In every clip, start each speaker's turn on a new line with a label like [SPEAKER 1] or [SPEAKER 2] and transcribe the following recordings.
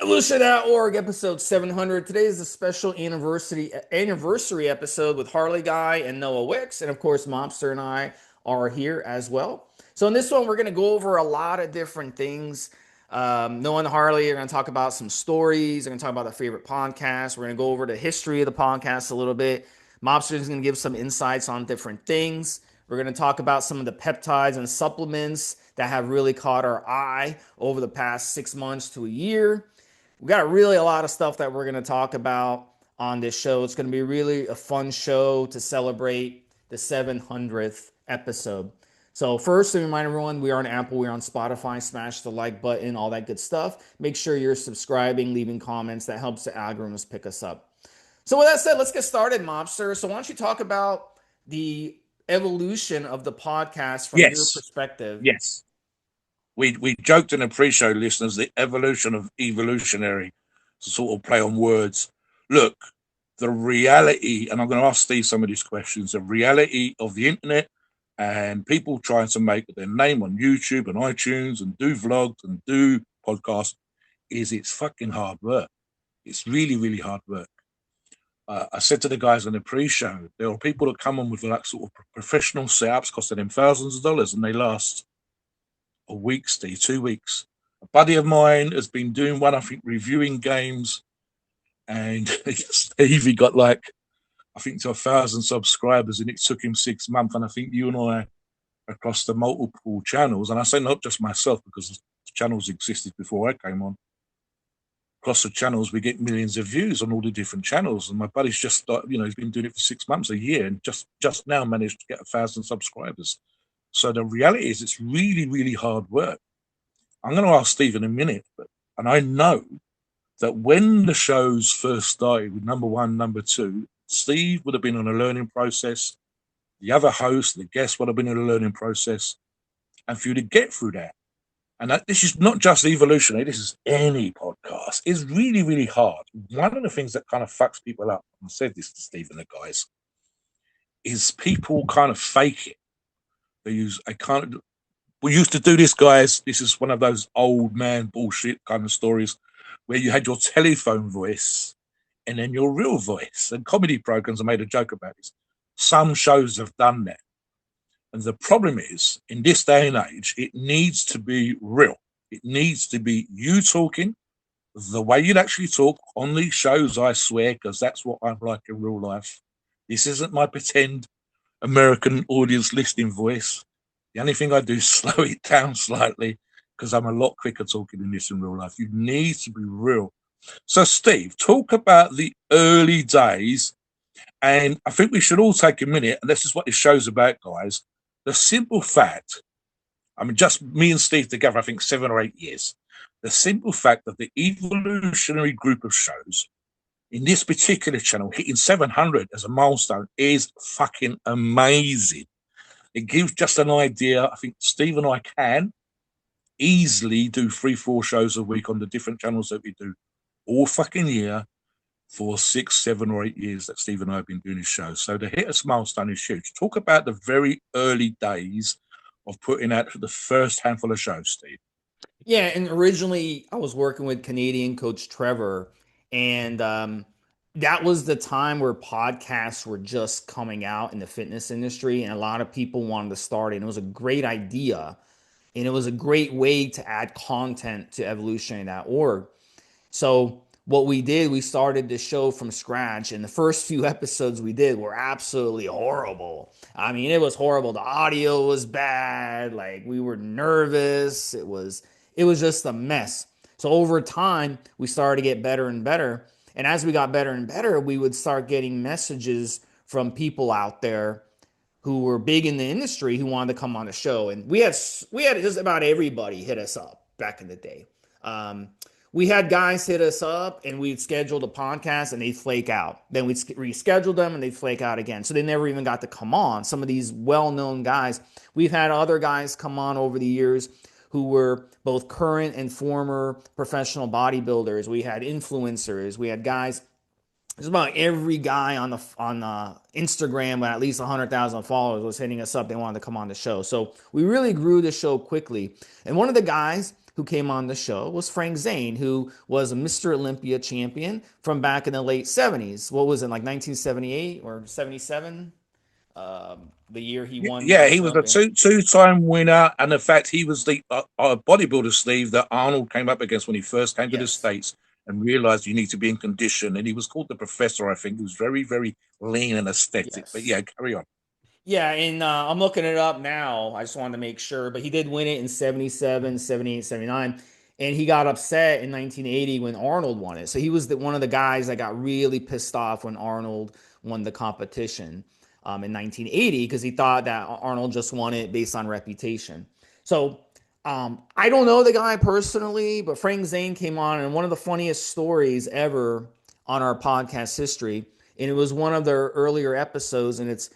[SPEAKER 1] Evolutionary.org, episode 700. Today is a special anniversary episode with HarleyGuy and NoahWixx, and of course, Mobster and I are here as well. So in this one, we're going to go over a lot of different things. Noah and Harley are going to talk about some stories. They're going to talk about their favorite podcasts. We're going to go over the history of the podcast a little bit. Mobster is going to give some insights on different things. We're going to talk about some of the peptides and supplements that have really caught our eye over the past 6 months to a year. We got really a lot of stuff that we're going to talk about on this show. It's going to be really a fun show to celebrate the 700th episode. So first, to remind everyone, we are on Apple, we're on Spotify. Smash the like button, all that good stuff. Make sure you're subscribing, leaving comments. That helps the algorithms pick us up. So with that said, let's get started, Mobster. So why don't you talk about the evolution of the podcast from your
[SPEAKER 2] Yes,
[SPEAKER 1] perspective?
[SPEAKER 2] yes. We joked in the pre-show, listeners, the evolution of evolutionary to sort of play on words. Look, the reality, and I'm going to ask Steve some of these questions, the reality of the internet and people trying to make their name on YouTube and iTunes and do vlogs and do podcasts is it's fucking hard work. It's really, really hard work. I said to the guys on the pre-show, there are people that come on with like sort of professional setups costing them thousands of dollars and they last a week, Steve, 2 weeks. A buddy of mine has been doing one, I think, reviewing games, and Steve, he got like, I think, to 1,000 subscribers, and it took him 6 months. And I think you and I, across the multiple channels, and I say not just myself because the channels existed before I came on. Across the channels, we get millions of views on all the different channels, and my buddy's just, he's been doing it for 6 months, a year, and just now managed to get 1,000 subscribers. So the reality is, it's really, really hard work. I'm going to ask Steve in a minute, and I know that when the shows first started with number one, number two, Steve would have been on a learning process. The other host, the guests would have been in a learning process. And for you to get through that, and this is not just evolutionary, this is any podcast, it's really, really hard. One of the things that kind of fucks people up, I said this to Steve and the guys, is people kind of fake it. They use a kind of, we used to do this, guys. This is one of those old man bullshit kind of stories where you had your telephone voice and then your real voice. And comedy programs have made a joke about this. Some shows have done that. And the problem is, in this day and age, it needs to be real. It needs to be you talking the way you'd actually talk on these shows, I swear, because that's what I'm like in real life. This isn't my pretend American audience listening voice. The only thing I do is slow it down slightly because I'm a lot quicker talking than this in real life. You need to be real. So, Steve, talk about the early days. And I think we should all take a minute, and this is what this show's about, guys. The simple fact, I mean, just me and Steve together, I think 7 or 8 years. The simple fact that the evolutionary group of shows in this particular channel hitting 700 as a milestone is fucking amazing. It gives just an idea. I think Steve and I can easily do 3, 4 shows a week on the different channels that we do all fucking year for 6, 7, or 8 years that Steve and I have been doing this show. So to hit a milestone is huge. Talk about the very early days of putting out the first handful of shows, Steve.
[SPEAKER 1] Yeah, and originally I was working with Canadian Coach Trevor, and that was the time where podcasts were just coming out in the fitness industry, and a lot of people wanted to start it. And it was a great idea, and it was a great way to add content to evolutionary.org. So what we did, we started the show from scratch, and the first few episodes we did were absolutely horrible. I mean, it was horrible. The audio was bad. Like, we were nervous. It was just a mess. So over time, we started to get better and better. And as we got better and better, we would start getting messages from people out there who were big in the industry who wanted to come on the show. And we had just about everybody hit us up back in the day. Um, we had guys hit us up and we'd schedule the podcast and they'd flake out. Then we'd reschedule them and they'd flake out again. So they never even got to come on. Some of these well-known guys. We've had other guys come on over the years who were both current and former professional bodybuilders. We had influencers. We had guys. Just about every guy on Instagram with at least 100,000 followers was hitting us up. They wanted to come on the show. So we really grew the show quickly. And one of the guys who came on the show was Frank Zane, who was a Mr. Olympia champion from back in the late 70s. What was it, like 1978 or 77? The year he won
[SPEAKER 2] Yeah, he
[SPEAKER 1] Mr.
[SPEAKER 2] was a
[SPEAKER 1] Olympia.
[SPEAKER 2] two-time winner, and in fact, he was the bodybuilder, Steve, that Arnold came up against when he first came to the
[SPEAKER 1] Yes.
[SPEAKER 2] States and realized you need to be in condition. And he was called the Professor, I think. He was very, very lean and aesthetic. But
[SPEAKER 1] Yes.
[SPEAKER 2] yeah, carry on.
[SPEAKER 1] Yeah, and I'm looking it up now. I just wanted to make sure, but he did win it in 77, 78, 79, and he got upset in 1980 when Arnold won it. So he was one of the guys that got really pissed off when Arnold won the competition in 1980 because he thought that Arnold just won it based on reputation. So I don't know the guy personally, but Frank Zane came on, and one of the funniest stories ever on our podcast history, and it was one of their earlier episodes, and it's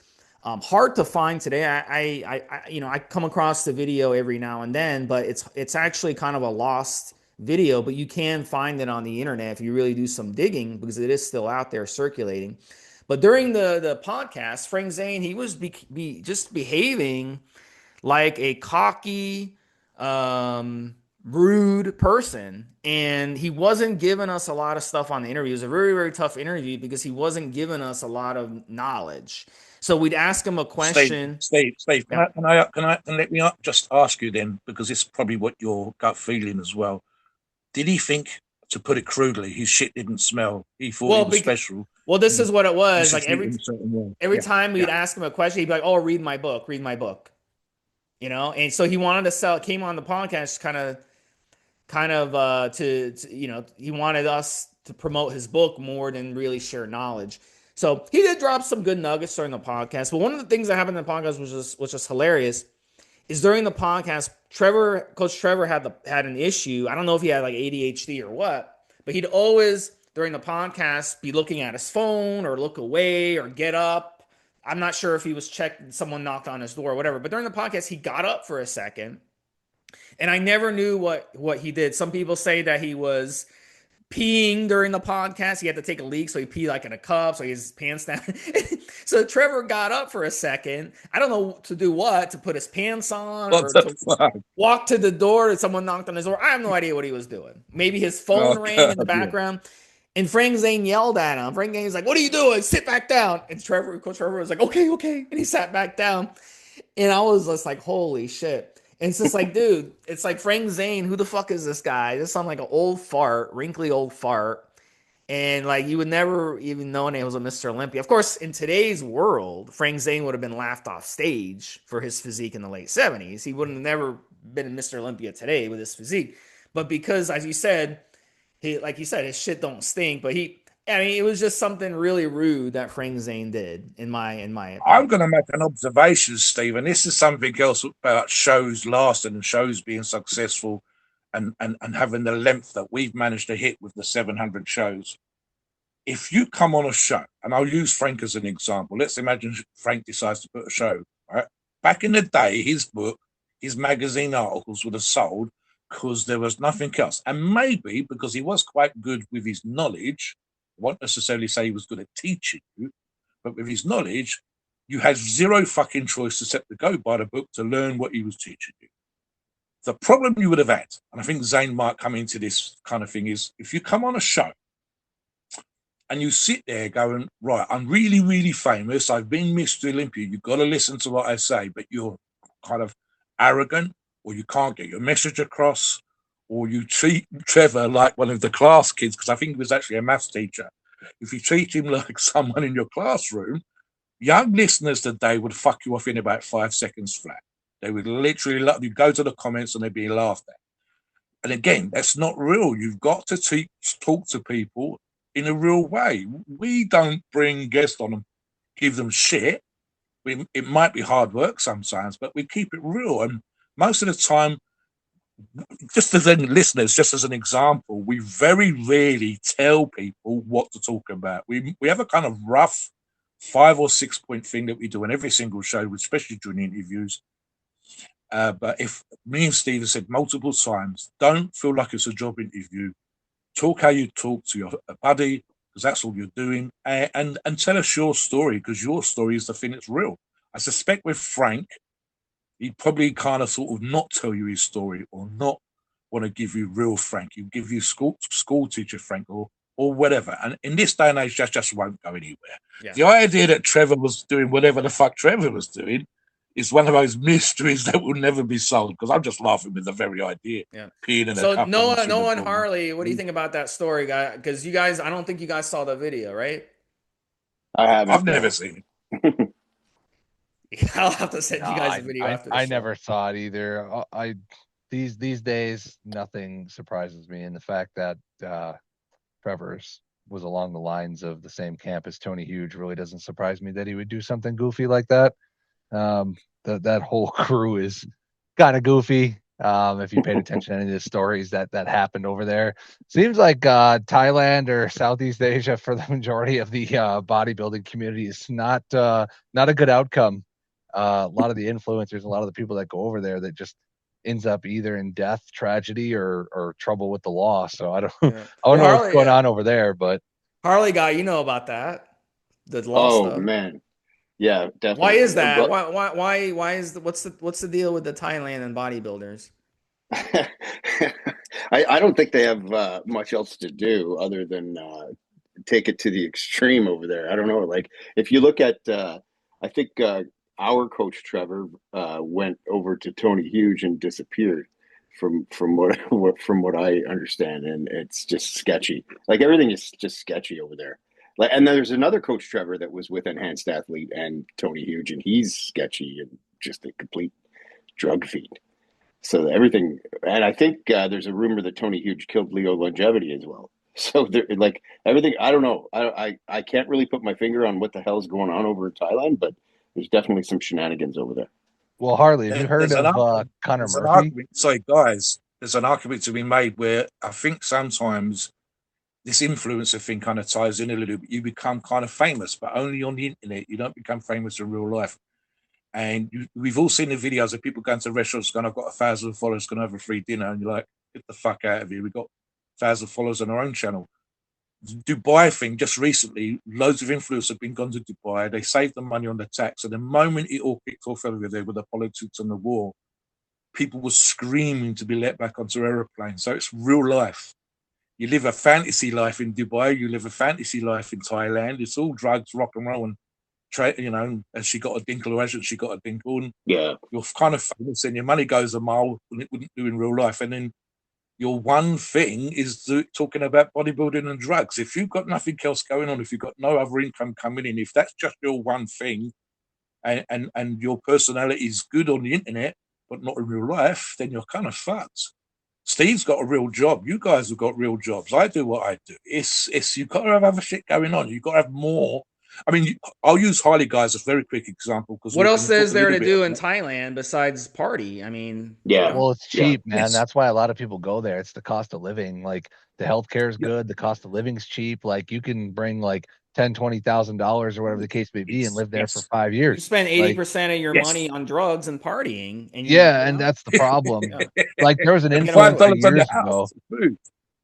[SPEAKER 1] hard to find today. I come across the video every now and then, but it's actually kind of a lost video. But you can find it on the internet if you really do some digging because it is still out there circulating. But during the podcast, Frank Zane he was just behaving like a cocky, rude person. And he wasn't giving us a lot of stuff on the interview. It was a very, very tough interview because he wasn't giving us a lot of knowledge. So we'd ask him a
[SPEAKER 2] Steve,
[SPEAKER 1] question.
[SPEAKER 2] Steve,
[SPEAKER 1] Yeah.
[SPEAKER 2] can let me just ask you then, because it's probably what your gut feeling as well. Did he think, to put it crudely, his shit didn't smell? He thought he
[SPEAKER 1] Well,
[SPEAKER 2] was
[SPEAKER 1] because,
[SPEAKER 2] special.
[SPEAKER 1] well, this
[SPEAKER 2] And
[SPEAKER 1] is what it
[SPEAKER 2] you
[SPEAKER 1] was.
[SPEAKER 2] should
[SPEAKER 1] Like
[SPEAKER 2] treat him a certain way.
[SPEAKER 1] every
[SPEAKER 2] Yeah,
[SPEAKER 1] time
[SPEAKER 2] yeah.
[SPEAKER 1] we'd ask him a question, he'd be like, "Oh, read my book." And so he wanted to sell. Came on the podcast, kind of he wanted us to promote his book more than really share knowledge. So he did drop some good nuggets during the podcast. But one of the things that happened in the podcast was just hilarious is during the podcast, Coach Trevor had an issue. I don't know if he had like ADHD or what, but he'd always during the podcast be looking at his phone or look away or get up. I'm not sure if he was checking someone knocked on his door or whatever. But during the podcast, he got up for a second, and I never knew what he did. Some people say that he was peeing during the podcast. He had to take a leak, so he peed like in a cup, so he has his pants down. So Trevor got up for a second. I don't know to do what, to put his pants on
[SPEAKER 2] What
[SPEAKER 1] or
[SPEAKER 2] the
[SPEAKER 1] to
[SPEAKER 2] fuck?
[SPEAKER 1] walk to the door and someone knocked on his door. I have no idea what he was doing. Maybe his
[SPEAKER 2] Oh,
[SPEAKER 1] phone rang
[SPEAKER 2] God,
[SPEAKER 1] in the
[SPEAKER 2] yeah.
[SPEAKER 1] background. And Frank Zane yelled at him. Frank Zane's like, "What are you doing? Sit back down." And Coach Trevor was like, "Okay, okay." And he sat back down. And I was just like, holy shit. And it's just like, dude, it's like Frank Zane. Who the fuck is this guy? This sounds like an old fart, wrinkly old fart. And like you would never even know it was a Mr. Olympia. Of course, in today's world, Frank Zane would have been laughed off stage for his physique in the late 70s. He wouldn't have never been Mr. Olympia today with his physique. But because, as you said, like you said, his shit don't stink. But I mean, it was just something really rude that Frank Zane did, in my
[SPEAKER 2] I'm
[SPEAKER 1] opinion.
[SPEAKER 2] going to make an observation, Steve, and this is something else about shows lasting and shows being successful and having the length that we've managed to hit with the 700 shows. If you come on a show, and I'll use Frank as an example, let's imagine Frank decides to put a show, right? Back in the day, his book, his magazine articles would have sold because there was nothing else. And maybe because he was quite good with his knowledge, I won't necessarily say he was good at teaching you, but with his knowledge, you had zero fucking choice except to go by the book to learn what he was teaching you. The problem you would have had, and I think Zane might come into this kind of thing, is if you come on a show and you sit there going, right, I'm really, really famous. I've been Mr. Olympia. You've got to listen to what I say, but you're kind of arrogant or you can't get your message across or you treat Trevor like one of the class kids, because I think he was actually a maths teacher. If you treat him like someone in your classroom, young listeners today would fuck you off in about 5 seconds flat. They would literally, you go to the comments and they'd be laughed at. And again, that's not real. You've got to talk to people in a real way. We don't bring guests on and give them shit. It might be hard work sometimes, but we keep it real. And most of the time, just as in listeners, just as an example, we very rarely tell people what to talk about. We have a kind of rough 5 or 6 point thing that we do in every single show, especially during interviews. But if me and Steve have said multiple times, don't feel like it's a job interview. Talk how you talk to your buddy, because that's all you're doing, and tell us your story, because your story is the thing that's real. I suspect with Frank, he'd probably kind of sort of not tell you his story or not want to give you real Frank. You give you school teacher Frank or whatever. And in this day and age, that just won't go anywhere.
[SPEAKER 1] Yeah.
[SPEAKER 2] The idea that Trevor was doing whatever the fuck Trevor was doing is one of those mysteries that will never be solved, because I'm just laughing with the very idea.
[SPEAKER 1] Yeah.
[SPEAKER 2] Peeing in a
[SPEAKER 1] So
[SPEAKER 2] cup and swimming
[SPEAKER 1] Noah and
[SPEAKER 2] pool.
[SPEAKER 1] Harley, what do you think about that story, guy? Because you guys, I don't think you guys saw the video, right?
[SPEAKER 3] I
[SPEAKER 2] I've
[SPEAKER 3] haven't,
[SPEAKER 2] never
[SPEAKER 3] no.
[SPEAKER 2] seen
[SPEAKER 1] I'll have to send
[SPEAKER 4] No,
[SPEAKER 1] you guys the video after the
[SPEAKER 4] I
[SPEAKER 1] show.
[SPEAKER 4] never saw it either. These days nothing surprises me, and the fact that Trevor's was along the lines of the same camp as Tony Huge really doesn't surprise me that he would do something goofy like that. That whole crew is kind of goofy. If you paid attention to any of the stories that happened over there, seems like Thailand or Southeast Asia for the majority of the bodybuilding community is not a good outcome. A lot of the influencers, a lot of the people that go over there, that just ends up either in death, tragedy, or trouble with the law. So I don't
[SPEAKER 1] Yeah.
[SPEAKER 4] I don't
[SPEAKER 1] Well,
[SPEAKER 4] know what's
[SPEAKER 1] Harley,
[SPEAKER 4] going on over there, but
[SPEAKER 1] Harley guy, you know about that, the law
[SPEAKER 3] Oh
[SPEAKER 1] stuff.
[SPEAKER 3] man, yeah,
[SPEAKER 1] Why is
[SPEAKER 3] definitely.
[SPEAKER 1] that?
[SPEAKER 3] But
[SPEAKER 1] Why is what's the deal with the Thailand and bodybuilders?
[SPEAKER 3] I don't think they have much else to do other than take it to the extreme over there. I don't know. Like if you look at, I think our coach Trevor went over to Tony Huge and disappeared from from what I understand, and it's just sketchy. Like everything is just sketchy over there. Like, and then there's another coach Trevor that was with Enhanced Athlete and Tony Huge, and he's sketchy and just a complete drug fiend. So everything, and I think there's a rumor that Tony Huge killed Leo Longevity as well. So there, like everything, I don't know. I can't really put my finger on what the hell's going on over in Thailand, but there's definitely some shenanigans over there.
[SPEAKER 4] well, Harley, have you
[SPEAKER 2] it.
[SPEAKER 4] heard
[SPEAKER 2] There's an
[SPEAKER 4] of
[SPEAKER 2] argument.
[SPEAKER 4] Connor
[SPEAKER 2] There's an
[SPEAKER 4] Murphy?
[SPEAKER 2] argument. Sorry, guys. There's an argument to be made where I think sometimes this influencer thing kind of ties in a little bit. You become kind of famous, but only on the internet. You don't become famous in real life. And we've all seen the videos of people going to restaurants going, I've got 1,000 followers, going to have a free dinner. And you're like, get the fuck out of here. We've got 1,000 followers on our own channel. The Dubai thing, just recently, loads of influencers have been gone to Dubai. They saved the money on the tax. And the moment it all kicked off over there with the politics and the war, people were screaming to be let back onto aeroplanes. So it's real life. You live a fantasy life in Dubai. You live a fantasy life in Thailand. It's all drugs, rock and roll, and has she got a dinkle or hasn't she got a dinkle? And
[SPEAKER 3] Yeah,
[SPEAKER 2] you're kind of famous, and your money goes a mile when it wouldn't do in real life. And then your one thing is talking about bodybuilding and drugs. If you've got nothing else going on, if you've got no other income coming in, if that's just your one thing, and your personality is good on the internet but not in real life, then you're kind of fucked. Steve's got a real job. You guys have got real jobs. I do what I do. It's you've got to have other shit going on. You've got to have more. I mean, I'll use HarleyGuy as a very quick example because
[SPEAKER 1] What
[SPEAKER 2] we're
[SPEAKER 1] else
[SPEAKER 2] going to talk
[SPEAKER 1] is
[SPEAKER 2] a
[SPEAKER 1] there
[SPEAKER 2] little
[SPEAKER 1] to
[SPEAKER 2] bit
[SPEAKER 1] do in
[SPEAKER 2] about.
[SPEAKER 1] Thailand besides party? I mean, you
[SPEAKER 3] yeah,
[SPEAKER 1] know.
[SPEAKER 4] Well, it's
[SPEAKER 3] yeah.
[SPEAKER 4] cheap, man.
[SPEAKER 2] Yes,
[SPEAKER 4] That's why a lot of people go there. It's the cost of living. Like the healthcare is
[SPEAKER 2] yeah,
[SPEAKER 4] good, the cost of living's cheap. Like you can bring like $10,000, $20,000 or whatever the case may be and
[SPEAKER 2] yes,
[SPEAKER 4] live there for
[SPEAKER 2] yes,
[SPEAKER 4] 5 years.
[SPEAKER 1] You spend
[SPEAKER 4] Like
[SPEAKER 1] 80% of your money
[SPEAKER 2] yes.
[SPEAKER 1] on drugs and partying, and
[SPEAKER 4] yeah,
[SPEAKER 1] you
[SPEAKER 4] and
[SPEAKER 1] know,
[SPEAKER 4] that's the problem.
[SPEAKER 1] yeah,
[SPEAKER 4] Like there was an
[SPEAKER 1] you gotta
[SPEAKER 2] Five
[SPEAKER 1] do it.
[SPEAKER 4] influencer
[SPEAKER 2] dollars on the
[SPEAKER 4] years
[SPEAKER 2] house.
[SPEAKER 4] ago.
[SPEAKER 2] Food.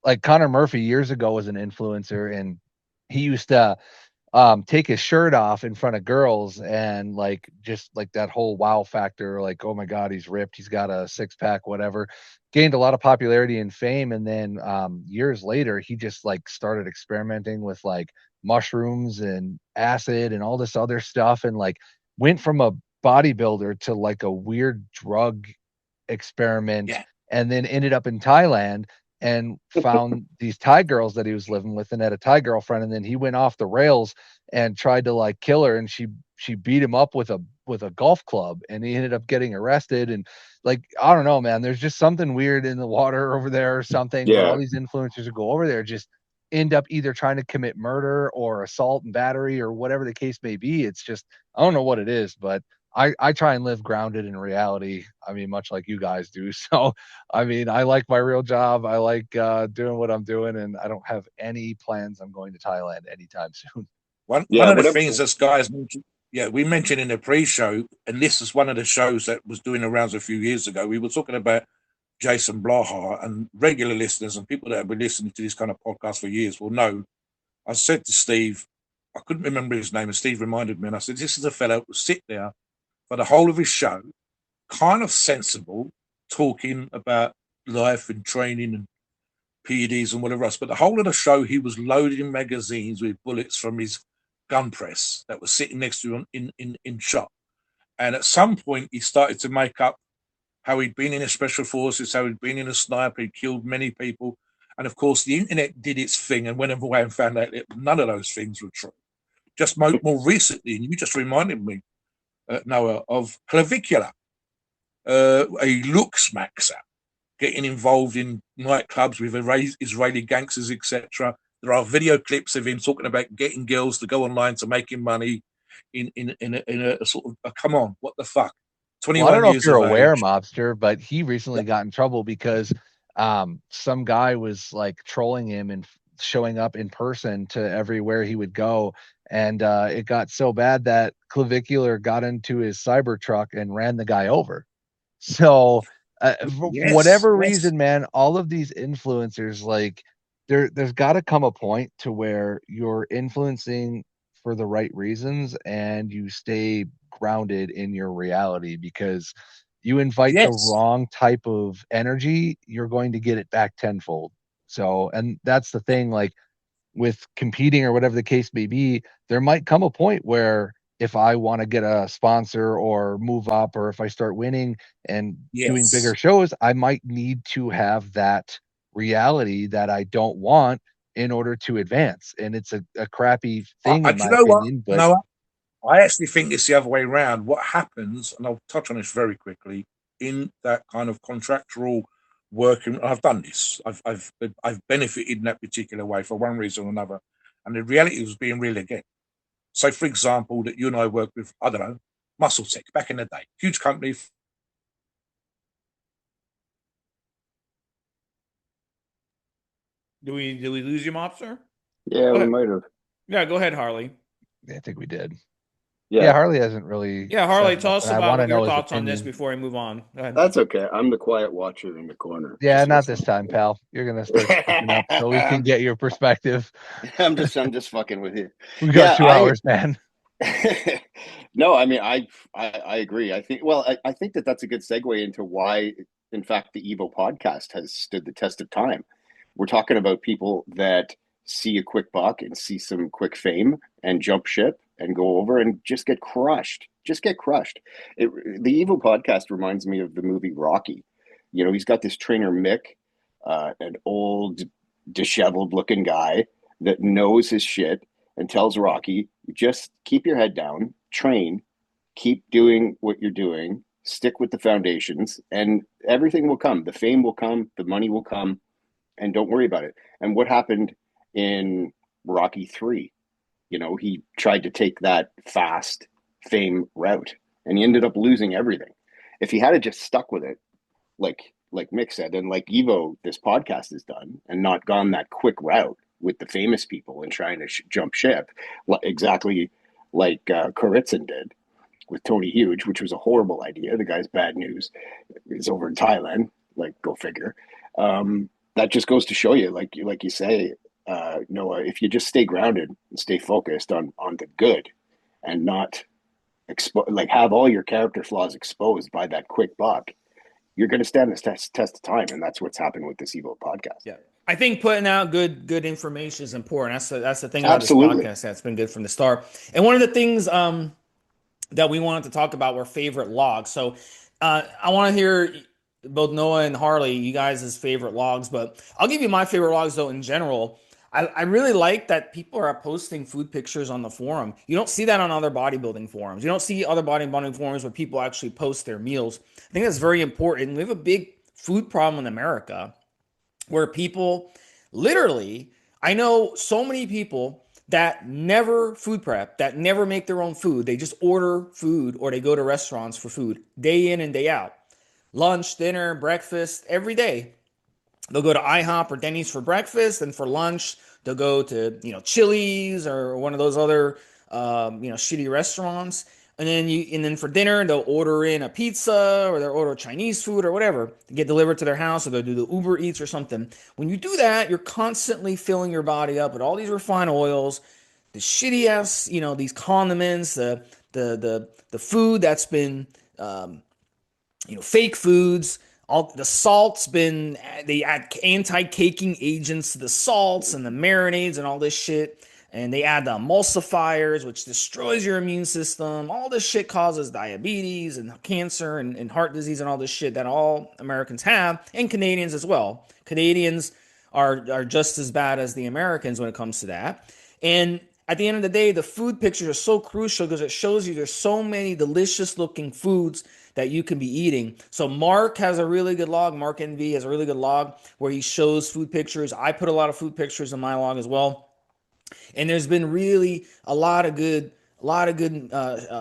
[SPEAKER 4] Like Connor Murphy years ago was an influencer, and he used to take his shirt off in front of girls, and like just like that whole wow factor, like oh my god, he's ripped, he's got a six pack, whatever, gained a lot of popularity and fame. And then years later he just like started experimenting with like mushrooms and acid and all this other stuff, and like went from a bodybuilder to like a weird drug experiment,
[SPEAKER 2] Yeah,
[SPEAKER 4] and then ended up in Thailand and found these Thai girls that he was living with and had a Thai girlfriend. And then he went off the rails and tried to like kill her, and she beat him up with a golf club, and he ended up getting arrested. And like I don't know, man, there's just something weird in the water over there or something. But all
[SPEAKER 3] Yeah,
[SPEAKER 4] these influencers who go over there just end up either trying to commit murder or assault and battery or whatever the case may be. It's just I don't know what it is, but I try and live grounded in reality. I mean, much like you guys do. So, I mean, I like my real job. I like doing what I'm doing, and I don't have any plans on going to Thailand anytime soon.
[SPEAKER 2] one
[SPEAKER 3] yeah.
[SPEAKER 2] of the
[SPEAKER 3] Whatever.
[SPEAKER 2] things that guys mentioned, yeah, we mentioned in the pre-show, and this is one of the shows that was doing the rounds a few years ago. We were talking about Jason Blaha, and regular listeners and people that have been listening to this kind of podcast for years will know. I said to Steve, I couldn't remember his name, and Steve reminded me, and I said, this is a fellow who will sit there for the whole of his show, kind of sensible, talking about life and training and PEDs and whatever else. But the whole of the show, he was loading magazines with bullets from his gun press that was sitting next to him in shot. And at some point, he started to make up how he'd been in the special forces, how he'd been in a sniper, he'd killed many people. And of course, the internet did its thing and went away and found out that none of those things were true. Just more recently, and you just reminded me, Noah, of Clavicular, a looks maxer getting involved in nightclubs with Israeli gangsters, etc. There are video clips of him talking about getting girls to go online to making money in a sort of come on, what the fuck? 21
[SPEAKER 4] Well, I don't know if
[SPEAKER 2] years
[SPEAKER 4] you're
[SPEAKER 2] of
[SPEAKER 4] aware,
[SPEAKER 2] age.
[SPEAKER 4] Mobster, but he recently got in trouble because some guy was like trolling him and showing up in person to everywhere he would go. And it got so bad that Clavicular got into his cyber truck and ran the guy over. So, for
[SPEAKER 2] Yes,
[SPEAKER 4] whatever
[SPEAKER 2] yes,
[SPEAKER 4] reason, man, all of these influencers, like, there's got to come a point to where you're influencing for the right reasons and you stay grounded in your reality, because you invite the
[SPEAKER 2] yes.
[SPEAKER 4] wrong type of energy, you're going to get it back tenfold. So, and that's the thing, like, with competing or whatever the case may be, there might come a point where if I want to get a sponsor or move up, or if I start winning and doing bigger
[SPEAKER 2] Yes.
[SPEAKER 4] shows, I might need to have that reality that I don't want in order to advance. And it's a crappy thing, in
[SPEAKER 2] Do you
[SPEAKER 4] my
[SPEAKER 2] know what?
[SPEAKER 4] opinion. But
[SPEAKER 2] No, I actually think it's the other way around. What happens, and I'll touch on this very quickly, in that kind of contractual working, I've done this. I've benefited in that particular way for one reason or another, and the reality was being real again. So, for example, that you and I worked with, I don't know, Muscle Tech back in the day, huge company.
[SPEAKER 1] Did we lose you, Mobster?
[SPEAKER 3] Yeah,
[SPEAKER 1] Go
[SPEAKER 3] we
[SPEAKER 1] ahead.
[SPEAKER 3] might have.
[SPEAKER 1] Yeah, go ahead, Harley.
[SPEAKER 4] I think we did. Yeah,
[SPEAKER 3] Yeah,
[SPEAKER 4] Harley hasn't really
[SPEAKER 1] Yeah, Harley,
[SPEAKER 4] said
[SPEAKER 1] tell
[SPEAKER 4] much,
[SPEAKER 1] us
[SPEAKER 4] and I want to
[SPEAKER 1] about your
[SPEAKER 4] know his
[SPEAKER 1] thoughts on this
[SPEAKER 4] opinion.
[SPEAKER 1] before we move on. Go ahead.
[SPEAKER 3] that's okay. I'm the quiet watcher in the corner,
[SPEAKER 4] Yeah,
[SPEAKER 3] just
[SPEAKER 4] not this
[SPEAKER 3] listening.
[SPEAKER 4] time, pal. You're gonna start speaking up so we can get your perspective.
[SPEAKER 3] I'm just fucking with you.
[SPEAKER 4] We got
[SPEAKER 3] Yeah,
[SPEAKER 4] 2 hours, man.
[SPEAKER 3] no, I mean, I agree. I think, well, I think that that's a good segue into why, in fact, the Evo podcast has stood the test of time. We're talking about people that see a quick buck and see some quick fame and jump ship and go over and just get crushed. Just get crushed. The Evo podcast reminds me of the movie Rocky. You know, he's got this trainer Mick, an old, disheveled looking guy that knows his shit and tells Rocky, just keep your head down, train, keep doing what you're doing, stick with the foundations, and everything will come. The fame will come, the money will come, and don't worry about it. And what happened in Rocky 3? You know, he tried to take that fast fame route and he ended up losing everything. If he had just stuck with it, like Mick said, and like Evo, this podcast has done, and not gone that quick route with the famous people and trying to jump ship, exactly like Kuritzin did with Tony Huge, which was a horrible idea. The guy's bad news is over in Thailand. Like, go figure. That just goes to show you, like you say, Noah, if you just stay grounded and stay focused on the good, and not have all your character flaws exposed by that quick buck, you're going to stand this test of time, and that's what's happened with this Evo podcast.
[SPEAKER 1] Yeah. I think putting out good information is important. That's the thing about this
[SPEAKER 3] Absolutely.
[SPEAKER 1] podcast that's been good from the start. And one of the things that we wanted to talk about were favorite logs. So I want to hear both Noah and Harley, you guys' favorite logs, but I'll give you my favorite logs though in general. I really like that people are posting food pictures on the forum. You don't see that on other bodybuilding forums. You don't see other bodybuilding forums where people actually post their meals. I think that's very important. We have a big food problem in America where people literally, I know so many people that never food prep, that never make their own food. They just order food or they go to restaurants for food day in and day out. Lunch, dinner, breakfast, every day. They'll go to IHOP or Denny's for breakfast, and for lunch, they'll go to Chili's or one of those other shitty restaurants. And then for dinner, they'll order in a pizza or they'll order Chinese food or whatever to get delivered to their house, or they'll do the Uber Eats or something. When you do that, you're constantly filling your body up with all these refined oils, the shitty ass, these condiments, the food that's been fake foods, all the salt's been, they add anti-caking agents to the salts and the marinades and all this shit. And they add the emulsifiers, which destroys your immune system. All this shit causes diabetes and cancer and heart disease and all this shit that all Americans have, and Canadians as well. Canadians are just as bad as the Americans when it comes to that. And at the end of the day, the food pictures are so crucial because it shows you there's so many delicious looking foods that you can be eating. So Mark has a really good log. Mark NV has a really good log where he shows food pictures. I put a lot of food pictures in my log as well. And there's been really a lot of good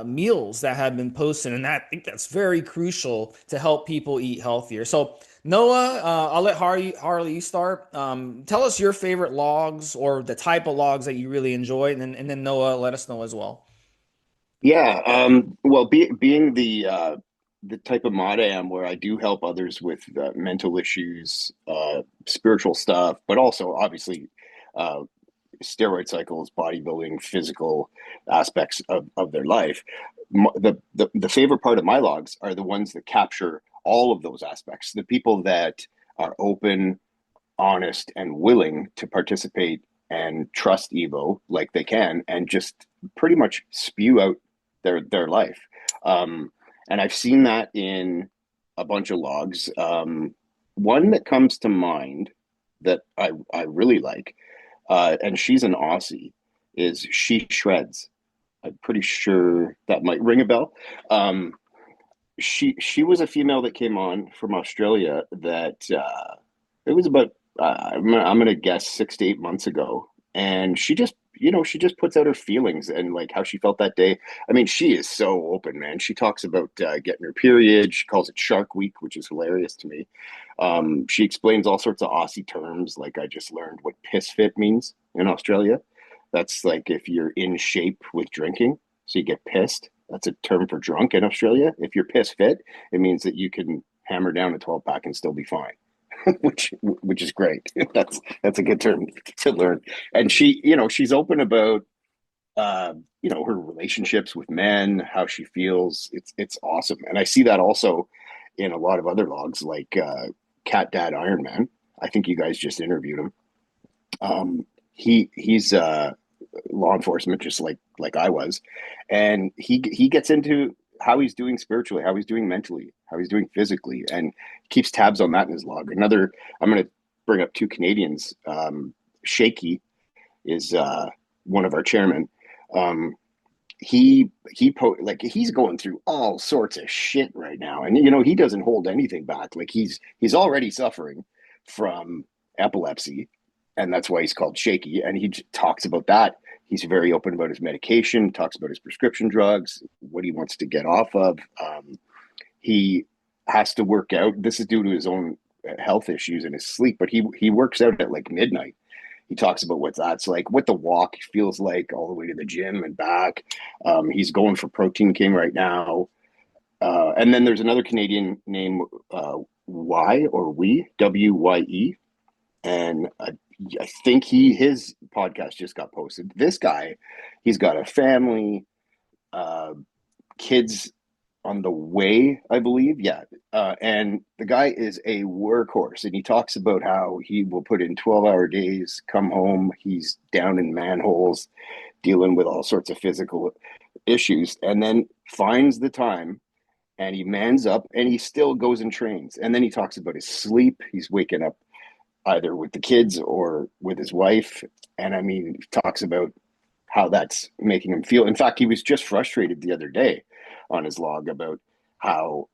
[SPEAKER 1] meals that have been posted, and I think that's very crucial to help people eat healthier. So Noah, I'll let Harley you start. Tell us your favorite logs or the type of logs that you really enjoy, and then Noah, let us know as well.
[SPEAKER 3] Yeah. Well, being the type of mod I am, where I do help others with mental issues, spiritual stuff, but also obviously uh, steroid cycles, bodybuilding, physical aspects of their life. The favorite part of my logs are the ones that capture all of those aspects. The people that are open, honest, and willing to participate and trust Evo like they can, and just pretty much spew out their life. And I've seen that in a bunch of logs. One that comes to mind that I really like, and she's an Aussie, is She Shreds. I'm pretty sure that might ring a bell. Um, she was a female that came on from Australia that it was about I'm gonna guess 6 to 8 months ago, and she just puts out her feelings and like how she felt that day. I mean, she is so open, man. She talks about getting her period. She calls it Shark Week, which is hilarious to me. She explains all sorts of Aussie terms, like I just learned what piss fit means in Australia. That's like if you're in shape with drinking, so you get pissed. That's a term for drunk in Australia. If you're piss fit, it means that you can hammer down a 12 pack and still be fine. which is great. That's a good term to learn. And she's open about her relationships with men, how she feels. It's awesome. And I see that also in a lot of other logs, like Cat Dad Iron Man. I think you guys just interviewed him. He's law enforcement, just like I was, and he gets into how he's doing spiritually, how he's doing mentally, how he's doing physically, and keeps tabs on that in his log. I'm going to bring up two Canadians. Shaky is one of our chairmen. Like he's going through all sorts of shit right now, and he doesn't hold anything back. Like he's already suffering from epilepsy, and that's why he's called Shaky. And he talks about that. He's very open about his medication, talks about his prescription drugs, what he wants to get off of. He has to work out. This is due to his own health issues and his sleep, but he works out at like midnight. He talks about what that's like, what the walk feels like all the way to the gym and back. He's going for Protein King right now. And then there's another Canadian named WYE. And I think his podcast just got posted. This guy, he's got a family, kids on the way, I believe. Yeah. And the guy is a workhorse, and he talks about how he will put in 12-hour days, come home, he's down in manholes, dealing with all sorts of physical issues, and then finds the time and he mans up and he still goes and trains. And then he talks about his sleep. He's waking up either with the kids or with his wife. And I mean, he talks about how that's making him feel. In fact, he was just frustrated the other day on his log about how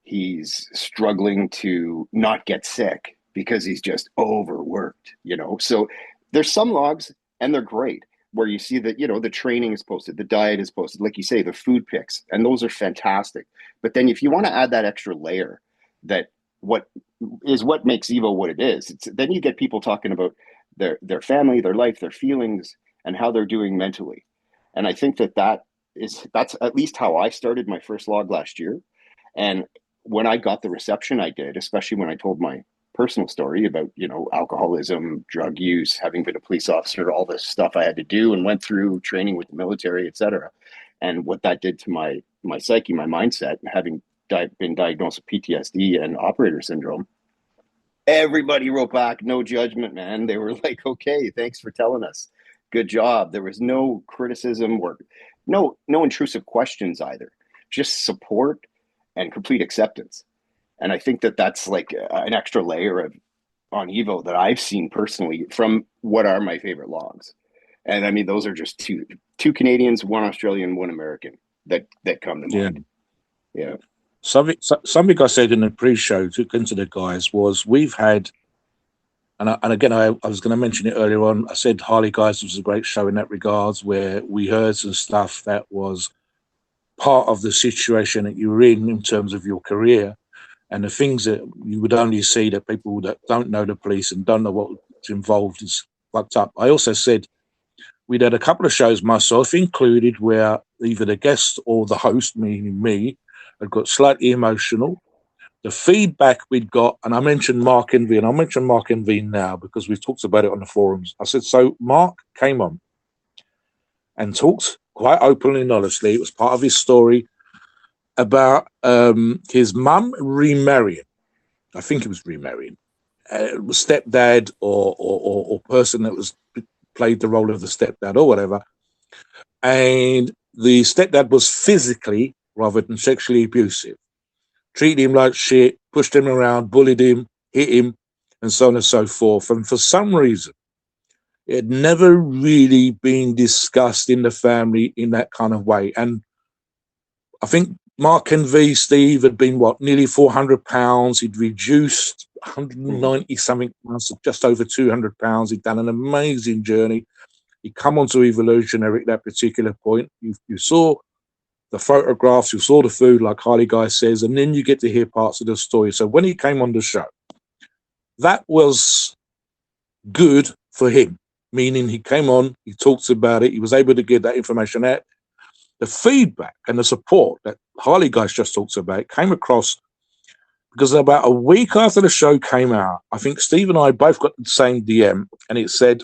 [SPEAKER 3] he's struggling to not get sick because he's just overworked. So there's some logs, and they're great, where you see that, the training is posted, the diet is posted, like you say, the food pics, and those are fantastic. But then if you want to add that extra layer, that what makes Evo what it is, then you get people talking about their family, their life, their feelings, and how they're doing mentally. And I think that's at least how I started my first log last year. And when I got the reception I did, especially when I told my personal story about, alcoholism, drug use, having been a police officer, all this stuff I had to do and went through training with the military, etc. And what that did to my psyche, my mindset, and having been diagnosed with PTSD and operator syndrome. Everybody wrote back, no judgment, man. They were like, okay, thanks for telling us. Good job. There was no criticism or no intrusive questions either. Just support and complete acceptance. And I think that that's like an extra layer of on Evo that I've seen personally from what are my favorite logs. And I mean, those are just two Canadians, one Australian, one American that come to mind. Yeah.
[SPEAKER 2] Something I said in the pre-show to the guys was we've had, and again, I was going to mention it earlier on. I said HarleyGuy was a great show in that regards, where we heard some stuff that was part of the situation that you were in terms of your career, and the things that you would only see that people that don't know the police and don't know what's involved is fucked up. I also said we'd had a couple of shows, myself included, where either the guest or the host, meaning me, had got slightly emotional. The feedback we'd got, and I mentioned Mark Envy, and I'll mention Mark Envy now because we've talked about it on the forums. I said, so Mark came on and talked quite openly and honestly. It was part of his story about his mum remarrying. I think it was remarrying. It was stepdad or person that was played the role of the stepdad or whatever. And the stepdad was physically rather than sexually abusive. Treated him like shit, pushed him around, bullied him, hit him, and so on and so forth. And for some reason, it had never really been discussed in the family in that kind of way. And I think Mark and Steve had been, nearly 400 pounds. He'd reduced 190 something pounds to just over 200 pounds. He'd done an amazing journey. He'd come onto Evolutionary at that particular point. You saw the photographs, you saw the food, like HarleyGuy says, and then you get to hear parts of the story. So when he came on the show, that was good for him, meaning he came on, he talked about it, he was able to get that information out. The feedback and the support that HarleyGuy just talks about came across because about a week after the show came out, I think Steve and I both got the same DM, and it said,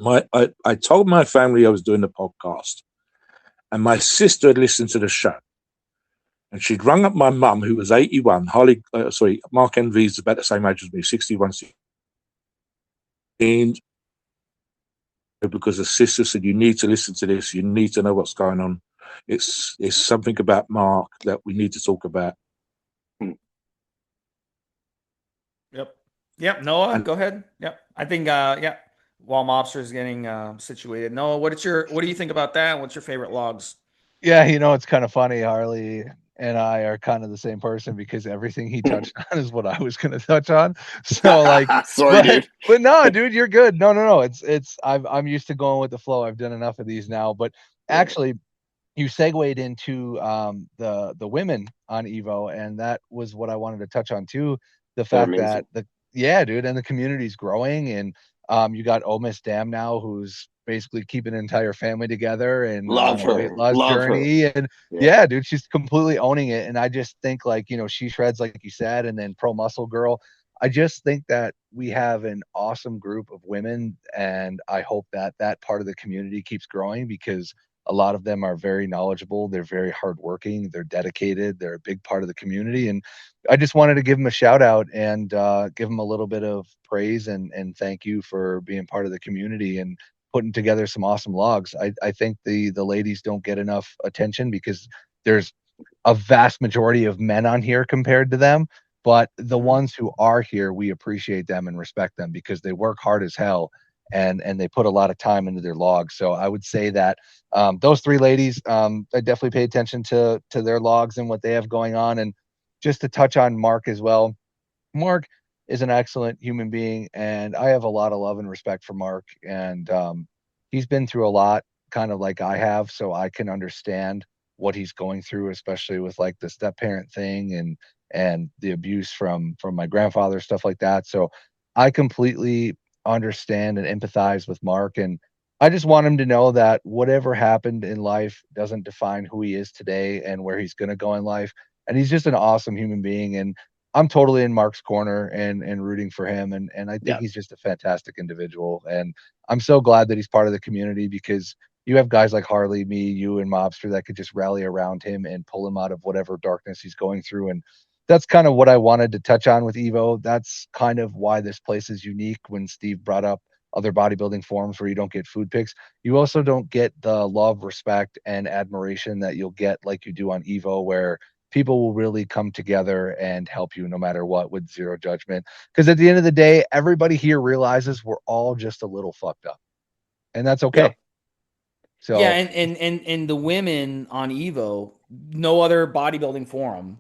[SPEAKER 2] I told my family I was doing the podcast, and my sister had listened to the show. And she'd rung up my mum, who was 81. Mark Envy's about the same age as me, 61. And because the sister said, you need to listen to this. You need to know what's going on. It's something about Mark that we need to talk about.
[SPEAKER 1] Yep. Noah, go ahead. Yep. I think, while Mobster is getting situated. Noah, what do you think about that? What's your favorite logs?
[SPEAKER 4] Yeah, it's kind of funny. Harley and I are kind of the same person because everything he touched on is what I was going to touch on. So like,
[SPEAKER 3] sorry, dude.
[SPEAKER 4] But no, dude, you're good. No. I'm used to going with the flow. I've done enough of these now. But actually, you segued into the women on Evo, and that was what I wanted to touch on too. The fact that dude, and the community's growing, and you got Miss Dam now, who's basically keeping an entire family together and
[SPEAKER 3] love her
[SPEAKER 4] weight loss journey.
[SPEAKER 3] Her.
[SPEAKER 4] And yeah, dude, she's completely owning it. And I just think, like, she shreds, like you said, and then Pro Muscle Girl. I just think that we have an awesome group of women, and I hope that that part of the community keeps growing because a lot of them are very knowledgeable. They're very hardworking. They're dedicated. They're a big part of the community. And I just wanted to give them a shout out and give them a little bit of praise and thank you for being part of the community and putting together some awesome logs. I think the ladies don't get enough attention because there's a vast majority of men on here compared to them. But the ones who are here, we appreciate them and respect them because they work hard as hell and they put a lot of time into their logs. So I would say that those three ladies, I definitely pay attention to their logs and what they have going on. And just to touch on Mark as well, Mark is an excellent human being, and I have a lot of love and respect for Mark. And he's been through a lot, kind of like I have, so I can understand what he's going through, especially with like the step parent thing and the abuse from my grandfather, stuff like that. So I completely understand and empathize with Mark, and I just want him to know that whatever happened in life doesn't define who he is today and where he's going to go in life. And he's just an awesome human being, and I'm totally in Mark's corner and rooting for him. And I think he's just a fantastic individual. And I'm so glad that he's part of the community because you have guys like Harley, me, you, and Mobster that could just rally around him and pull him out of whatever darkness he's going through. And that's kind of what I wanted to touch on with Evo. That's kind of why this place is unique. When Steve brought up other bodybuilding forums where you don't get food pics, you also don't get the love, respect, and admiration that you'll get like you do on Evo, where people will really come together and help you no matter what, with zero judgment. Because at the end of the day, everybody here realizes we're all just a little fucked up, and that's okay.
[SPEAKER 3] Yep.
[SPEAKER 1] Yeah,
[SPEAKER 4] So
[SPEAKER 1] and the women on Evo, no other bodybuilding forum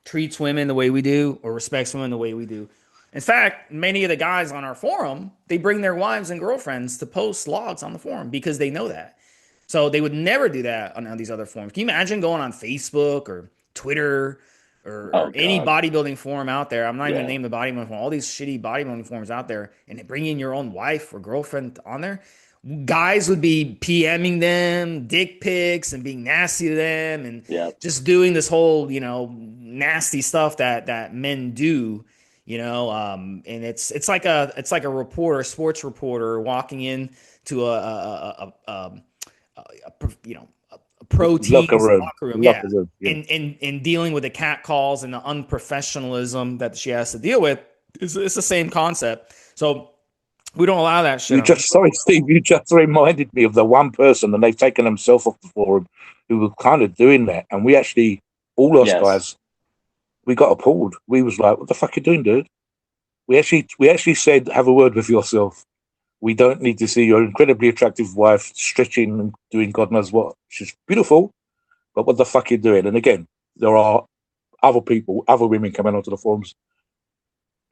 [SPEAKER 1] treats women the way we do or respects women the way we do. In fact, many of the guys on our forum, they bring their wives and girlfriends to post logs on the forum because they know that. So they would never do that on these other forums. Can you imagine going on Facebook or Twitter
[SPEAKER 3] Oh
[SPEAKER 1] or any
[SPEAKER 3] God.
[SPEAKER 1] bodybuilding forum out there? I'm not even
[SPEAKER 3] Yeah.
[SPEAKER 1] naming the bodybuilding forum, all these shitty bodybuilding forums out there, and bringing your own wife or girlfriend on there. Guys would be PMing them dick pics and being nasty to them and
[SPEAKER 3] Yeah.
[SPEAKER 1] just doing this whole, nasty stuff that men do, and it's like a reporter, a sports reporter walking in to a pro
[SPEAKER 2] Locker
[SPEAKER 1] team's
[SPEAKER 2] room.
[SPEAKER 1] locker room, yeah,
[SPEAKER 2] Locker room. Yeah.
[SPEAKER 1] and dealing with the cat calls and the unprofessionalism that she has to deal with. It's the same concept. So we don't allow that shit on.
[SPEAKER 2] Sorry, Steve, you just reminded me of the one person, and they've taken themselves off the forum, who were kind of doing that. And we actually, all us
[SPEAKER 3] Yes.
[SPEAKER 2] guys, we got appalled. We was like, what the fuck are you doing, dude? We actually said, have a word with yourself. We don't need to see your incredibly attractive wife stretching and doing God knows what. She's beautiful, but what the fuck are you doing? And again, there are other people, other women coming onto the forums.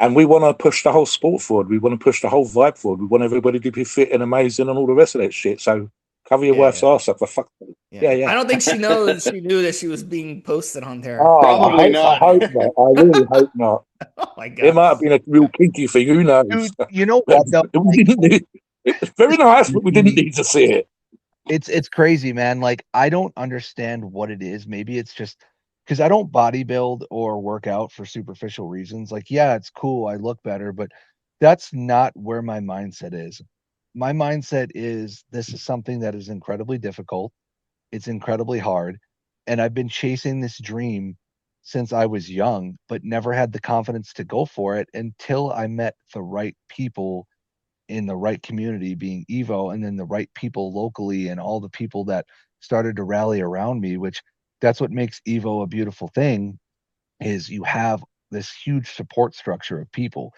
[SPEAKER 2] And we want to push the whole sport forward. We want to push the whole vibe forward. We want everybody to be fit and amazing and all the rest of that shit. So cover your wife's ass up, for fuck's sake. Yeah.
[SPEAKER 1] I don't think she knew that she was being posted on there.
[SPEAKER 2] Oh,
[SPEAKER 3] Probably
[SPEAKER 2] I
[SPEAKER 3] not.
[SPEAKER 2] hope not. I really hope not.
[SPEAKER 1] Oh my god.
[SPEAKER 2] It might have been a real kinky thing. Who knows?
[SPEAKER 4] dude, you know what though?
[SPEAKER 2] It's very nice, but we didn't need to see it.
[SPEAKER 4] It's crazy, man. Like, I don't understand what it is. Maybe it's just because I don't bodybuild or work out for superficial reasons. Like, yeah, it's cool, I look better, but that's not where my mindset is. My mindset is, this is something that is incredibly difficult. It's incredibly hard. And I've been chasing this dream since I was young, but never had the confidence to go for it until I met the right people in the right community, being Evo, and then the right people locally and all the people that started to rally around me, which that's what makes Evo a beautiful thing, is you have this huge support structure of people.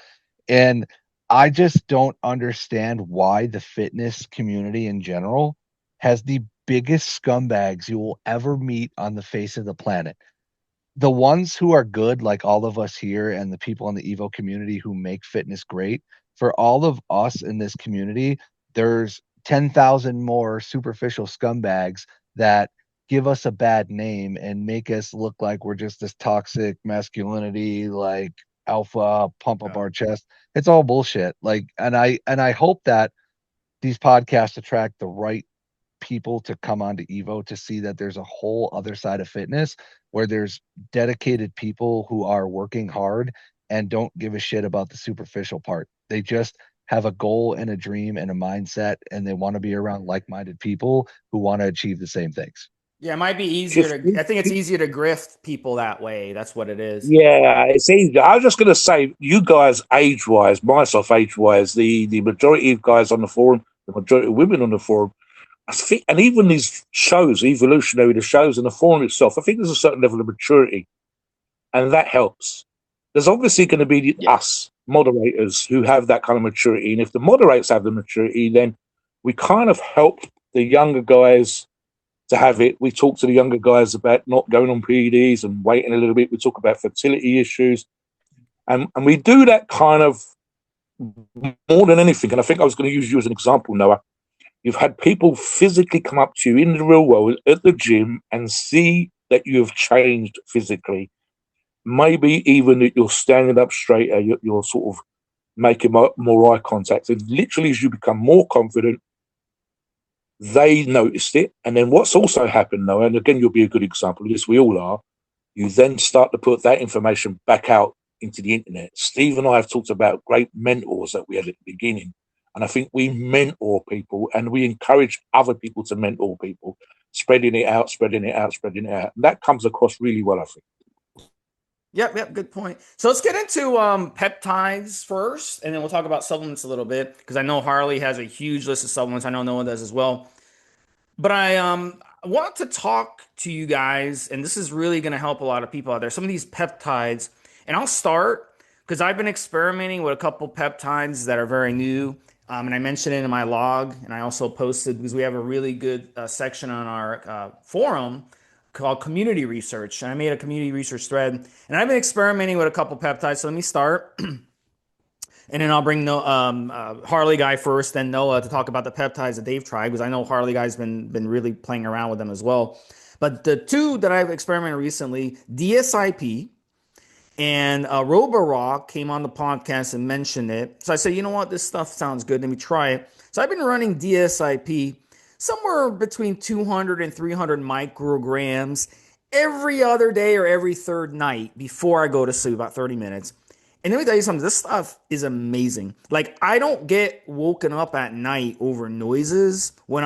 [SPEAKER 4] And I just don't understand why the fitness community in general has the biggest scumbags you will ever meet on the face of the planet. The ones who are good, like all of us here and the people in the Evo community who make fitness great, for all of us in this community, there's 10,000 more superficial scumbags that give us a bad name and make us look like we're just this toxic masculinity, like alpha, pump up our chest. It's all bullshit. Like, and I hope that these podcasts attract the right people to come onto Evo to see that there's a whole other side of fitness where there's dedicated people who are working hard and don't give a shit about the superficial part. They just have a goal and a dream and a mindset, and they want to be around like-minded people who want to achieve the same things.
[SPEAKER 1] Yeah, it might be easier I think it's easier to grift people that way. That's what it is.
[SPEAKER 2] Yeah, it's easy. I was just going to say, you guys, age-wise, myself, age-wise, the majority of guys on the forum, the majority of women on the forum, I think, and even these shows, Evolutionary, the shows and the forum itself, I think there's a certain level of maturity, and that helps. There's obviously going to be us moderators who have that kind of maturity, and if the moderators have the maturity, then we kind of help the younger guys to have it. We talk to the younger guys about not going on PEDs and waiting a little bit. We talk about fertility issues, and we do that kind of more than anything. And I think I was going to use you as an example, Noah. You've had people physically come up to you in the real world at the gym and see that you have changed physically. Maybe even that you're standing up straighter, you're sort of making more eye contact. And literally, as you become more confident, they noticed it. And then what's also happened, though, and again, you'll be a good example of this, we all are, you then start to put that information back out into the internet. Steve and I have talked about great mentors that we had at the beginning. And I think we mentor people and we encourage other people to mentor people, spreading it out, spreading it out, spreading it out. And that comes across really well, I think.
[SPEAKER 1] Yep, good point. So let's get into peptides first, and then we'll talk about supplements a little bit, because I know Harley has a huge list of supplements. I know Noah does as well. But I want to talk to you guys, and this is really going to help a lot of people out there. Some of these peptides, and I'll start because I've been experimenting with a couple peptides that are very new, and I mentioned it in my log, and I also posted because we have a really good section on our forum called Community Research, and I made a community research thread, and I've been experimenting with a couple peptides. So let me start. And then I'll bring HarleyGuy first, then Noah to talk about the peptides that they've tried, because I know HarleyGuy's been really playing around with them as well. But the two that I've experimented recently, DSIP and Roborock came on the podcast and mentioned it. So I said, you know what, this stuff sounds good. Let me try it. So I've been running DSIP somewhere between 200 and 300 micrograms every other day or every third night before I go to sleep, about 30 minutes. And let me tell you something, this stuff is amazing. Like, I don't get woken up at night over noises when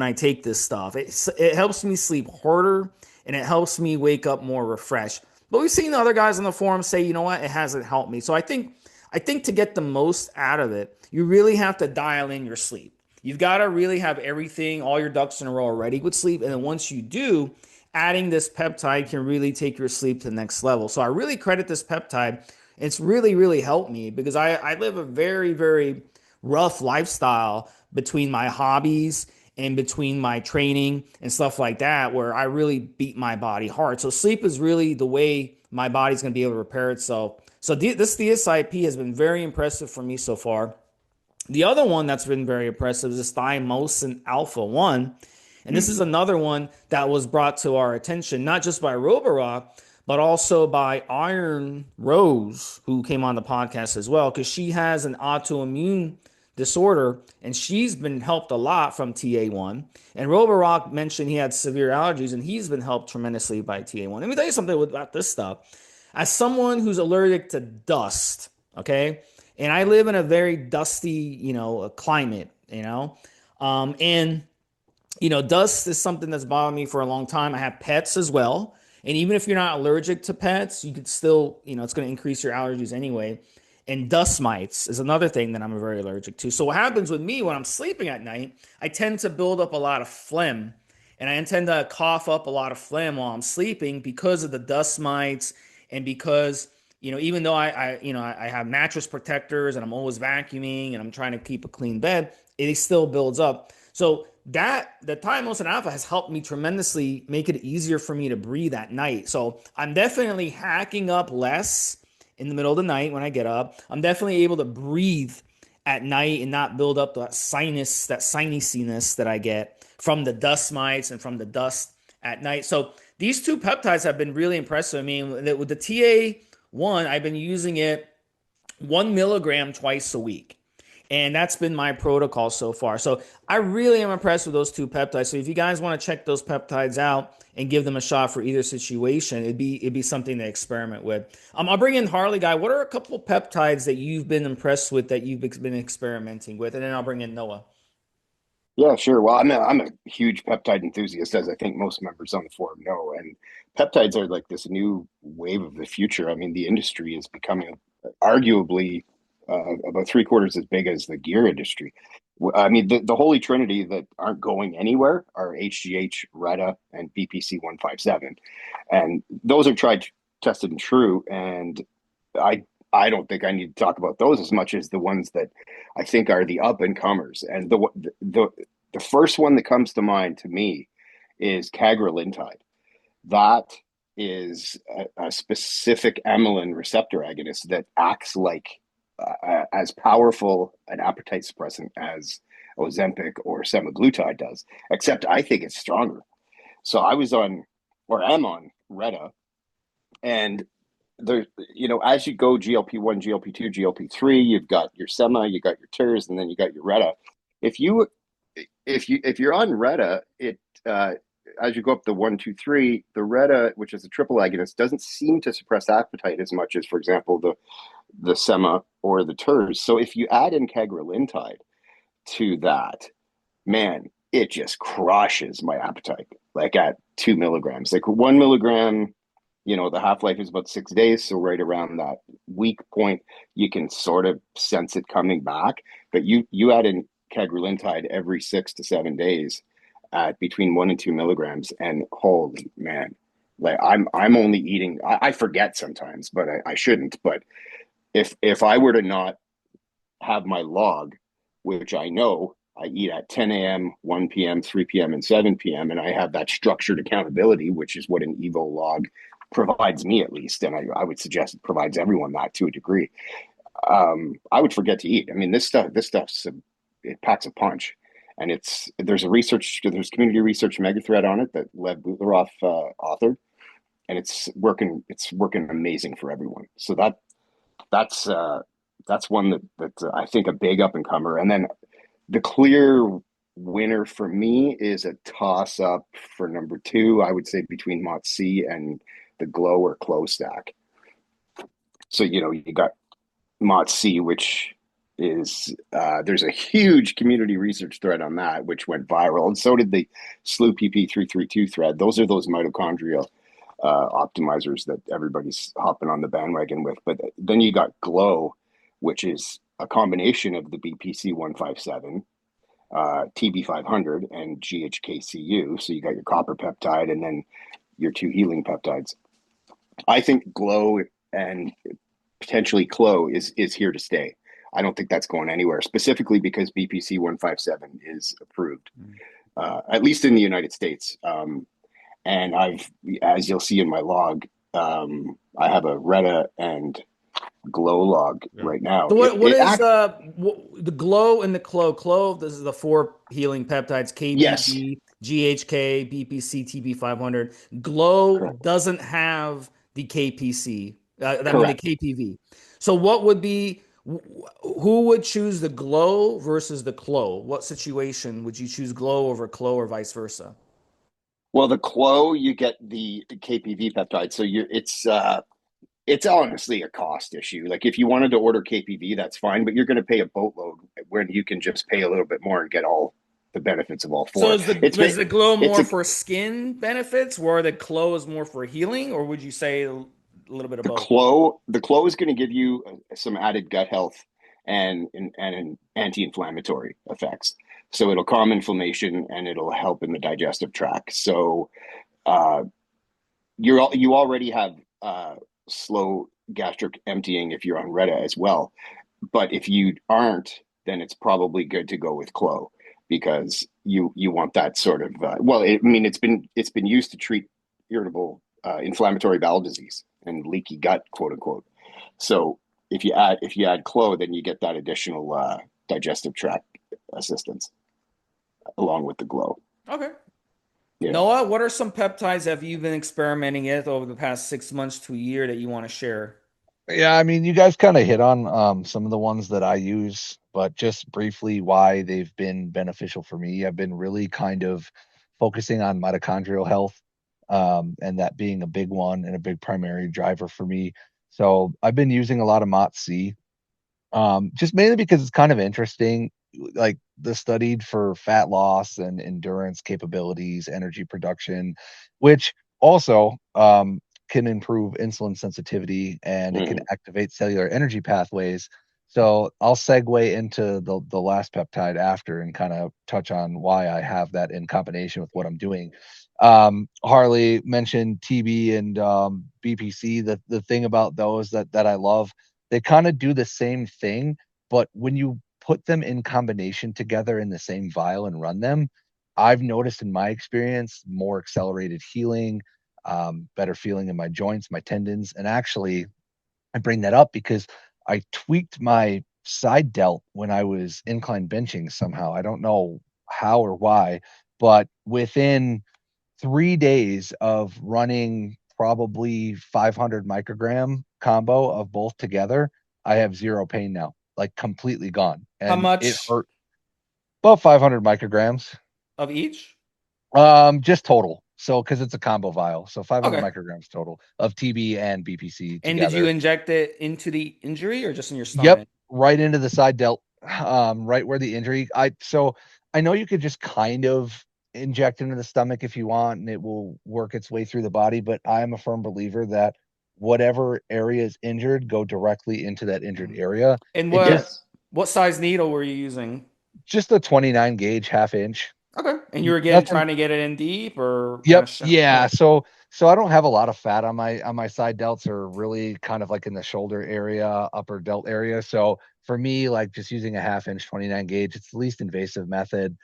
[SPEAKER 1] I take this stuff. It helps me sleep harder, and it helps me wake up more refreshed. But we've seen other guys on the forum say, you know what, it hasn't helped me. So I think to get the most out of it, you really have to dial in your sleep. You've got to really have everything, all your ducks in a row already with sleep. And then once you do, adding this peptide can really take your sleep to the next level. So I really credit this peptide. It's really, really helped me because I live a very, very rough lifestyle between my hobbies and between my training and stuff like that, where I really beat my body hard. So sleep is really the way my body's going to be able to repair itself. So this DSIP has been very impressive for me so far. The other one that's been very impressive is thymosin alpha 1. And this is another one that was brought to our attention, not just by Roborock, but also by Iron Rose, who came on the podcast as well, because she has an autoimmune disorder, and she's been helped a lot from TA1. And Roborock mentioned he had severe allergies, and he's been helped tremendously by TA1. Let me tell you something about this stuff. As someone who's allergic to dust, okay, and I live in a very dusty, climate, and dust is something that's bothered me for a long time. I have pets as well. And even if you're not allergic to pets, you could still, it's going to increase your allergies anyway. And dust mites is another thing that I'm very allergic to. So what happens with me when I'm sleeping at night, I tend to build up a lot of phlegm. And I tend to cough up a lot of phlegm while I'm sleeping because of the dust mites, and because, even though I have mattress protectors and I'm always vacuuming and I'm trying to keep a clean bed, it still builds up. So the thymosin alpha has helped me tremendously, make it easier for me to breathe at night. So I'm definitely hacking up less in the middle of the night when I get up. I'm definitely able to breathe at night and not build up that sinusiness that I get from the dust mites and from the dust at night. So these two peptides have been really impressive. I mean, with the TA1, I've been using it 1 milligram twice a week. And that's been my protocol so far. So I really am impressed with those two peptides. So if you guys want to check those peptides out and give them a shot for either situation, it'd be something to experiment with. I'll bring in HarleyGuy. What are a couple peptides that you've been impressed with, that you've been experimenting with? And then I'll bring in Noah.
[SPEAKER 3] Yeah, sure. Well, I'm a huge peptide enthusiast, as I think most members on the forum know. And peptides are like this new wave of the future. I mean, the industry is becoming arguably about 3/4 as big as the gear industry. I mean, the holy trinity that aren't going anywhere are HGH, RETA, and BPC 157, and those are tried, tested, and true. And I don't think I need to talk about those as much as the ones that I think are the up and comers. And the first one that comes to mind to me is cagrelintide. That is a specific amylin receptor agonist that acts like as powerful an appetite suppressant as Ozempic or semaglutide does, except I think it's stronger. So I was on, or am on, RETA, and there, as you go GLP-1, GLP-2, GLP-3, you've got your sema, you got your TERS, and then you got your RETA. If you're on RETA, as you go up the 1, 2, 3, the RETA, which is a triple agonist, doesn't seem to suppress appetite as much as, for example, the sema or the TERS. So if you add in cagrelintide, to that, man, it just crushes my appetite. Like at 2 milligrams, like 1 milligram, the half-life is about 6 days. So right around that week point, you can sort of sense it coming back. But you add in cagrilintide every 6 to 7 days at between 1 and 2 milligrams, and holy man, like I'm only eating. I forget sometimes, but I shouldn't. But if I were to not have my log, which I know I eat at 10 a.m., 1 p.m., 3 p.m., and 7 p.m., and I have that structured accountability, which is what an Evo log provides me at least, and I would suggest it provides everyone that to a degree. I would forget to eat. I mean, it packs a punch, and there's community research megathread on it that Lev Butleroff authored, and it's working amazing for everyone. So that's one that I think a big up and comer. And then the clear winner for me is a toss up for number two. I would say between Mott C and the Glow or Clo stack. So you got Mott C, which is there's a huge community research thread on that, which went viral, and so did the SLU PP332 thread. Those are those mitochondrial optimizers that everybody's hopping on the bandwagon with. But then you got Glow, which is a combination of the BPC 157, TB500, and GHKCU. So you got your copper peptide and then your two healing peptides. I think Glow and potentially Clo is here to stay. I don't think that's going anywhere, specifically because BPC 157 is approved, at least in the United States. And as you'll see in my log, I have a Retta and Glow log right now.
[SPEAKER 1] So what is the Glow and the Clo? Clo, this is the 4 healing peptides: KBD,
[SPEAKER 3] Yes.
[SPEAKER 1] GHK, BPC, TB500. Glow
[SPEAKER 3] Correct.
[SPEAKER 1] doesn't have the KPC. The KPV. So who would choose the Glow versus the Clo? What situation would you choose Glow over Clo or vice versa?
[SPEAKER 3] Well, the Clo, you get the KPV peptide, so it's honestly a cost issue. Like if you wanted to order KPV, that's fine, but you're going to pay a boatload when you can just pay a little bit more and get all the benefits of all four.
[SPEAKER 1] So is the Glow more for skin benefits, where the Clo is more for healing, or would you say a little bit of both?
[SPEAKER 3] The Clo is going to give you some added gut health and anti-inflammatory effects. So it'll calm inflammation and it'll help in the digestive tract. So you already have slow gastric emptying if you're on Retta as well. But if you aren't, then it's probably good to go with Clo, because you want that sort of it's been used to treat irritable inflammatory bowel disease and leaky gut, quote unquote. So if you add Clo, then you get that additional digestive tract assistance along with the Glow.
[SPEAKER 1] Okay.
[SPEAKER 3] Yeah.
[SPEAKER 1] Noah, what are some peptides have you been experimenting with over the past 6 months to a year that you want to share?
[SPEAKER 4] Yeah, I mean, you guys kind of hit on some of the ones that I use, but just briefly why they've been beneficial for me. I've been really kind of focusing on mitochondrial health, and that being a big one and a big primary driver for me. So I've been using a lot of Mott C, just mainly because it's kind of interesting, like the studied for fat loss and endurance capabilities, energy production, which also can improve insulin sensitivity, and it can activate cellular energy pathways. So I'll segue into the last peptide after and kind of touch on why I have that in combination with what I'm doing. Harley mentioned TB and BPC. The thing about those that I love, they kind of do the same thing, but when you put them in combination together in the same vial and run them, I've noticed in my experience more accelerated healing, better feeling in my joints, my tendons. And actually, I bring that up because I tweaked my side delt when I was incline benching somehow. I don't know how or why, but within 3 days of running probably 500 microgram combo of both together, I have zero pain now, like completely gone. And
[SPEAKER 1] how much?
[SPEAKER 4] It hurt about 500 micrograms
[SPEAKER 1] of each?
[SPEAKER 4] Just total. So, because it's a combo vial, so 500
[SPEAKER 1] Okay.
[SPEAKER 4] micrograms total of TB and BPC together.
[SPEAKER 1] And did you inject it into the injury or just in your stomach?
[SPEAKER 4] Yep, right into the side delt. right where the injury. So I know you could just kind of inject into the stomach if you want, and it will work its way through the body. But I am a firm believer that whatever area is injured, go directly into that injured area.
[SPEAKER 1] And
[SPEAKER 4] It just
[SPEAKER 3] Yes.
[SPEAKER 1] what size needle were you using?
[SPEAKER 4] just a 29 gauge, half inch.
[SPEAKER 1] Okay. And you were getting
[SPEAKER 4] Nothing.
[SPEAKER 1] trying to get it in deep or kind
[SPEAKER 4] Yep.
[SPEAKER 1] of
[SPEAKER 4] Yeah.
[SPEAKER 1] okay.
[SPEAKER 4] So I don't have a lot of fat on my side delts, or really kind of like in the shoulder area, upper delt area. So for me, like just using a half inch 29 gauge, it's the least invasive method.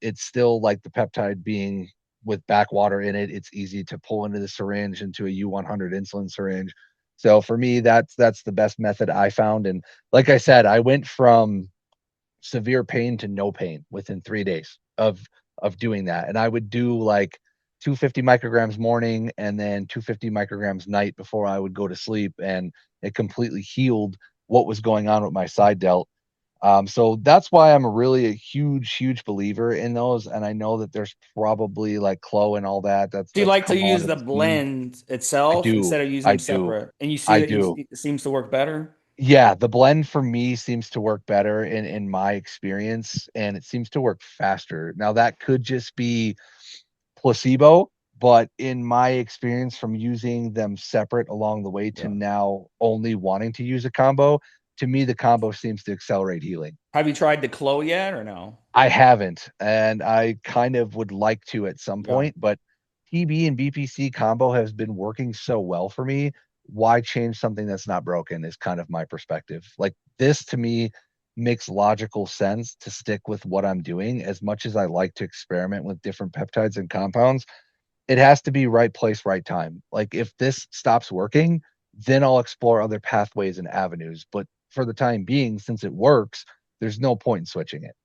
[SPEAKER 4] It's still like the peptide being with backwater in it. It's easy to pull into the syringe, into a U100 insulin syringe. So for me, that's the best method I found. And like I said, I went from severe pain to no pain within 3 days of doing that. And I would do like 250 micrograms morning and then 250 micrograms night before I would go to sleep, and it completely healed what was going on with my side delt. So that's why I'm a huge believer in those. And I know that there's probably like Chloe and all that.
[SPEAKER 1] Do you
[SPEAKER 4] That's
[SPEAKER 1] like to
[SPEAKER 4] come on
[SPEAKER 1] use
[SPEAKER 4] in
[SPEAKER 1] the
[SPEAKER 4] the scene.
[SPEAKER 1] blend
[SPEAKER 4] I
[SPEAKER 1] itself
[SPEAKER 4] do.
[SPEAKER 1] instead of using
[SPEAKER 4] I
[SPEAKER 1] them
[SPEAKER 4] do.
[SPEAKER 1] separate? And you see
[SPEAKER 4] I
[SPEAKER 1] that
[SPEAKER 4] do.
[SPEAKER 1] it seems to work better?
[SPEAKER 4] Yeah, the blend for me seems to work better in my experience, and it seems to work faster. Now that could just be placebo, but in my experience from using them separate along the way to
[SPEAKER 1] Yeah.
[SPEAKER 4] now only wanting to use a combo, to me the combo seems to accelerate healing.
[SPEAKER 1] Have you tried the Clo yet or no?
[SPEAKER 4] I haven't, and I kind of would like to at some
[SPEAKER 1] Yeah.
[SPEAKER 4] point, but TB and BPC combo has been working so well for me. Why change something that's not broken is kind of my perspective. Like this to me makes logical sense to stick with what I'm doing. As much as I like to experiment with different peptides and compounds, it has to be right place, right time. Like if this stops working, then I'll explore other pathways and avenues. But for the time being, since it works, there's no point in switching it.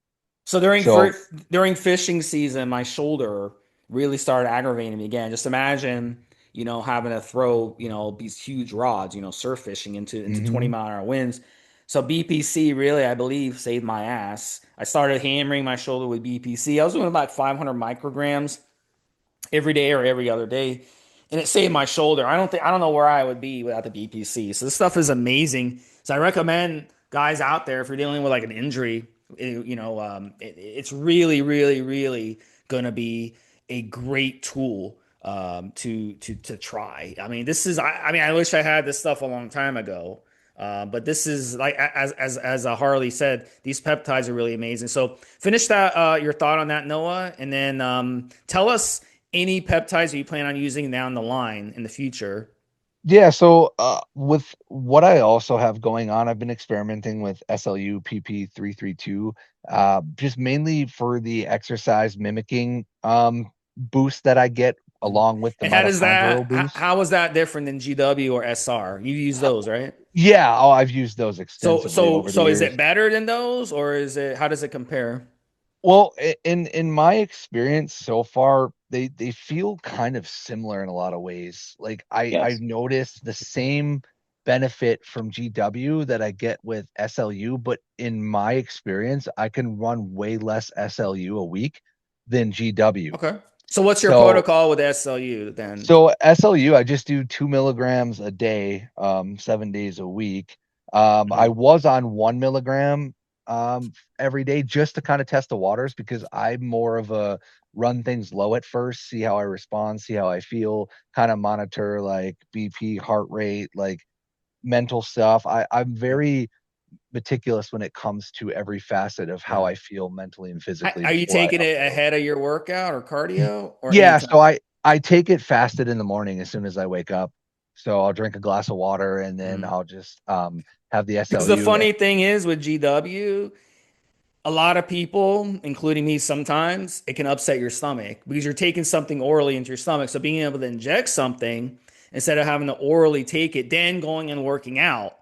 [SPEAKER 1] So
[SPEAKER 4] So
[SPEAKER 1] during fishing season, my shoulder really started aggravating me again. Just imagine, having to throw, these huge rods, surf fishing into 20
[SPEAKER 4] mhm.
[SPEAKER 1] mile an hour winds. So BPC really, I believe, saved my ass. I started hammering my shoulder with BPC. I was doing about 500 micrograms every day or every other day, and it saved my shoulder. I don't know where I would be without the BPC. So this stuff is amazing. So I recommend guys out there, if you're dealing with like an injury, it's really, really, really gonna be a great tool to try. I mean, I wish I had this stuff a long time ago. But this is like as Harley said, these peptides are really amazing. So finish that your thought on that, Noah, and then tell us any peptides that you plan on using down the line in the future.
[SPEAKER 4] Yeah, so with what I also have going on, I've been experimenting with SLU PP332, just mainly for the exercise mimicking boost that I get along with the
[SPEAKER 1] And how does that?
[SPEAKER 4] mitochondrial boost.
[SPEAKER 1] How is that different than GW or SR? You use those, right?
[SPEAKER 4] Yeah, oh, I've used those
[SPEAKER 1] So
[SPEAKER 4] extensively
[SPEAKER 1] so
[SPEAKER 4] over the
[SPEAKER 1] so is it
[SPEAKER 4] years.
[SPEAKER 1] better than those, or is it? How does it compare?
[SPEAKER 4] Well, in my experience so far, they feel kind of similar in a lot of ways. Like I've
[SPEAKER 3] Yes.
[SPEAKER 4] noticed the same benefit from GW that I get with SLU, but in my experience, I can run way less SLU a week than GW.
[SPEAKER 1] Okay. So what's your
[SPEAKER 4] So
[SPEAKER 1] protocol with SLU then?
[SPEAKER 4] so SLU, I just do 2 milligrams a day, 7 days a week. I
[SPEAKER 1] Mhm.
[SPEAKER 4] was on 1 milligram every day just to kind of test the waters, because I'm more of a run things low at first, see how I respond, see how I feel, kind of monitor like BP, heart rate, like mental stuff. I'm
[SPEAKER 1] Yeah.
[SPEAKER 4] very meticulous when it comes to every facet of how
[SPEAKER 1] Yeah.
[SPEAKER 4] I feel mentally and physically
[SPEAKER 1] Are you
[SPEAKER 4] before I
[SPEAKER 1] taking it
[SPEAKER 4] upload.
[SPEAKER 1] ahead of your workout or cardio or
[SPEAKER 4] Yeah,
[SPEAKER 1] anytime?
[SPEAKER 4] so I take it fasted in the morning as soon as I wake up. So I'll drink a glass of water and then
[SPEAKER 1] Mhm.
[SPEAKER 4] I'll just have the
[SPEAKER 1] Because the
[SPEAKER 4] SLU.
[SPEAKER 1] funny thing is with GW, a lot of people, including me sometimes, it can upset your stomach because you're taking something orally into your stomach. So being able to inject something instead of having to orally take it, then going and working out.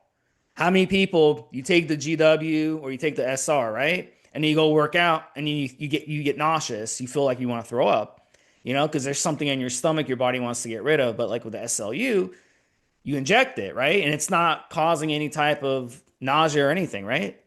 [SPEAKER 1] How many people you take the GW or you take the SR, right? And then you go work out and you get nauseous. You feel like you want to throw up, because there's something in your stomach your body wants to get rid of. But like with the SLU, you inject it, right? And it's not causing any type of nausea or anything, right?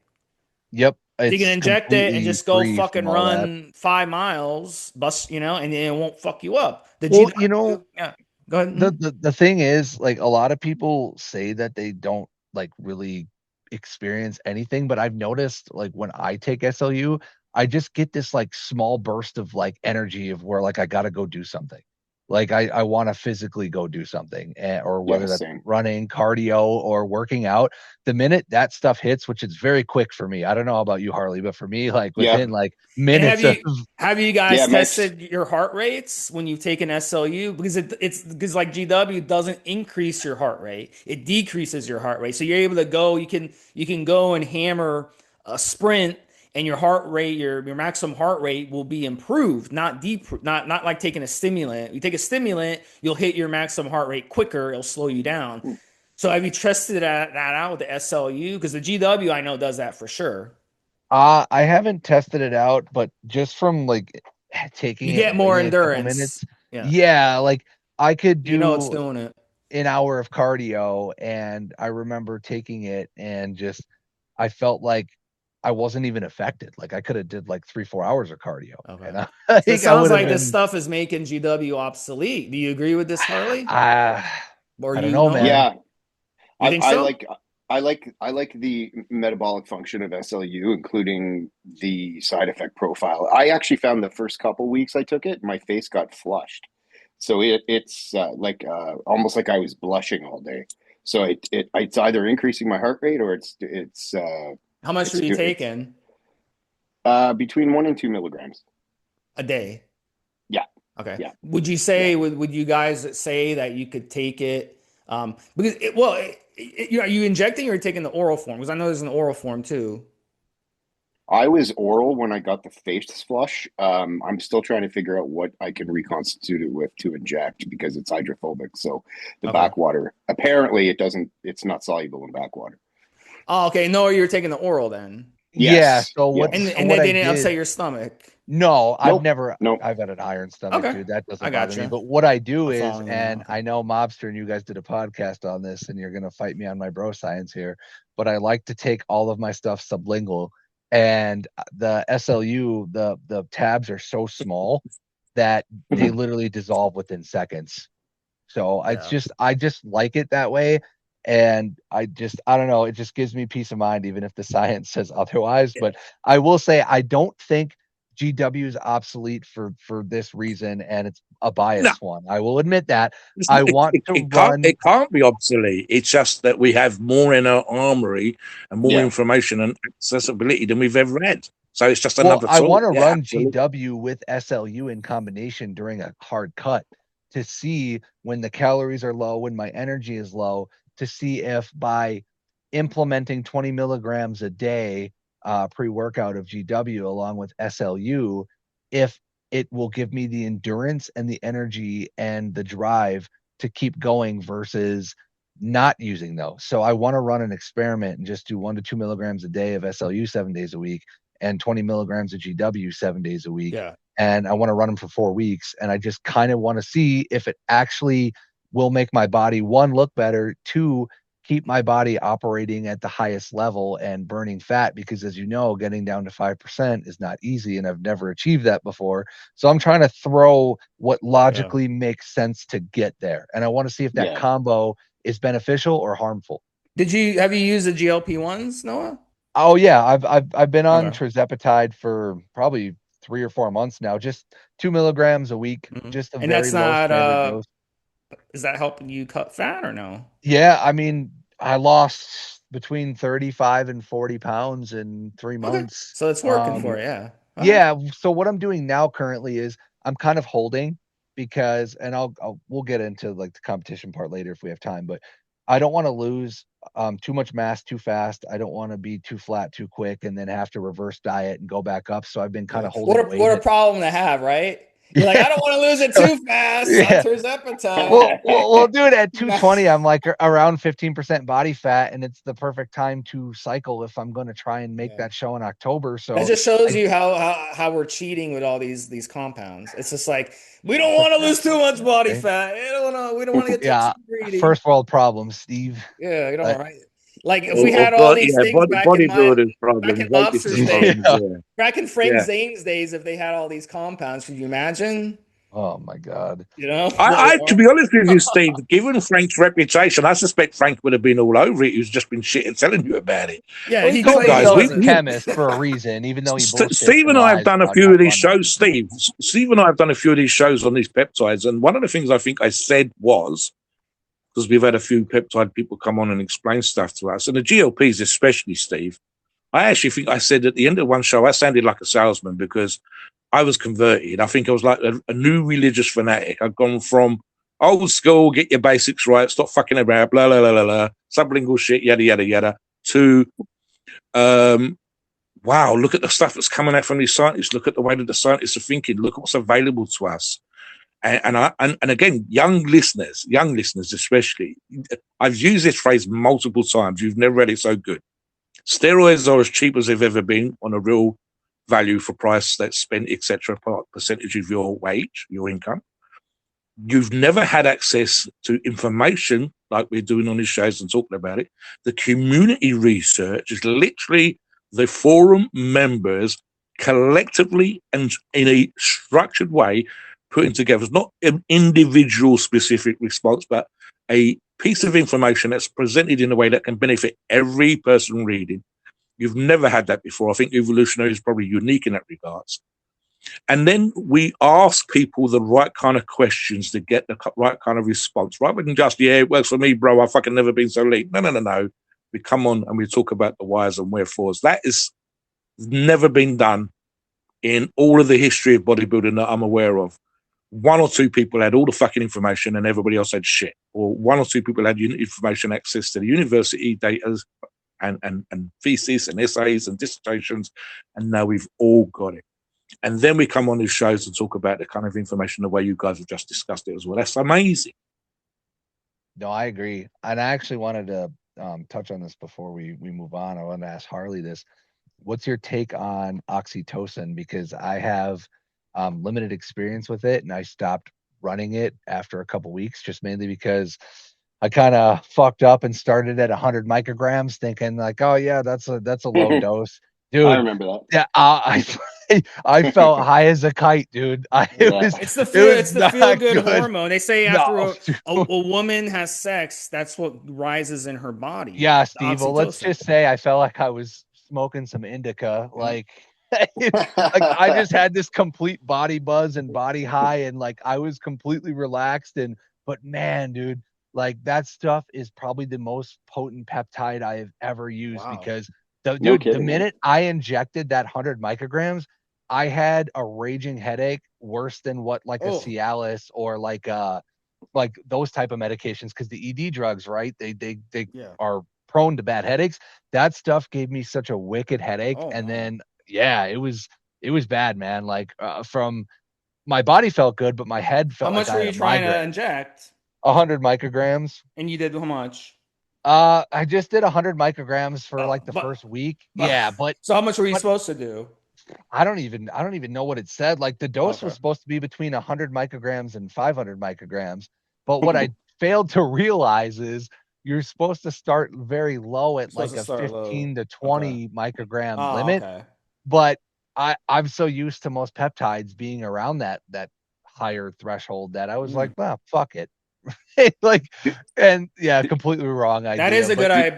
[SPEAKER 4] Yep,
[SPEAKER 1] So you can
[SPEAKER 4] it's
[SPEAKER 1] inject it and
[SPEAKER 4] completely
[SPEAKER 1] just go
[SPEAKER 4] free from
[SPEAKER 1] fucking
[SPEAKER 4] all that.
[SPEAKER 1] run 5 miles, bust, and it won't fuck you up. The
[SPEAKER 4] Well,
[SPEAKER 1] GW, yeah. Go ahead.
[SPEAKER 4] the thing is, like a lot of people say that they don't like really experience anything, but I've noticed like when I take SLU, I just get this like small burst of like energy of where like I got to go do something. Like I want to physically go do something, or
[SPEAKER 3] Yeah,
[SPEAKER 4] whether that's
[SPEAKER 3] same.
[SPEAKER 4] running, cardio, or working out. The minute that stuff hits, which is very quick for me. I don't know about you, Harley, but for me, like
[SPEAKER 3] Yeah.
[SPEAKER 4] within like
[SPEAKER 1] And
[SPEAKER 4] minutes of
[SPEAKER 1] have you guys
[SPEAKER 3] Yeah,
[SPEAKER 1] tested your heart rates when you've taken SLU? Because it's because like GW doesn't increase your heart rate; it decreases your heart rate. So you're able to go. You can go and hammer a sprint, and your heart rate, your maximum heart rate will be improved, not not like taking a stimulant. You take a stimulant, you'll hit your maximum heart rate quicker. It'll slow you down. So have you tested that out with the SLU? Because the GW I know does that for sure.
[SPEAKER 4] I haven't tested it out, but just from like taking
[SPEAKER 1] You
[SPEAKER 4] it
[SPEAKER 1] get more
[SPEAKER 4] maybe a couple
[SPEAKER 1] endurance.
[SPEAKER 4] minutes,
[SPEAKER 1] Yeah.
[SPEAKER 4] yeah, like I could
[SPEAKER 1] You know it's
[SPEAKER 4] do
[SPEAKER 1] doing it.
[SPEAKER 4] an hour of cardio, and I remember taking it and just I felt like I wasn't even affected. Like I could have did like 3-4 hours of cardio,
[SPEAKER 1] Okay.
[SPEAKER 4] and I
[SPEAKER 1] So it
[SPEAKER 4] think I
[SPEAKER 1] sounds
[SPEAKER 4] would have
[SPEAKER 1] like this
[SPEAKER 4] been.
[SPEAKER 1] stuff is making GW obsolete. Do you agree with this, Harley?
[SPEAKER 4] I
[SPEAKER 1] Or
[SPEAKER 4] I don't
[SPEAKER 1] you,
[SPEAKER 4] know,
[SPEAKER 1] Noah?
[SPEAKER 4] man.
[SPEAKER 3] Yeah,
[SPEAKER 1] You think so?
[SPEAKER 3] I like the metabolic function of SLU, including the side effect profile. I actually found the first couple weeks I took it, my face got flushed. So it's almost like I was blushing all day. So it's either increasing my heart rate or
[SPEAKER 1] How much were you
[SPEAKER 3] it's
[SPEAKER 1] taking
[SPEAKER 3] between 1 and 2 milligrams.
[SPEAKER 1] a day?
[SPEAKER 3] Yeah,
[SPEAKER 1] Okay.
[SPEAKER 3] yeah,
[SPEAKER 1] Would you
[SPEAKER 3] yeah.
[SPEAKER 1] say, would you guys say that you could take it? Because are you injecting or taking the oral form? Because I know there's an oral form too.
[SPEAKER 3] I was oral when I got the face flush. I'm still trying to figure out what I can reconstitute it with to inject because it's hydrophobic. So the
[SPEAKER 1] Okay.
[SPEAKER 3] backwater, apparently it's not soluble in backwater.
[SPEAKER 1] Oh, okay. No, you're taking the oral then.
[SPEAKER 4] Yeah.
[SPEAKER 3] Yes.
[SPEAKER 4] So what?
[SPEAKER 3] Yes.
[SPEAKER 4] So
[SPEAKER 1] And
[SPEAKER 4] what
[SPEAKER 1] they
[SPEAKER 4] I
[SPEAKER 1] didn't
[SPEAKER 4] did.
[SPEAKER 1] upset your stomach.
[SPEAKER 4] No, I've
[SPEAKER 3] Nope.
[SPEAKER 4] never.
[SPEAKER 3] Nope.
[SPEAKER 4] I've had an iron stomach,
[SPEAKER 1] Okay.
[SPEAKER 4] dude. That
[SPEAKER 1] I
[SPEAKER 4] doesn't bother me.
[SPEAKER 1] gotcha.
[SPEAKER 4] But what I do
[SPEAKER 1] I'm
[SPEAKER 4] is,
[SPEAKER 1] following you now.
[SPEAKER 4] and
[SPEAKER 1] Okay.
[SPEAKER 4] I know Mobster and you guys did a podcast on this, and you're gonna fight me on my bro science here. But I like to take all of my stuff sublingual, and the SLU, the tabs are so small that they literally dissolve within seconds. So
[SPEAKER 1] Yeah.
[SPEAKER 4] I just like it that way. And I don't know, it just gives me peace of mind, even if the science says otherwise. But I will say, I don't think GW is obsolete for this reason, and it's a
[SPEAKER 2] No,
[SPEAKER 4] biased one. I will admit that. I want to
[SPEAKER 2] it
[SPEAKER 4] run.
[SPEAKER 2] can't be obsolete. It's just that we have more in our armory and more
[SPEAKER 3] Yeah.
[SPEAKER 2] information and accessibility than we've ever had. So it's just
[SPEAKER 4] Well,
[SPEAKER 2] another
[SPEAKER 4] I
[SPEAKER 2] tool.
[SPEAKER 4] want to
[SPEAKER 2] Yeah,
[SPEAKER 4] run
[SPEAKER 2] absolutely.
[SPEAKER 4] GW with SLU in combination during a hard cut to see when the calories are low, when my energy is low, to see if by implementing 20 milligrams a day pre-workout of GW along with SLU, if it will give me the endurance and the energy and the drive to keep going versus not using those. So I want to run an experiment and just do 1 to 2 milligrams a day of SLU 7 days a week and 20 milligrams of GW 7 days a week.
[SPEAKER 1] Yeah.
[SPEAKER 4] And I want to run them for 4 weeks. And I just kind of want to see if it actually will make my body, one, look better, two, keep my body operating at the highest level and burning fat. Because as you know, getting down to 5% is not easy. And I've never achieved that before. So I'm trying to throw what
[SPEAKER 1] Yeah.
[SPEAKER 4] logically makes sense to get there. And I want to see if that
[SPEAKER 3] Yeah.
[SPEAKER 4] combo is beneficial or harmful.
[SPEAKER 1] Have you used the GLP ones, Noah?
[SPEAKER 4] Oh yeah, I've been on
[SPEAKER 1] Okay.
[SPEAKER 4] tirzepatide for probably 3 or 4 months now. Just 2 milligrams a week,
[SPEAKER 1] Hmm.
[SPEAKER 4] just a
[SPEAKER 1] And
[SPEAKER 4] very
[SPEAKER 1] that's
[SPEAKER 4] low
[SPEAKER 1] not
[SPEAKER 4] standard dose.
[SPEAKER 1] is that helping you cut fat or no?
[SPEAKER 4] Yeah, I mean, I lost between 35 and 40 pounds in three
[SPEAKER 1] Okay.
[SPEAKER 4] months.
[SPEAKER 1] So it's working for you, yeah. Okay.
[SPEAKER 4] Yeah. So what I'm doing now currently is I'm kind of holding because, and we'll get into like the competition part later if we have time, but I don't want to lose too much mass too fast. I don't want to be too flat too quick and then have to reverse diet and go back up. So I've been kind
[SPEAKER 1] Yeah.
[SPEAKER 4] of holding weight
[SPEAKER 1] What a
[SPEAKER 4] at.
[SPEAKER 1] problem to have, right? You're like, I don't want to lose it too fast on
[SPEAKER 4] Yeah.
[SPEAKER 1] tirzepatide.
[SPEAKER 4] We'll do it at
[SPEAKER 1] Nah.
[SPEAKER 4] 220. I'm like around 15% body fat, and it's the perfect time to cycle if I'm going to try and make
[SPEAKER 1] Yeah.
[SPEAKER 4] that show in October.
[SPEAKER 1] That
[SPEAKER 4] So
[SPEAKER 1] just shows
[SPEAKER 4] I,
[SPEAKER 1] you how we're cheating with all these compounds. It's just like we don't want to lose too much body fat. We don't want to get too
[SPEAKER 4] yeah,
[SPEAKER 1] greedy.
[SPEAKER 4] first world problems, Steve.
[SPEAKER 1] Yeah, you
[SPEAKER 4] Uh,
[SPEAKER 1] know, right? Like if we had all these things
[SPEAKER 2] Bodybuilders
[SPEAKER 1] back in
[SPEAKER 2] problems, weightlifting
[SPEAKER 1] Lobster's day,
[SPEAKER 2] problems.
[SPEAKER 4] yeah.
[SPEAKER 2] Yeah,
[SPEAKER 1] back in Frank
[SPEAKER 2] yeah.
[SPEAKER 1] Zane's days, if they had all these compounds, could you imagine?
[SPEAKER 4] Oh my God.
[SPEAKER 1] You know,
[SPEAKER 2] To be honest with you, Steve, given Frank's reputation, I suspect Frank would have been all over it. He's just been shit and telling you about it.
[SPEAKER 1] yeah,
[SPEAKER 4] Well, he
[SPEAKER 1] he
[SPEAKER 4] told
[SPEAKER 1] claimed he
[SPEAKER 2] Guys,
[SPEAKER 4] himself he's a
[SPEAKER 1] wasn't.
[SPEAKER 4] chemist for a reason, even though he bullshits
[SPEAKER 2] Steve
[SPEAKER 4] and
[SPEAKER 2] and I have
[SPEAKER 4] lies
[SPEAKER 2] done a
[SPEAKER 4] about
[SPEAKER 2] few
[SPEAKER 4] not
[SPEAKER 2] of these
[SPEAKER 4] running.
[SPEAKER 2] shows, Steve. Steve and I have done a few of these shows on these peptides, and one of the things I think I said was, because we've had a few peptide people come on and explain stuff to us, and the GLPs especially, Steve, I actually think I said at the end of one show, I sounded like a salesman because I was converted. I think I was like a new religious fanatic. I'd gone from old school, get your basics right, stop fucking around, blah, blah, blah, blah, blah, sublingual shit, yada, yada, yada, to, wow, look at the stuff that's coming out from these scientists. Look at the way that the scientists are thinking. Look at what's available to us. And again, young listeners especially, I've used this phrase multiple times. You've never read it so good. Steroids are as cheap as they've ever been on a real value for price that's spent, etc., percentage of your wage, your income. You've never had access to information like we're doing on these shows and talking about it. The community research is literally the forum members collectively and in a structured way putting together. It's not an individual specific response, but a piece of information that's presented in a way that can benefit every person reading. You've never had that before. I think Evolutionary is probably unique in that regards. And then we ask people the right kind of questions to get the right kind of response, rather than just, yeah, it works for me, bro. I've fucking never been so late. No. We come on and we talk about the whys and wherefores. That is never been done in all of the history of bodybuilding that I'm aware of. One or two people had all the fucking information and everybody else had shit. Or one or two people had information access to the university data and theses and essays and dissertations, and now we've all got it. And then we come on these shows and talk about the kind of information the way you guys have just discussed it as well. That's amazing.
[SPEAKER 4] No, I agree. And I actually wanted to touch on this before we move on. I wanted to ask Harley this. What's your take on oxytocin? Because I have limited experience with it, and I stopped running it after a couple weeks, just mainly because I kind of fucked up and started at 100 micrograms, thinking like, oh yeah, that's a low dose,
[SPEAKER 3] I
[SPEAKER 4] dude.
[SPEAKER 3] remember that.
[SPEAKER 4] Yeah, I felt high as a kite, dude.
[SPEAKER 3] Yeah.
[SPEAKER 1] It's
[SPEAKER 4] It was
[SPEAKER 1] the
[SPEAKER 4] not
[SPEAKER 1] feel good
[SPEAKER 4] good.
[SPEAKER 1] hormone. They say after
[SPEAKER 4] No.
[SPEAKER 1] a woman has sex, that's what rises in her body.
[SPEAKER 4] Yeah,
[SPEAKER 1] The
[SPEAKER 4] Steve. Well, let's
[SPEAKER 1] oxytocin.
[SPEAKER 4] just say I felt like I was smoking some indica. Like, like I just had this complete body buzz and body high, and like I was completely relaxed. And but man, dude, like that stuff is probably the most potent peptide I have ever used
[SPEAKER 1] Wow.
[SPEAKER 4] because
[SPEAKER 3] No
[SPEAKER 4] the
[SPEAKER 3] kidding, man.
[SPEAKER 4] minute I injected that 100 micrograms, I had a raging headache worse than what like a
[SPEAKER 1] Oh.
[SPEAKER 4] Cialis or like those type of medications, because the ED drugs, right? They
[SPEAKER 1] Yeah.
[SPEAKER 4] are prone to bad headaches. That stuff gave me such a wicked headache,
[SPEAKER 1] Oh,
[SPEAKER 4] and
[SPEAKER 1] wow.
[SPEAKER 4] then yeah, it was bad, man. Like from my body felt good, but my head
[SPEAKER 1] How
[SPEAKER 4] felt like
[SPEAKER 1] much
[SPEAKER 4] I
[SPEAKER 1] were
[SPEAKER 4] had
[SPEAKER 1] you
[SPEAKER 4] a
[SPEAKER 1] trying to
[SPEAKER 4] migraine.
[SPEAKER 1] inject?
[SPEAKER 4] 100 micrograms.
[SPEAKER 1] And you did how much?
[SPEAKER 4] I just did 100 micrograms for
[SPEAKER 1] Oh,
[SPEAKER 4] like the first week. Yeah, but
[SPEAKER 1] so how much were you
[SPEAKER 4] but
[SPEAKER 1] supposed to do?
[SPEAKER 4] I don't even know what it said. Like the dose
[SPEAKER 1] Okay.
[SPEAKER 4] was supposed to be between 100 micrograms and 500 micrograms. But what I failed to realize is you're supposed to start very low
[SPEAKER 1] You're
[SPEAKER 4] at
[SPEAKER 1] supposed
[SPEAKER 4] like
[SPEAKER 1] to
[SPEAKER 4] a
[SPEAKER 1] start low.
[SPEAKER 4] 15 to
[SPEAKER 1] Okay.
[SPEAKER 4] 20 microgram
[SPEAKER 1] Oh,
[SPEAKER 4] limit.
[SPEAKER 1] okay.
[SPEAKER 4] But I'm so used to most peptides being around that higher threshold that I was like, well, fuck it. Like, and yeah, completely wrong idea. But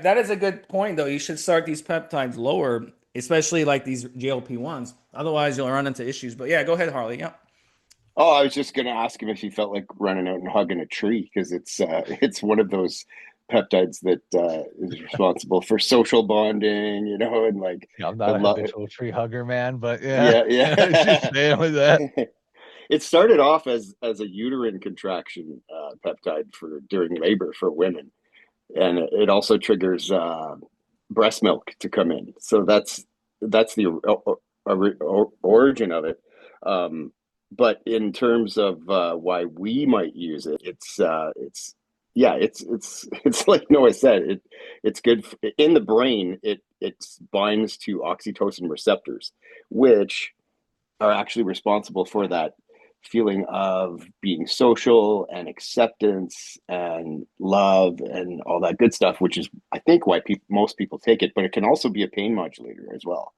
[SPEAKER 1] That is a good point though. You should start these peptides lower, especially like these GLP-1s. Otherwise, you'll run into issues. But yeah, go ahead, Harley. Yep.
[SPEAKER 3] Oh, I was just going to ask him if he felt like running out and hugging a tree because it's one of those peptides that is responsible for social bonding, and like
[SPEAKER 4] yeah, I'm
[SPEAKER 3] the
[SPEAKER 4] not a
[SPEAKER 3] love.
[SPEAKER 4] habitual tree hugger, man. But yeah,
[SPEAKER 3] Yeah,
[SPEAKER 4] I was just
[SPEAKER 3] yeah.
[SPEAKER 4] saying with that.
[SPEAKER 3] It started off as a uterine contraction peptide for during labor for women, and it also triggers breast milk to come in. So that's the origin of it. But in terms of why we might use it, it's yeah, it's like Noah said. It's good in the brain. It binds to oxytocin receptors, which are actually responsible for that feeling of being social and acceptance and love and all that good stuff, which is, I think, why most people take it. But it can also be a pain modulator as well.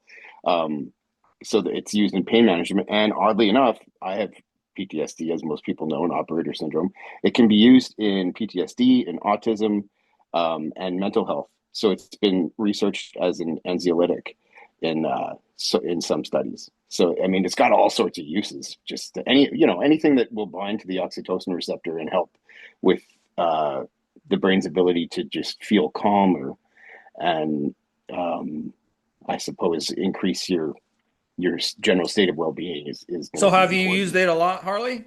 [SPEAKER 3] So that it's used in pain management. And oddly enough, I have PTSD, as most people know, and operator syndrome. It can be used in PTSD, in autism, and mental health. So it's been researched as an anxiolytic in some studies. So I mean, it's got all sorts of uses. Just anything that will bind to the oxytocin receptor and help with the brain's ability to just feel calmer and I suppose increase your general state of well-being is going
[SPEAKER 1] So
[SPEAKER 3] to be
[SPEAKER 1] have you
[SPEAKER 3] important.
[SPEAKER 1] used it a lot, Harley?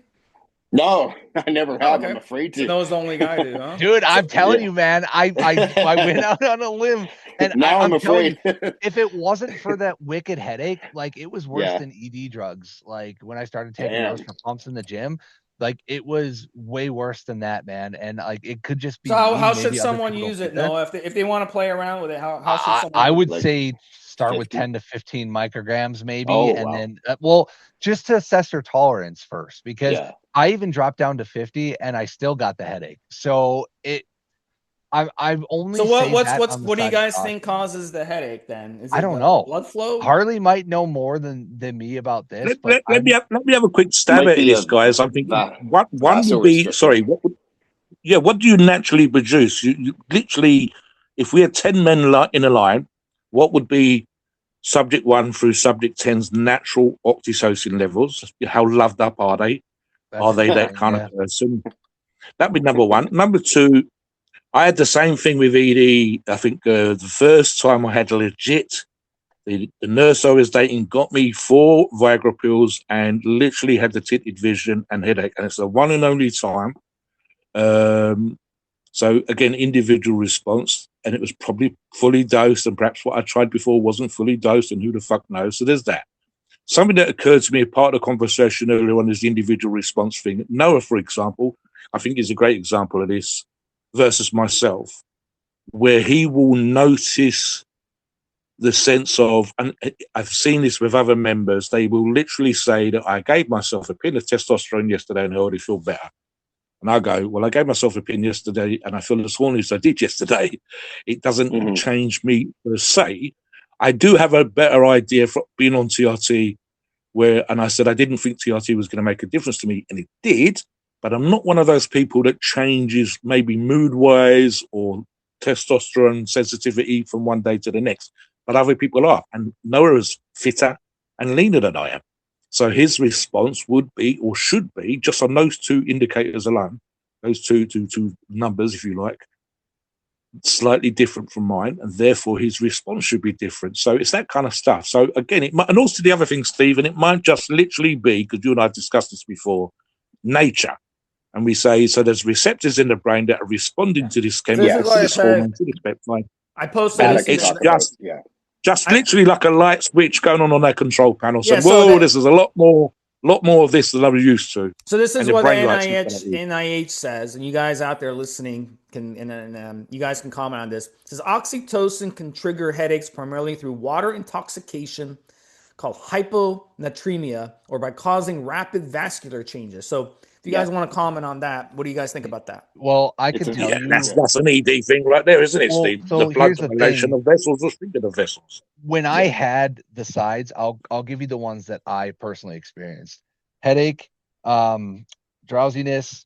[SPEAKER 3] No, I never
[SPEAKER 1] Oh,
[SPEAKER 3] have. I'm
[SPEAKER 1] okay.
[SPEAKER 3] afraid
[SPEAKER 1] So
[SPEAKER 3] to.
[SPEAKER 1] Noah's the only guy to, huh?
[SPEAKER 4] Dude, I'm telling
[SPEAKER 3] Yeah.
[SPEAKER 4] you, man, I went out on a limb, and
[SPEAKER 3] Now I'm
[SPEAKER 4] I'm telling you,
[SPEAKER 3] afraid.
[SPEAKER 4] if it wasn't for that wicked headache, like it was worse
[SPEAKER 3] Yeah.
[SPEAKER 4] than ED drugs. Like when I started taking those
[SPEAKER 3] Damn.
[SPEAKER 4] for pumps in the gym, like it was way worse than that, man. And like it could just be
[SPEAKER 1] So how
[SPEAKER 4] me.
[SPEAKER 1] should
[SPEAKER 4] Maybe other
[SPEAKER 1] someone
[SPEAKER 4] people don't
[SPEAKER 1] use
[SPEAKER 4] think
[SPEAKER 1] it,
[SPEAKER 4] that.
[SPEAKER 1] Noah? If they want to play around with it, how should someone
[SPEAKER 4] I
[SPEAKER 1] do
[SPEAKER 4] would
[SPEAKER 1] it?
[SPEAKER 3] Like
[SPEAKER 4] say start with
[SPEAKER 3] 50.
[SPEAKER 4] 10 to 15 micrograms, maybe,
[SPEAKER 3] Oh
[SPEAKER 4] and
[SPEAKER 3] wow.
[SPEAKER 4] then well, just to assess your tolerance first, because
[SPEAKER 3] Yeah.
[SPEAKER 4] I even dropped down to 50 and I still got the headache. So I've
[SPEAKER 1] So
[SPEAKER 4] only say that on the
[SPEAKER 1] what do you
[SPEAKER 4] side of
[SPEAKER 1] guys think
[SPEAKER 4] caution.
[SPEAKER 1] causes the headache then? Is
[SPEAKER 4] I
[SPEAKER 1] it
[SPEAKER 4] don't
[SPEAKER 1] the
[SPEAKER 4] know.
[SPEAKER 1] blood flow?
[SPEAKER 4] Harley might know more than me about this,
[SPEAKER 2] Let,
[SPEAKER 4] but
[SPEAKER 2] let, let me have a quick stab
[SPEAKER 3] Might
[SPEAKER 2] at
[SPEAKER 3] be a
[SPEAKER 2] this, guys. I'm thinking one would be
[SPEAKER 3] vasorestrictor.
[SPEAKER 2] sorry. What do you naturally produce? You literally, if we had 10 men in a line, what would be subject 1 through subject 10's natural oxytocin levels? How loved up are they?
[SPEAKER 4] that's
[SPEAKER 2] Are they that
[SPEAKER 4] interesting.
[SPEAKER 2] kind of
[SPEAKER 4] Yeah.
[SPEAKER 2] person? That'd be number one. Number two, I had the same thing with ED. I think the first time I had legit, the nurse I was dating got me 4 Viagra pills and literally had the tinted vision and headache. And it's the one and only time. So again, individual response, and it was probably fully dosed, and perhaps what I tried before wasn't fully dosed, and who the fuck knows? So there's that. Something that occurred to me as part of the conversation earlier on is the individual response thing. Noah, for example, I think is a great example of this versus myself, where he will notice the sense of, and I've seen this with other members, they will literally say that I gave myself a pill of testosterone yesterday and I already feel better. And I go, well, I gave myself a pin yesterday and I feel as horny as I did yesterday. It doesn't
[SPEAKER 3] Mm-hmm.
[SPEAKER 2] change me per se. I do have a better idea from being on TRT and I said I didn't think TRT was going to make a difference to me, and it did, but I'm not one of those people that changes maybe mood-wise or testosterone sensitivity from one day to the next, but other people are, and Noah is fitter and leaner than I am. So his response would be, or should be, just on those 2 indicators alone, those two numbers, if you like, slightly different from mine, and therefore his response should be different. So it's that kind of stuff. So again, it might, and also the other thing, Stephen, it might just literally be, because you and I have discussed this before, nature. And we say, so there's receptors in the brain that are responding to this
[SPEAKER 1] So this
[SPEAKER 2] chemical,
[SPEAKER 1] is
[SPEAKER 2] to
[SPEAKER 1] what
[SPEAKER 2] this
[SPEAKER 1] I've heard.
[SPEAKER 2] hormone, to this peptide.
[SPEAKER 1] I posted
[SPEAKER 2] And
[SPEAKER 1] this
[SPEAKER 3] That I
[SPEAKER 1] in
[SPEAKER 3] can
[SPEAKER 2] it's
[SPEAKER 3] talk about.
[SPEAKER 2] just
[SPEAKER 1] I,
[SPEAKER 2] literally like a light switch going on that control panel. So,
[SPEAKER 1] yeah, so
[SPEAKER 2] whoa, this is a lot more of this than I'm used to.
[SPEAKER 1] this
[SPEAKER 2] And
[SPEAKER 1] is
[SPEAKER 2] the
[SPEAKER 1] what the
[SPEAKER 2] brain likes it.
[SPEAKER 1] NIH says, and you guys out there listening you guys can comment on this. It says oxytocin can trigger headaches primarily through water intoxication called hyponatremia or by causing rapid vascular changes. So if you guys want to comment on that, what do you guys think about that?
[SPEAKER 4] Well, I
[SPEAKER 3] It's
[SPEAKER 4] could
[SPEAKER 3] a
[SPEAKER 4] tell
[SPEAKER 2] Yeah,
[SPEAKER 4] you.
[SPEAKER 2] that's an ED thing right there, isn't it,
[SPEAKER 4] Well,
[SPEAKER 2] Steve? The
[SPEAKER 4] so
[SPEAKER 2] blood
[SPEAKER 4] here's the
[SPEAKER 2] dilation
[SPEAKER 4] thing.
[SPEAKER 2] of vessels or speaking of vessels.
[SPEAKER 4] When I had the sides, I'll give you the ones that I personally experienced. Headache, drowsiness,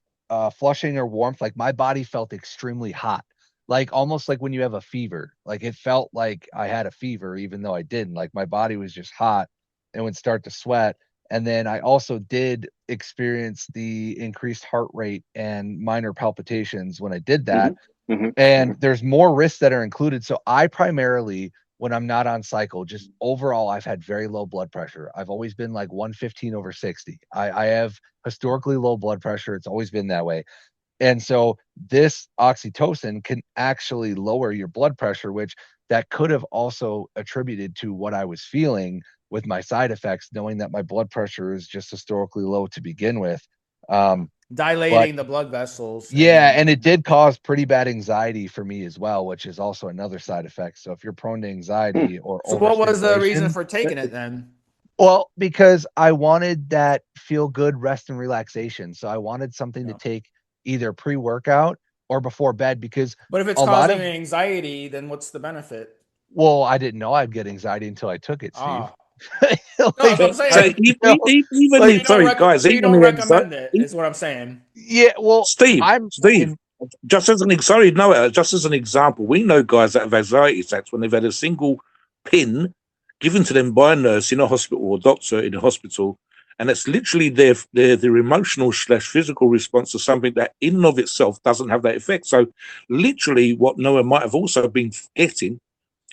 [SPEAKER 4] flushing or warmth. Like my body felt extremely hot. Like almost like when you have a fever. Like it felt like I had a fever, even though I didn't. Like my body was just hot and would start to sweat. And then I also did experience the increased heart rate and minor palpitations when I did that.
[SPEAKER 3] Mm-hmm. Mm-hmm.
[SPEAKER 4] And there's more risks that are included. So I primarily, when I'm not on cycle, just overall, I've had very low blood pressure. I've always been like 115/60. I have historically low blood pressure. It's always been that way. And so this oxytocin can actually lower your blood pressure, which that could have also attributed to what I was feeling with my side effects, knowing that my blood pressure is just historically low to begin with. But
[SPEAKER 1] Dilating the blood vessels.
[SPEAKER 4] yeah, and it did cause pretty bad anxiety for me as well, which is also another side effect. So if you're prone to anxiety or
[SPEAKER 1] So what was the reason
[SPEAKER 4] overstimulation,
[SPEAKER 1] for taking it then?
[SPEAKER 4] well, because I wanted that feel good rest and relaxation. So I wanted something to
[SPEAKER 1] Yeah.
[SPEAKER 4] take either pre-workout or before bed because
[SPEAKER 1] But if it's
[SPEAKER 4] a lot
[SPEAKER 1] causing
[SPEAKER 4] of,
[SPEAKER 1] anxiety, then what's the benefit?
[SPEAKER 4] well, I didn't know I'd get anxiety until I took it, Steve.
[SPEAKER 1] No, that's what I'm
[SPEAKER 2] So
[SPEAKER 1] saying.
[SPEAKER 2] even sorry, guys,
[SPEAKER 1] So you
[SPEAKER 2] even
[SPEAKER 1] don't
[SPEAKER 2] the anxiety.
[SPEAKER 1] recommend it, is what I'm saying.
[SPEAKER 4] Yeah, well,
[SPEAKER 2] Steve,
[SPEAKER 4] I'm
[SPEAKER 2] Steve,
[SPEAKER 4] in,
[SPEAKER 2] just as an sorry, Noah, just as an example, we know guys that have anxiety attacks when they've had a single pin given to them by a nurse in a hospital or doctor in a hospital, and it's literally their emotional / physical response to something that in and of itself doesn't have that effect. So literally what Noah might have also been getting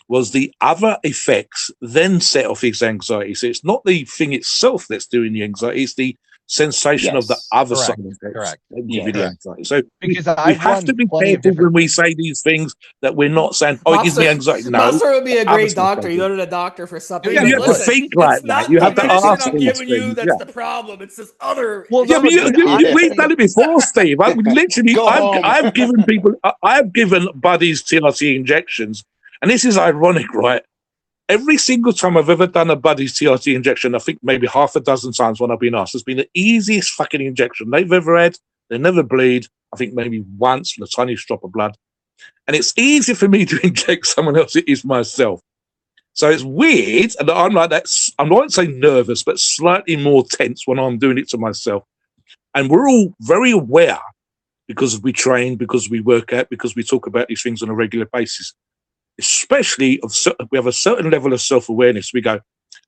[SPEAKER 2] was the other effects then set off his anxiety. So it's not the thing itself that's doing the anxiety, it's the sensation of the
[SPEAKER 3] Yes.
[SPEAKER 2] other side
[SPEAKER 4] correct,
[SPEAKER 2] effects
[SPEAKER 4] correct,
[SPEAKER 2] that give you the
[SPEAKER 3] Yes.
[SPEAKER 4] correct.
[SPEAKER 2] anxiety. So
[SPEAKER 4] Because
[SPEAKER 2] we
[SPEAKER 4] I've
[SPEAKER 2] have to
[SPEAKER 4] run
[SPEAKER 2] be
[SPEAKER 4] plenty of
[SPEAKER 2] careful
[SPEAKER 4] different.
[SPEAKER 2] when we say these things that we're not saying, oh, it gives
[SPEAKER 1] Mobster,
[SPEAKER 2] me anxiety. No,
[SPEAKER 1] Mobster would be
[SPEAKER 2] the
[SPEAKER 1] a
[SPEAKER 2] other
[SPEAKER 1] great
[SPEAKER 2] stuff
[SPEAKER 1] doctor.
[SPEAKER 2] does
[SPEAKER 1] You
[SPEAKER 2] it.
[SPEAKER 1] go to the doctor for something.
[SPEAKER 2] Yeah,
[SPEAKER 1] He's
[SPEAKER 2] you
[SPEAKER 1] like,
[SPEAKER 2] have to
[SPEAKER 4] Dude,
[SPEAKER 1] listen,
[SPEAKER 2] think
[SPEAKER 1] it's
[SPEAKER 2] like that.
[SPEAKER 1] not
[SPEAKER 2] You
[SPEAKER 1] the
[SPEAKER 2] have to
[SPEAKER 1] medicine
[SPEAKER 2] ask
[SPEAKER 1] I'm
[SPEAKER 2] these
[SPEAKER 1] giving you
[SPEAKER 2] things.
[SPEAKER 1] that's
[SPEAKER 2] Yeah.
[SPEAKER 1] the problem. It's this other
[SPEAKER 4] well,
[SPEAKER 2] Yeah,
[SPEAKER 4] no,
[SPEAKER 2] but
[SPEAKER 1] issue.
[SPEAKER 4] dude,
[SPEAKER 2] we've
[SPEAKER 4] honestly,
[SPEAKER 2] done it before, Steve. I've literally,
[SPEAKER 3] Go home.
[SPEAKER 2] I've given people, I've given buddies TRT injections, and this is ironic, right? Every single time I've ever done a buddy's TRT injection, I think maybe half a dozen times when I've been asked, it's been the easiest fucking injection they've ever had. They never bleed. I think maybe once with a tiny drop of blood. And it's easier for me to inject someone else than it is myself. So it's weird. And I'm like that. I won't say nervous, but slightly more tense when I'm doing it to myself. And we're all very aware because we train, because we work out, because we talk about these things on a regular basis. Especially, we have a certain level of self-awareness. We go,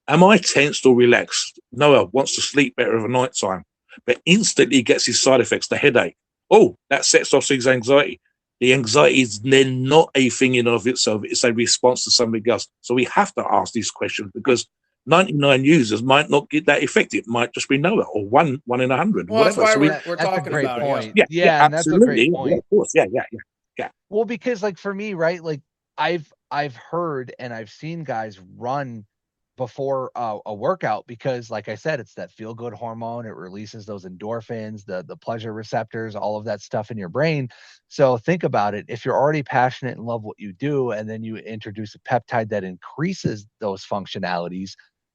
[SPEAKER 2] am I tensed or relaxed? Noah wants to sleep better of a night time, but instantly gets his side effects, the headache. Oh, that sets off his anxiety. The anxiety is then not a thing in of itself. It's a response to something else. So we have to ask these questions because 99 users might not get that effect. It might just be Noah or one in 100,
[SPEAKER 1] Well, that's
[SPEAKER 2] whatever.
[SPEAKER 1] why
[SPEAKER 2] So we,
[SPEAKER 1] we're
[SPEAKER 4] that's a
[SPEAKER 1] talking
[SPEAKER 4] great
[SPEAKER 1] about it. Yeah.
[SPEAKER 4] point.
[SPEAKER 2] yeah,
[SPEAKER 4] Yeah, and that's a great
[SPEAKER 2] absolutely. Yeah,
[SPEAKER 4] point.
[SPEAKER 2] of course. Yeah.
[SPEAKER 4] Well, because like for me, right? Like I've heard and I've seen guys run before a workout because, like I said, it's that feel good hormone. It releases those endorphins, the pleasure receptors, all of that stuff in your brain. So think about it. If you're already passionate and love what you do, and then you introduce a peptide that increases those functionalities,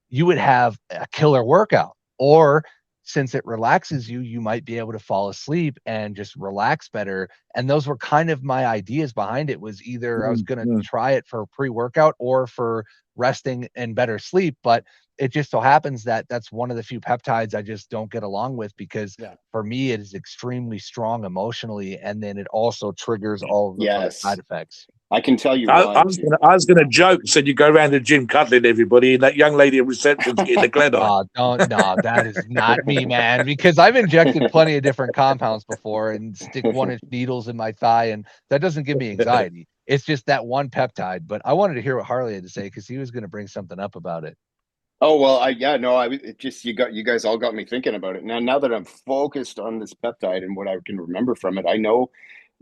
[SPEAKER 4] you would have a killer workout. Or since it relaxes you, you might be able to fall asleep and just relax better. And those were kind of my ideas behind it. Was either I was going to try it for pre-workout or for resting and better sleep. But it just so happens that that's one of the few peptides I just don't get along with because for me, it is extremely strong emotionally. And then it also triggers all of those other side
[SPEAKER 3] Yes.
[SPEAKER 4] effects.
[SPEAKER 3] I can tell you
[SPEAKER 2] I
[SPEAKER 3] why,
[SPEAKER 2] was
[SPEAKER 3] too.
[SPEAKER 2] gonna joke and said you go around the gym cuddling everybody, and that young lady at reception's getting the glad on.
[SPEAKER 4] No, that is not me, man. Because I've injected plenty of different compounds before and stick 1-inch needles in my thigh, and that doesn't give me anxiety. It's just that one peptide. But I wanted to hear what Harley had to say because he was going to bring something up about it.
[SPEAKER 3] Oh well, it just you guys all got me thinking about it. Now that I'm focused on this peptide and what I can remember from it, I know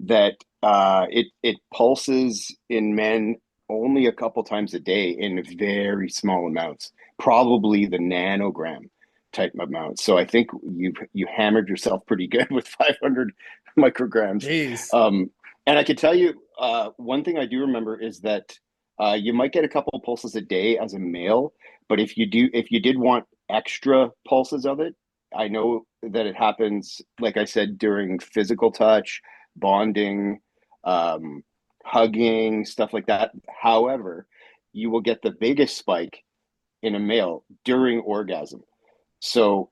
[SPEAKER 3] that it pulses in men only a couple times a day in very small amounts, probably the nanogram type amount. So I think you hammered yourself pretty good with 500 micrograms.
[SPEAKER 1] Jeez.
[SPEAKER 3] And I can tell you one thing I do remember is that you might get a couple pulses a day as a male, but if you did want extra pulses of it, I know that it happens, like I said, during physical touch, bonding, hugging, stuff like that. However, you will get the biggest spike in a male during orgasm. So,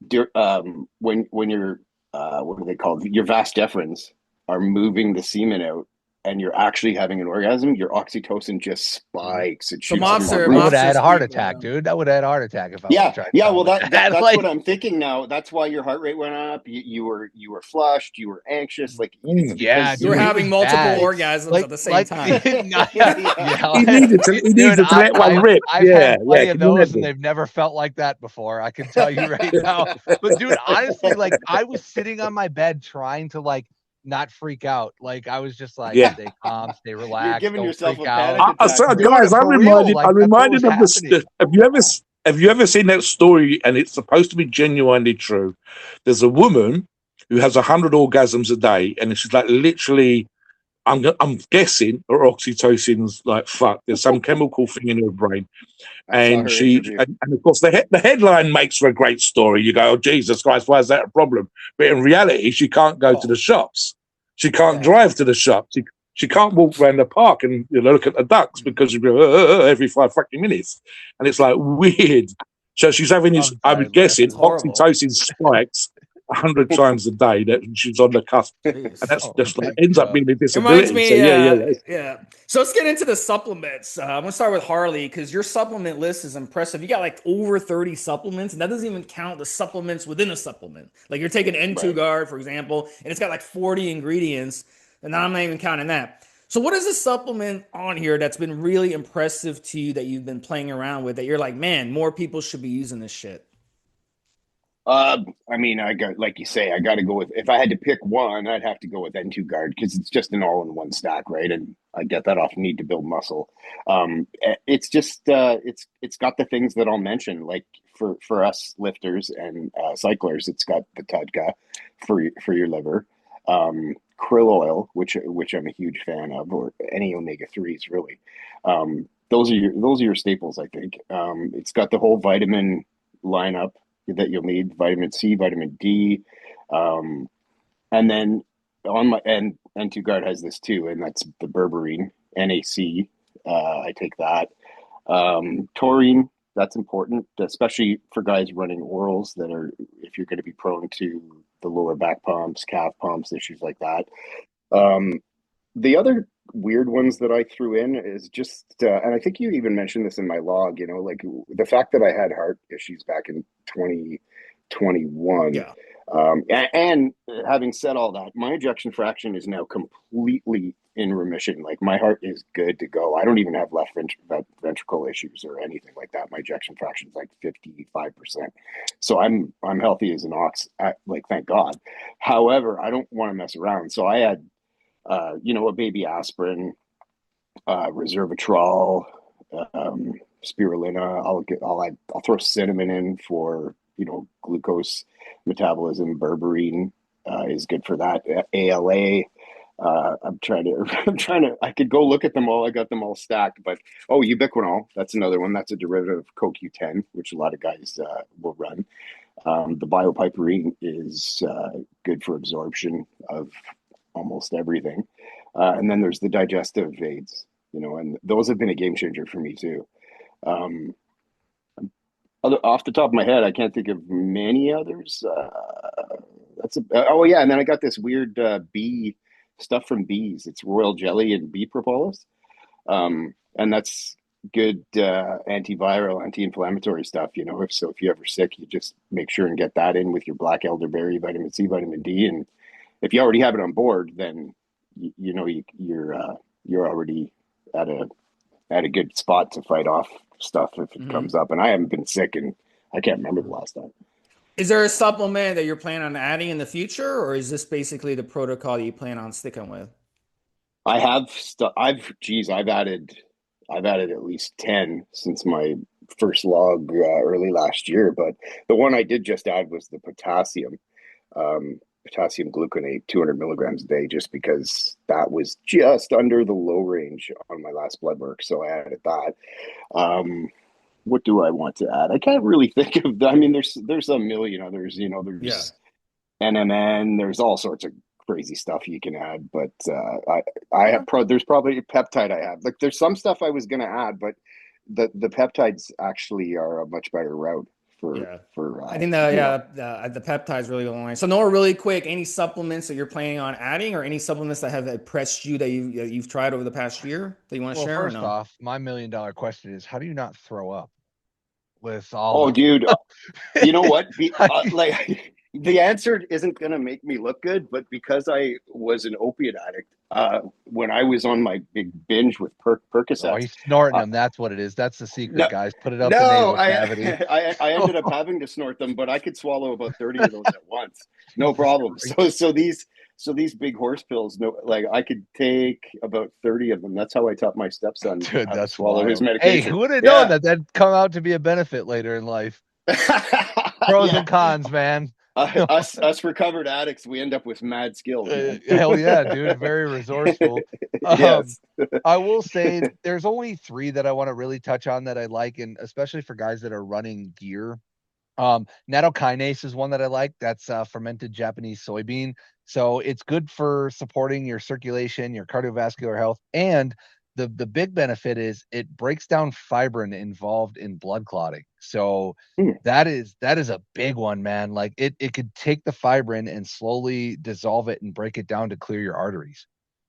[SPEAKER 3] when you're what are they called? Your vas deferens are moving the semen out, and you're actually having an orgasm, your oxytocin just spikes. It
[SPEAKER 1] So
[SPEAKER 3] shoots through the
[SPEAKER 4] I
[SPEAKER 3] roof.
[SPEAKER 4] would have had a heart
[SPEAKER 1] speak,
[SPEAKER 4] attack, dude. I would have had a heart attack if I would have tried.
[SPEAKER 3] Well, that's
[SPEAKER 4] like,
[SPEAKER 3] what I'm thinking now. That's why your heart rate went up. You were flushed. You were anxious. Like it's
[SPEAKER 4] yeah,
[SPEAKER 3] because
[SPEAKER 1] You were
[SPEAKER 4] dude, it
[SPEAKER 1] having
[SPEAKER 4] was
[SPEAKER 1] multiple
[SPEAKER 4] bad.
[SPEAKER 1] orgasms at the same time.
[SPEAKER 2] He needed to
[SPEAKER 4] Dude,
[SPEAKER 2] let one rip.
[SPEAKER 4] I've had plenty of
[SPEAKER 2] Can you
[SPEAKER 4] those and
[SPEAKER 2] imagine?
[SPEAKER 4] they've never felt like that before. I can tell you right now. But dude, honestly, like I was sitting on my bed trying to like not freak out. Like I was just like,
[SPEAKER 2] Yeah.
[SPEAKER 4] stay calm, stay
[SPEAKER 3] You're
[SPEAKER 4] relaxed,
[SPEAKER 3] giving
[SPEAKER 4] don't
[SPEAKER 3] yourself
[SPEAKER 4] freak
[SPEAKER 3] a
[SPEAKER 4] out.
[SPEAKER 3] panic attack.
[SPEAKER 2] So
[SPEAKER 4] Dude,
[SPEAKER 2] guys,
[SPEAKER 4] for real, like
[SPEAKER 2] I'm
[SPEAKER 4] that's what was
[SPEAKER 2] reminded of
[SPEAKER 4] happening.
[SPEAKER 2] have you ever seen that story? And it's supposed to be genuinely true. There's a woman who has 100 orgasms a day, and she's like literally. I'm guessing her oxytocin's like fuck. There's some chemical thing in her brain,
[SPEAKER 3] I saw
[SPEAKER 2] and
[SPEAKER 3] her interview.
[SPEAKER 2] and of course the headline makes for a great story. You go, oh Jesus Christ, why is that a problem? But in reality, she can't go to the shops. She can't drive to the shops. She can't walk around the park and look at the ducks because she'll be every 5 fucking minutes, and it's like weird. So she's having this. I'm guessing
[SPEAKER 1] That's horrible.
[SPEAKER 2] oxytocin spikes 100 times a day that she's on the cusp, and
[SPEAKER 1] Jeez.
[SPEAKER 2] that's
[SPEAKER 4] Oh
[SPEAKER 2] just
[SPEAKER 4] my
[SPEAKER 2] like ends up
[SPEAKER 4] God.
[SPEAKER 2] being a
[SPEAKER 1] It reminds
[SPEAKER 2] disability. So
[SPEAKER 1] me,
[SPEAKER 2] yeah.
[SPEAKER 1] yeah. So let's get into the supplements. I'm gonna start with Harley because your supplement list is impressive. You got like over 30 supplements, and that doesn't even count the supplements within a supplement. Like you're taking N2
[SPEAKER 3] Right.
[SPEAKER 1] Guard, for example, and it's got like 40 ingredients, and I'm not even counting that. So what is a supplement on here that's been really impressive to you that you've been playing around with that you're like, man, more people should be using this shit?
[SPEAKER 3] I mean, I got, like you say, I got to go with, if I had to pick one, I'd have to go with N2 Guard because it's just an all-in-one stack, right? And I get that off need to build muscle. It's just, it's got the things that I'll mention, like for us lifters and cyclers, it's got the Tudka for your liver, krill oil, which I'm a huge fan of, or any omega-3s really. Those are your staples, I think. It's got the whole vitamin lineup that you'll need: vitamin C, vitamin D, and then on my and N2 Guard has this too, and that's the berberine, NAC. I take that. Taurine, that's important, especially for guys running orals that are, if you're going to be prone to the lower back pumps, calf pumps, issues like that. Um, the other weird ones that I threw in is just, and I think you even mentioned this in my log, like the fact that I had heart issues back in 2021.
[SPEAKER 1] Yeah.
[SPEAKER 3] And having said all that, my ejection fraction is now completely in remission. Like my heart is good to go. I don't even have left ventricle issues or anything like that. My ejection fraction is like 55%. So I'm healthy as an ox, like, thank God. However, I don't want to mess around. So I had a baby aspirin, resveratrol, spirulina. I'll throw cinnamon in for glucose metabolism. Berberine is good for that. ALA. I'm trying to. I could go look at them all. I got them all stacked. But ubiquinol. That's another one. That's a derivative of CoQ10, which a lot of guys will run. The biopiperine is good for absorption of almost everything. And then there's the digestive aids, and those have been a game changer for me too. Um, Off the top of my head, I can't think of many others. Oh yeah, and then I got this weird bee stuff from bees. It's royal jelly and bee propolis, and that's good antiviral, anti-inflammatory stuff. If you're ever sick, you just make sure and get that in with your black elderberry, vitamin C, vitamin D, and if you already have it on board, then you're already at a good spot to fight off stuff if it
[SPEAKER 1] Mm-hmm.
[SPEAKER 3] comes up. And I haven't been sick, and I can't remember the last time.
[SPEAKER 1] Is there a supplement that you're planning on adding in the future, or is this basically the protocol that you plan on sticking with?
[SPEAKER 3] I have I've added at least 10 since my first log early last year. But the one I did just add was the potassium gluconate, 200 milligrams a day, just because that was just under the low range on my last blood work. So I added that. What do I want to add? I can't really think of. I mean, there's a million others.
[SPEAKER 1] Yeah.
[SPEAKER 3] There's NMN. There's all sorts of crazy stuff you can add. But I have there's probably a peptide I have. Like there's some stuff I was going to add, but the peptides actually are a much better route
[SPEAKER 1] Yeah.
[SPEAKER 3] for
[SPEAKER 1] I think the peptides really go along. So Noah, really quick, any supplements that you're planning on adding, or any supplements that have impressed you that you've tried over the past year that you want to
[SPEAKER 4] Well,
[SPEAKER 1] share?
[SPEAKER 4] first
[SPEAKER 1] Or no?
[SPEAKER 4] off, my $1,000,000 question is, how do you not throw up with all
[SPEAKER 3] Oh,
[SPEAKER 4] the?
[SPEAKER 3] dude, you know what?
[SPEAKER 4] I mean,
[SPEAKER 3] Like the answer isn't going to make me look good, but because I was an opiate addict when I was on my big binge with
[SPEAKER 4] oh,
[SPEAKER 3] Percocets.
[SPEAKER 4] he's snorting
[SPEAKER 3] uh,
[SPEAKER 4] them. That's what it is. That's the secret,
[SPEAKER 3] no,
[SPEAKER 4] guys. Put it up the
[SPEAKER 3] no,
[SPEAKER 4] nasal cavity.
[SPEAKER 3] I ended up having to snort them, but I could swallow about 30 of those at once, no
[SPEAKER 4] Jesus
[SPEAKER 3] problem.
[SPEAKER 4] Christ.
[SPEAKER 3] So these big horse pills, no, like I could take about 30 of them. That's how I taught my stepson
[SPEAKER 4] Dude,
[SPEAKER 3] how to
[SPEAKER 4] that's
[SPEAKER 3] swallow his
[SPEAKER 4] wild. Hey,
[SPEAKER 3] medication.
[SPEAKER 4] who would have known
[SPEAKER 3] Yeah.
[SPEAKER 4] that that'd come out to be a benefit later in life? Pros
[SPEAKER 3] Yeah.
[SPEAKER 4] and cons, man.
[SPEAKER 3] Us recovered addicts, we end up with mad skills, man.
[SPEAKER 4] Hell yeah, dude. Very resourceful. Um,
[SPEAKER 3] Yes.
[SPEAKER 4] I will say there's only 3 that I want to really touch on that I like, and especially for guys that are running gear. Nattokinase is one that I like. That's fermented Japanese soybean. So it's good for supporting your circulation, your cardiovascular health, and the big benefit is it breaks down fibrin involved in blood clotting. So that is a big one, man. Like it could take the fibrin and slowly dissolve it and break it down to clear your arteries.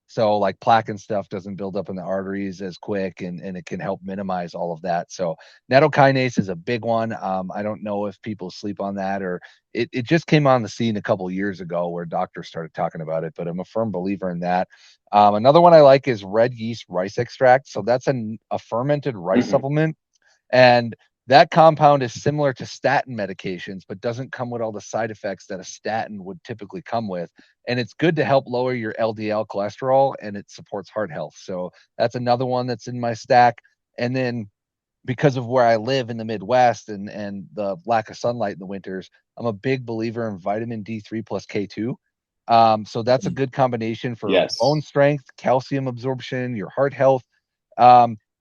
[SPEAKER 4] So like plaque and stuff doesn't build up in the arteries as quick, and it can help minimize all of that. So nattokinase is a big one. I don't know if people sleep on that, or it just came on the scene a couple of years ago where doctors started talking about it, but I'm a firm believer in that. Another one I like is red yeast rice extract. So that's a fermented rice supplement. And that compound is similar to statin medications, but doesn't come with all the side effects that a statin would typically come with. And it's good to help lower your LDL cholesterol, and it supports heart health. So that's another one that's in my stack. And then because of where I live in the Midwest and the lack of sunlight in the winters, I'm a big believer in vitamin D3 plus K2. So that's a good combination for bone strength, calcium absorption, your heart health.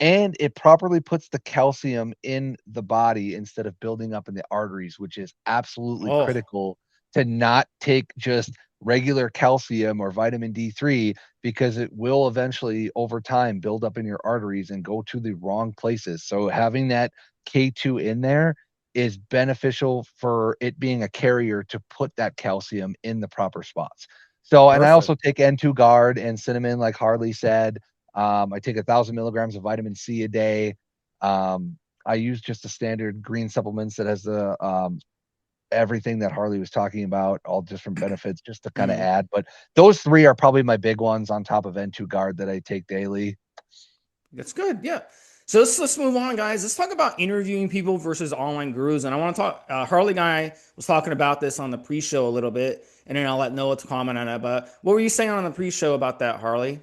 [SPEAKER 4] And it properly puts the calcium in the body instead of building up in the arteries, which is absolutely critical to not take just regular calcium or vitamin D3, because it will eventually over time build up in your arteries and go to the wrong places. So having that K2 in there is beneficial for it being a carrier to put that calcium in the proper spots. So, and I also take N2 Guard and cinnamon, like Harley said. I take 1,000 milligrams of vitamin C a day. I use just the standard green supplements that has the everything that Harley was talking about, all different benefits just to kind of add. But those three are probably my big ones on top of N2 Guard that I take daily.
[SPEAKER 1] That's good. Yeah. So let's move on, guys. Let's talk about interviewing people versus online gurus. And I want to talk, HarleyGuy was talking about this on the pre-show a little bit, and then I'll let Noah to comment on it. But what were you saying on the pre-show about that, Harley?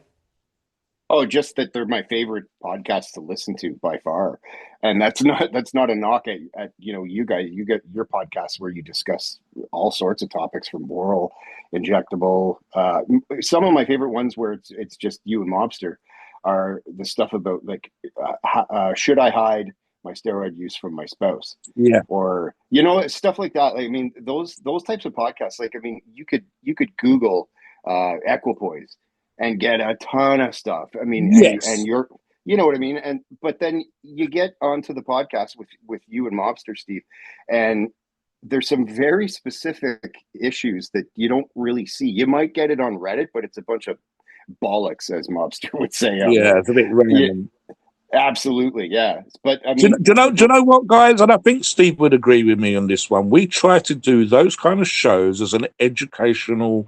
[SPEAKER 3] Oh, just that they're my favorite podcasts to listen to by far. And that's not a knock at you guys. You get your podcasts where you discuss all sorts of topics from oral, injectable. Some of my favorite ones where it's just you and Mobster are the stuff about like should I hide my steroid use from my spouse?
[SPEAKER 2] Yeah.
[SPEAKER 3] Or stuff like that. Like, I mean, those types of podcasts. Like, I mean, you could Google equipoise and get a ton of stuff. I mean, and you're, you know what I mean? But then you get onto the podcast with you and Mobster, Steve, and there's some very specific issues that you don't really see. You might get it on Reddit, but it's a bunch of bollocks, as Mobster would say.
[SPEAKER 2] Yeah, it's a bit random.
[SPEAKER 3] Yeah, absolutely, yeah. But I
[SPEAKER 2] Do
[SPEAKER 3] mean,
[SPEAKER 2] you know what, guys? And I think Steve would agree with me on this one. We try to do those kind of shows as an educational,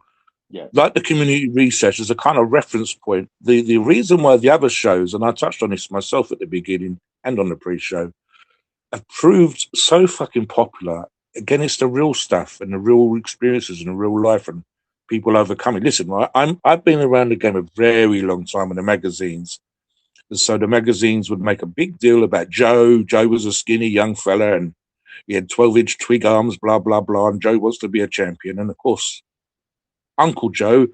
[SPEAKER 2] like the community research, as a kind of reference point. The reason why the other shows, and I touched on this myself at the beginning and on the pre-show, have proved so fucking popular. Again, it's the real stuff and the real experiences and the real life and people overcoming. Listen, right? I've been around the game a very long time in the magazines. And so the magazines would make a big deal about Joe. Joe was a skinny young fella and he had 12-inch twig arms, blah, blah, blah. And Joe wants to be a champion. And of course, Uncle Joe,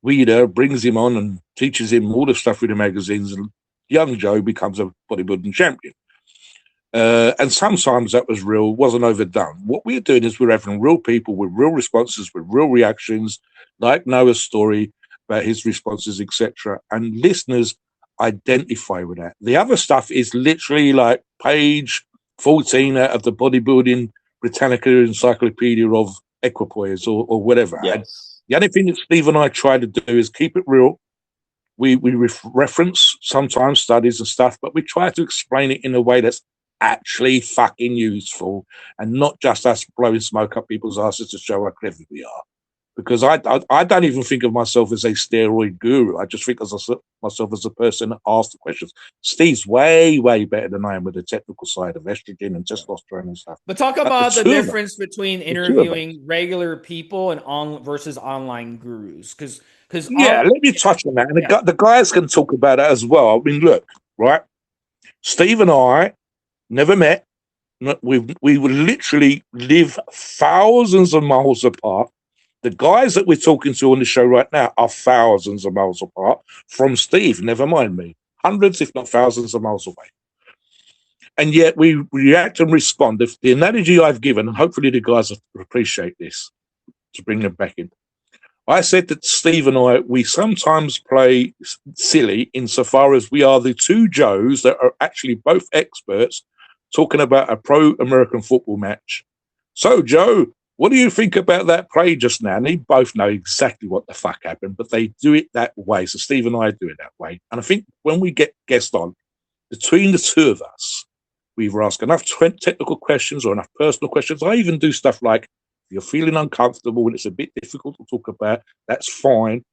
[SPEAKER 2] Weeder, brings him on and teaches him all the stuff with the magazines. And young Joe becomes a bodybuilding champion. And sometimes that was real, wasn't overdone. What we're doing is we're having real people with real responses, with real reactions, like Noah's story about his responses, etc. And listeners identify with that. The other stuff is literally like page 14 out of the Bodybuilding Britannica Encyclopedia of Equipoise or whatever.
[SPEAKER 3] Yes.
[SPEAKER 2] The only thing that Steve and I try to do is keep it real. We reference sometimes studies and stuff, but we try to explain it in a way that's actually fucking useful and not just us blowing smoke up people's asses to show how clever we are. Because I don't even think of myself as a steroid guru. I just think of myself as a person that asks the questions. Steve's way, way better than I am with the technical side of estrogen and testosterone and stuff.
[SPEAKER 1] But talk about the difference between interviewing regular people and versus online gurus. Because
[SPEAKER 2] let me touch on that. And the guys can talk about that as well. I mean, look, right? Steve and I never met. We would literally live thousands of miles apart. The guys that we're talking to on the show right now are thousands of miles apart from Steve, never mind me. Hundreds, if not thousands of miles away. and yet we react and respond. If the analogy I've given, and hopefully the guys will appreciate this, to bring them back in. I said that Steve and I, we sometimes play silly insofar as we are the two Joes that are actually both experts talking about a pro-American football match. So, Joe, what do you think about that play just now? And they both know exactly what the fuck happened, but they do it that way. So Steve and I do it that way. And I think when we get guests on, between the two of us, we either ask enough technical questions or enough personal questions. I even do stuff like, if you're feeling uncomfortable and it's a bit difficult to talk about, that's fine.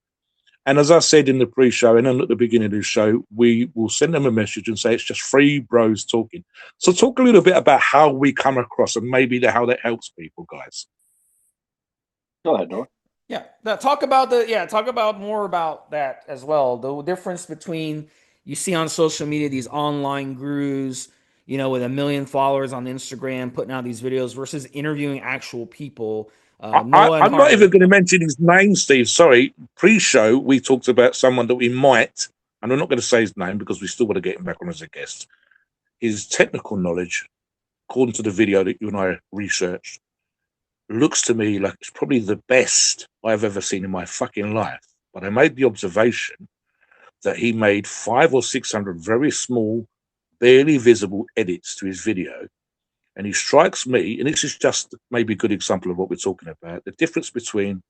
[SPEAKER 2] And as I said in the pre-show and then at the beginning of the show, we will send them a message and say it's just three bros talking. So talk a little bit about how we come across and maybe how that helps people, guys.
[SPEAKER 3] Go ahead, Noah.
[SPEAKER 1] Yeah, talk about more about that as well. The difference between you see on social media these online gurus, with 1 million followers on Instagram putting out these videos versus interviewing actual people. Noah and
[SPEAKER 2] I'm not
[SPEAKER 1] Harley.
[SPEAKER 2] even going to mention his name, Steve. Sorry. Pre-show, we talked about someone that we might, and I'm not going to say his name because we still want to get him back on as a guest. His technical knowledge, according to the video that you and I researched, looks to me like it's probably the best I've ever seen in my fucking life. But I made the observation that he made 500 or 600 very small, barely visible edits to his video. And he strikes me, and this is just maybe a good example of what we're talking about, the difference between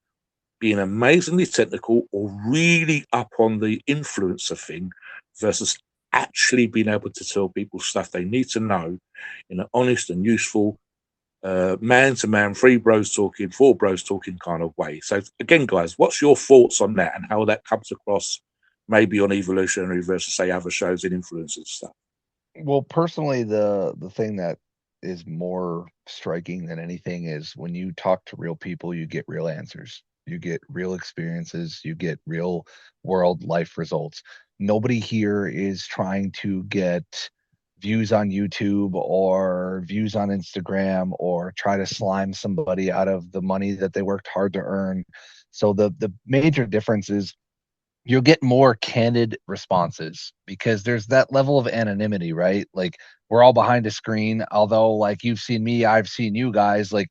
[SPEAKER 2] being amazingly technical or really up on the influencer thing versus actually being able to tell people stuff they need to know in an honest and useful man-to-man, three bros talking, four bros talking kind of way. So again, guys, what's your thoughts on that and how that comes across maybe on Evolutionary versus, say, other shows and influencers stuff?
[SPEAKER 4] Well, personally, the thing that is more striking than anything is when you talk to real people, you get real answers. You get real experiences. You get real world life results. Nobody here is trying to get views on YouTube or views on Instagram or try to slime somebody out of the money that they worked hard to earn. So the major difference is you'll get more candid responses because there's that level of anonymity, right? Like we're all behind a screen, although like you've seen me, I've seen you guys, like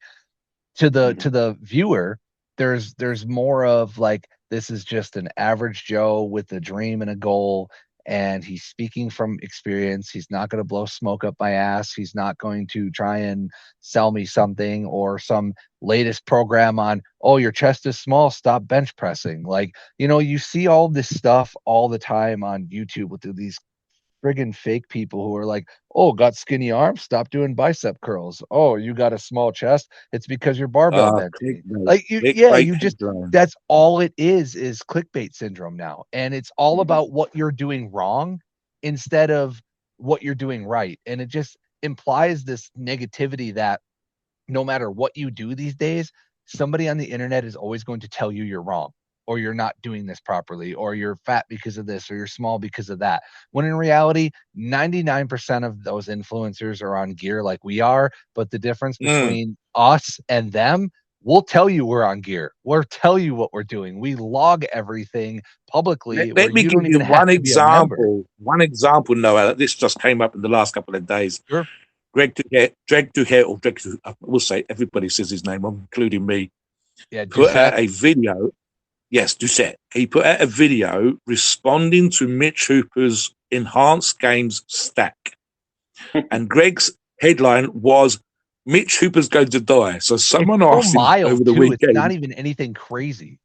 [SPEAKER 4] to the viewer, there's more of like, this is just an average Joe with a dream and a goal, and he's speaking from experience. He's not going to blow smoke up my ass. He's not going to try and sell me something or some latest program on, oh, your chest is small, stop bench pressing. Like, you see all this stuff all the time on YouTube with these friggin' fake people who are like, oh, got skinny arms, stop doing bicep curls. Oh, you got a small chest, it's because you're barbell benching. Like you just, that's all it is clickbait syndrome now. And it's all about what you're doing wrong instead of what you're doing right. And it just implies this negativity that no matter what you do these days, somebody on the internet is always going to tell you you're wrong, or you're not doing this properly, or you're fat because of this, or you're small because of that. When in reality, 99% of those influencers are on gear like we are, but the difference between us and them, we'll tell you we're on gear. We'll tell you what we're doing. We log everything publicly.
[SPEAKER 2] Let me give you one example. One example, Noah. This just came up in the last couple of days.
[SPEAKER 4] Sure.
[SPEAKER 2] Greg we'll say everybody says his name, including me.
[SPEAKER 4] Yeah,
[SPEAKER 2] put out a video. Yes, Doucette. He put out a video responding to Mitch Hooper's Enhanced Games stack. And Greg's headline was, Mitch Hooper's going to die. So someone asked him over the weekend.
[SPEAKER 4] It's not even anything crazy.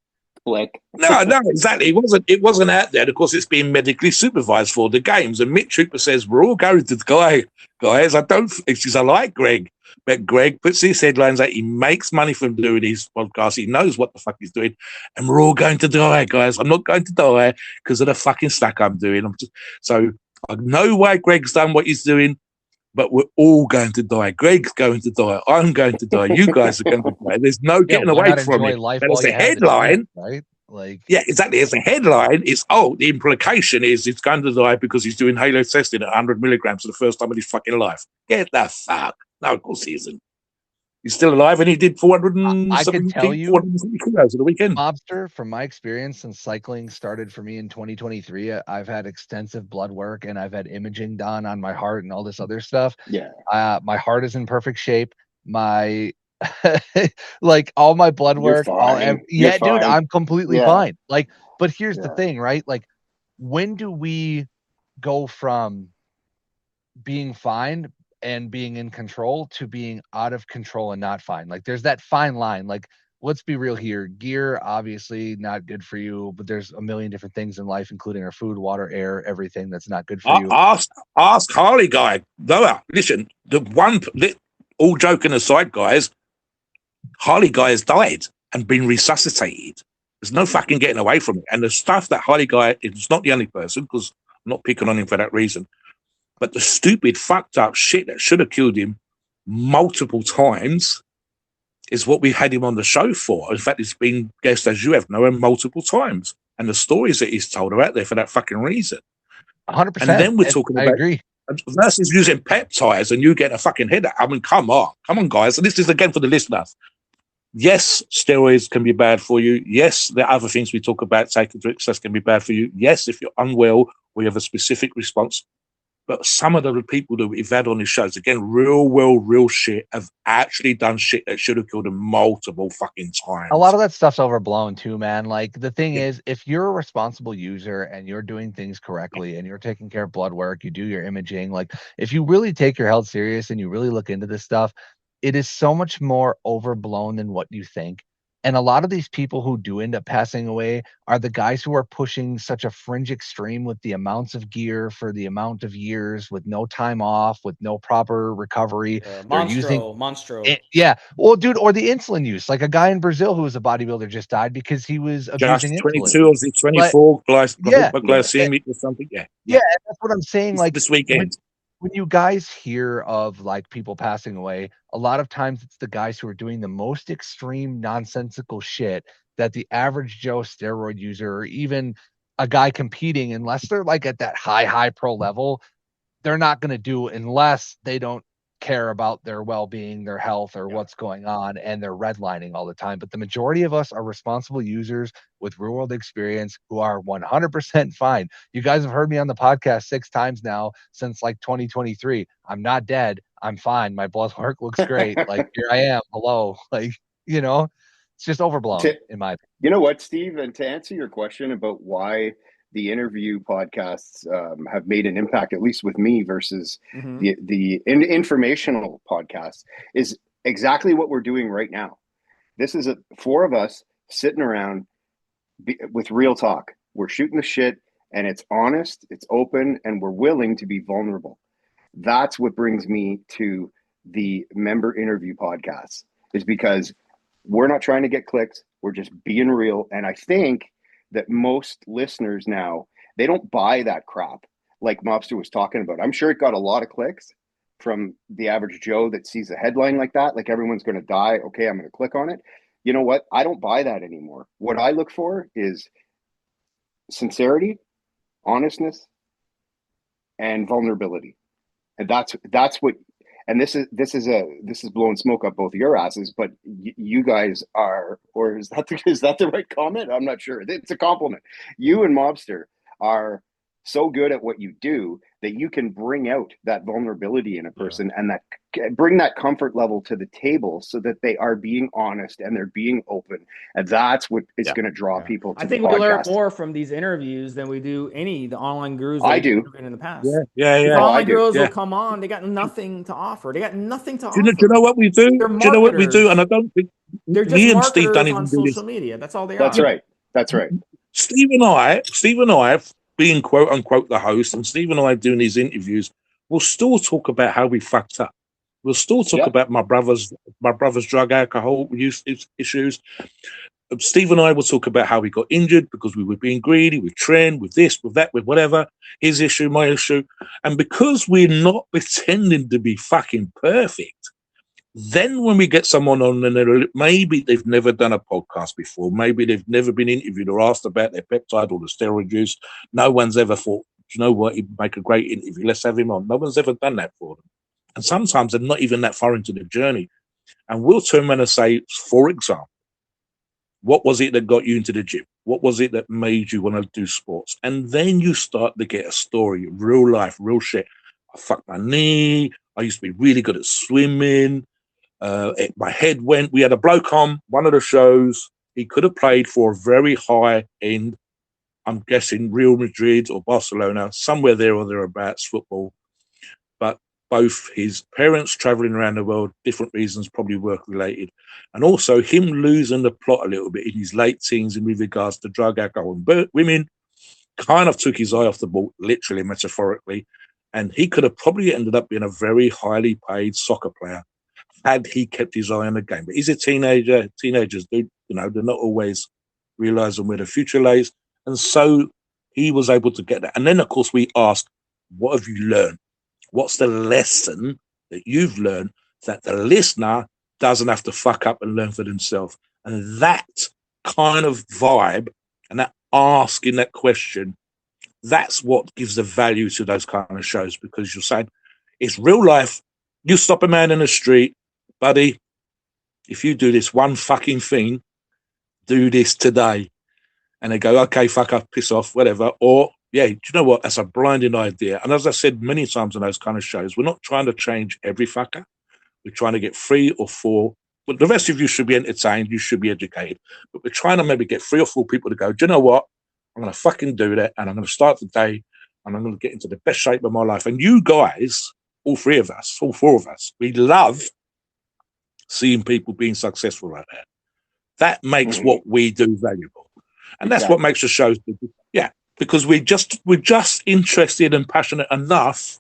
[SPEAKER 3] Like
[SPEAKER 2] No, exactly. It wasn't out there. Of course, it's being medically supervised for the games. And Mitch Hooper says, we're all going to die, guys. I like Greg. But Greg puts these headlines out. He makes money from doing these podcasts. He knows what the fuck he's doing. And we're all going to die, guys. I'm not going to die because of the fucking stack I'm doing. So I know why Greg's done what he's doing, but we're all going to die. Greg's going to die. I'm going to die. You guys are going to die. There's no getting away from it. And it's a headline,
[SPEAKER 4] right? Like,
[SPEAKER 2] yeah, exactly. It's a headline. The implication is it's going to die because he's doing halo testing at 100 milligrams for the first time in his fucking life. Get the fuck. No, of course he isn't. He's still alive, and he did 400 and
[SPEAKER 4] I could tell you,
[SPEAKER 2] 470 kilos at the weekend.
[SPEAKER 4] Mobster, from my experience since cycling started for me in 2023, I've had extensive blood work and I've had imaging done on my heart and all this other stuff.
[SPEAKER 3] Yeah.
[SPEAKER 4] My heart is in perfect shape. My like all my blood
[SPEAKER 3] You're
[SPEAKER 4] work,
[SPEAKER 3] fine.
[SPEAKER 4] yeah,
[SPEAKER 3] You're
[SPEAKER 4] dude,
[SPEAKER 3] fine.
[SPEAKER 4] I'm completely
[SPEAKER 3] Yeah.
[SPEAKER 4] fine. Like, but here's the
[SPEAKER 3] Yeah.
[SPEAKER 4] thing, right? Like, when do we go from being fine and being in control to being out of control and not fine? Like, there's that fine line. Like, let's be real here. Gear, obviously not good for you, but there's a million different things in life, including our food, water, air, everything that's not good for you.
[SPEAKER 2] Ask HarleyGuy. Noah, listen, all joking aside, guys, HarleyGuy has died and been resuscitated. There's no fucking getting away from it. And the stuff that HarleyGuy is not the only person, because I'm not picking on him for that reason, but the stupid, fucked up shit that should have killed him multiple times is what we had him on the show for. In fact, he's been guest, as you have known, multiple times. And the stories that he's told are out there for that fucking reason.
[SPEAKER 4] 100%.
[SPEAKER 2] And then we're talking
[SPEAKER 4] I
[SPEAKER 2] about
[SPEAKER 4] agree.
[SPEAKER 2] versus using peptides and you get a fucking headache. I mean, come on, guys. And this is again for the listeners. Yes, steroids can be bad for you. Yes, there are other things we talk about taking to excess can be bad for you. Yes, if you're unwell or you have a specific response. But some of the people that we've had on these shows, again, real shit, have actually done shit that should have killed them multiple fucking times.
[SPEAKER 4] A lot of that stuff's overblown too, man. Like, the thing is, if you're a responsible user and you're doing things correctly and you're taking care of blood work, you do your imaging, like, if you really take your health serious and you really look into this stuff, it is so much more overblown than what you think. And a lot of these people who do end up passing away are the guys who are pushing such a fringe extreme with the amounts of gear for the amount of years, with no time off, with no proper recovery. They're using
[SPEAKER 1] Monstro.
[SPEAKER 4] yeah. Well, dude, or the insulin use. Like a guy in Brazil who was a bodybuilder just died because he was abusing
[SPEAKER 2] just
[SPEAKER 4] insulin.
[SPEAKER 2] 22 or 24 hypoglycemic or something.
[SPEAKER 4] Yeah, that's what I'm saying. Like,
[SPEAKER 2] this weekend.
[SPEAKER 4] When you guys hear of like people passing away, a lot of times it's the guys who are doing the most extreme nonsensical shit that the average Joe steroid user, or even a guy competing, unless they're like at that high pro level, they're not going to do unless they don't care about their well-being, their health, or what's going on, and they're redlining all the time. But the majority of us are responsible users with real-world experience who are 100% fine. You guys have heard me on the podcast 6 times now since like 2023. I'm not dead. I'm fine. My blood work looks great. Like, here I am. Hello. Like, it's just overblown in my opinion.
[SPEAKER 3] You know what, Steve? And to answer your question about why the interview podcasts have made an impact, at least with me, versus the informational podcasts, is exactly what we're doing right now. This is 4 of us sitting around with real talk. We're shooting the shit, and it's honest, it's open, and we're willing to be vulnerable. That's what brings me to the member interview podcasts, is because we're not trying to get clicks. We're just being real. And I think that most listeners now, they don't buy that crap like Mobster was talking about. I'm sure it got a lot of clicks from the average Joe that sees a headline like that, like everyone's going to die. Okay, I'm going to click on it. You know what? I don't buy that anymore. What I look for is sincerity, honestness, and vulnerability. And that's what, and this is blowing smoke up both your asses, but you guys are, or is that the right comment? I'm not sure. It's a compliment. You and Mobster are so good at what you do that you can bring out that vulnerability in a person and that bring that comfort level to the table so that they are being honest and they're being open. And that's what is going to draw people to the podcast.
[SPEAKER 1] I think we learn more from these interviews than we do the online gurus that
[SPEAKER 3] I do
[SPEAKER 1] in the past.
[SPEAKER 2] Yeah.
[SPEAKER 1] The online gurus will come on. They got nothing to offer. They got nothing to offer.
[SPEAKER 2] Do you know what we do?
[SPEAKER 1] They're
[SPEAKER 2] do you know what we do? And I don't think
[SPEAKER 1] they're just
[SPEAKER 2] me and Steve don't
[SPEAKER 1] on
[SPEAKER 2] even do
[SPEAKER 1] social
[SPEAKER 2] this.
[SPEAKER 1] media. That's all they
[SPEAKER 3] That's
[SPEAKER 1] are.
[SPEAKER 3] right. That's right.
[SPEAKER 2] Steve and I, being quote unquote the host, and Steve and I doing these interviews, we'll still talk about how we fucked up. We'll still talk about my brother's drug alcohol use issues. Steve and I will talk about how we got injured because we were being greedy with trend, with this, with that, with whatever, his issue, my issue. And because we're not pretending to be fucking perfect, then when we get someone on and maybe they've never done a podcast before, maybe they've never been interviewed or asked about their peptide or the steroid use, no one's ever thought, you know what, he'd make a great interview, let's have him on. No one's ever done that for them. And sometimes they're not even that far into the journey. And we'll turn around and say, for example, what was it that got you into the gym? What was it that made you want to do sports? And then you start to get a story, real life, real shit. I fucked my knee. I used to be really good at swimming. My head went. We had a bloke on one of the shows. He could have played for a very high end, I'm guessing Real Madrid or Barcelona, somewhere there or thereabouts, football. But both his parents traveling around the world, different reasons, probably work related, and also him losing the plot a little bit in his late teens in with regards to drug, alcohol, and women, kind of took his eye off the ball, literally, metaphorically, and he could have probably ended up being a very highly paid soccer player had he kept his eye on the game. But he's a teenager. Teenagers do, they're not always realizing where the future lays, and so he was able to get that. And then, of course, we asked, what have you learned? What's the lesson that you've learned that the listener doesn't have to fuck up and learn for themselves? And that kind of vibe and that asking that question, that's what gives the value to those kind of shows, because you're saying it's real life. You stop a man in the street, buddy, if you do this one fucking thing, do this today. And they go, okay, fuck off, piss off, whatever. Or, yeah, do you know what? That's a blinding idea. And as I said many times on those kind of shows, we're not trying to change every fucker. We're trying to get 3 or 4. But the rest of you should be entertained. You should be educated. But we're trying to maybe get 3 or 4 people to go, do you know what? I'm going to fucking do that. And I'm going to start the day. And I'm going to get into the best shape of my life. And you guys, all 3 of us, all 4 of us, we love seeing people being successful like that. That makes what we do valuable. And that's what makes the shows, because we're just interested and passionate enough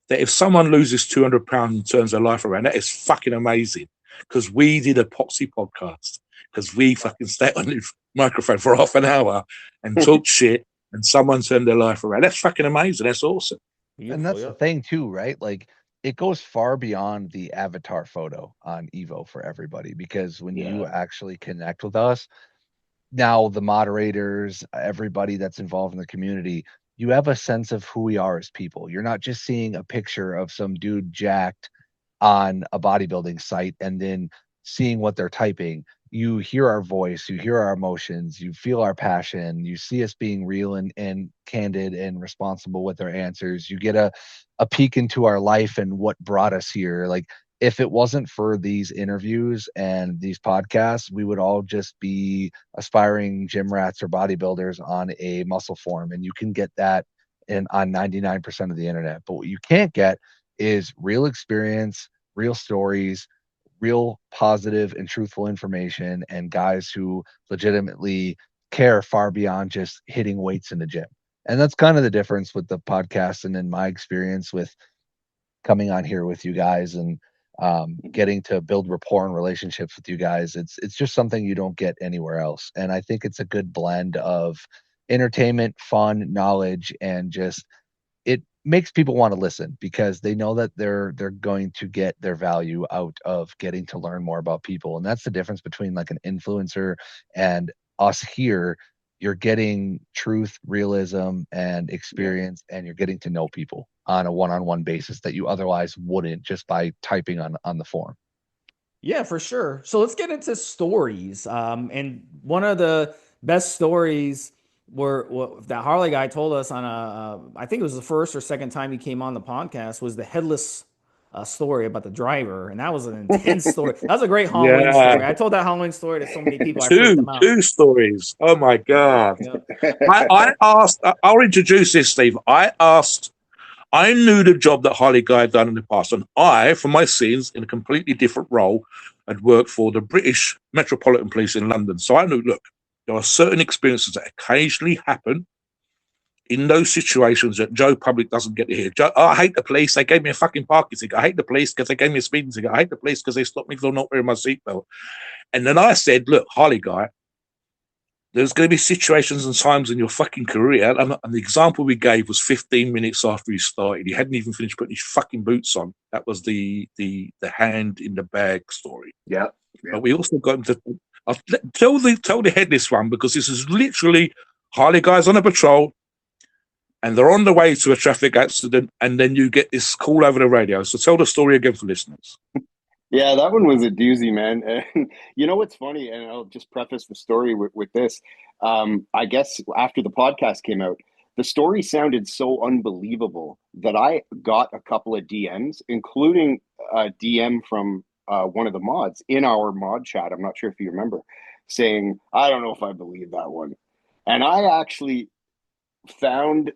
[SPEAKER 2] that if someone loses 200 pounds and turns their life around, that is fucking amazing. Because we did a Poxy podcast, because we fucking stayed on the microphone for half an hour and talk shit, and someone turned their life around. That's fucking amazing. That's awesome.
[SPEAKER 4] And that's the thing too, right? Like, it goes far beyond the avatar photo on Evo for everybody, because when you actually connect with us, now the moderators, everybody that's involved in the community, you have a sense of who we are as people. You're not just seeing a picture of some dude jacked on a bodybuilding site and then seeing what they're typing. You hear our voice, you hear our emotions, you feel our passion, you see us being real and candid and responsible with our answers. You get a peek into our life and what brought us here. Like, if it wasn't for these interviews and these podcasts, we would all just be aspiring gym rats or bodybuilders on a muscle form. And you can get that on 99% of the internet. But what you can't get is real experience, real stories, real positive and truthful information, and guys who legitimately care far beyond just hitting weights in the gym. And that's kind of the difference with the podcast, and in my experience with coming on here with you guys and getting to build rapport and relationships with you guys. It's just something you don't get anywhere else. And I think it's a good blend of entertainment, fun, knowledge, and just it makes people want to listen, because they know that they're going to get their value out of getting to learn more about people. And that's the difference between like an influencer and us here. You're getting truth, realism, and experience, and you're getting to know people on a one-on-one basis that you otherwise wouldn't just by typing on the form.
[SPEAKER 1] Yeah, for sure. So let's get into stories. And one of the best stories that HarleyGuy told us on I think it was the first or second time he came on the podcast, was the headless story about the driver. And that was an intense story. That was a great Halloween story. I told that Halloween story to so many people. I freaked them out.
[SPEAKER 2] 2 stories. Oh my God.
[SPEAKER 1] Yep.
[SPEAKER 2] I asked, I'll introduce this, Steve. I knew the job that HarleyGuy had done in the past, and I, for my sins, in a completely different role, had worked for the British Metropolitan Police in London. So I knew, look, there are certain experiences that occasionally happen in those situations that Joe Public doesn't get to hear. I hate the police. They gave me a fucking parking ticket. I hate the police because they gave me a speeding ticket. I hate the police because they stopped me for not wearing my seatbelt. And then I said, look, HarleyGuy, there's going to be situations and times in your fucking career, and the example we gave was 15 minutes after he started. He hadn't even finished putting his fucking boots on. That was the hand in the bag story.
[SPEAKER 3] Yeah.
[SPEAKER 2] But we also got him to tell the headless one, because this is literally HarleyGuy's on a patrol, and they're on the way to a traffic accident, and then you get this call over the radio. So tell the story again for listeners.
[SPEAKER 3] Yeah, that one was a doozy, man. And you know what's funny? And I'll just preface the story with this. I guess after the podcast came out, the story sounded so unbelievable that I got a couple of DMs, including a DM from one of the mods in our mod chat. I'm not sure if you remember, saying, I don't know if I believe that one. And I actually found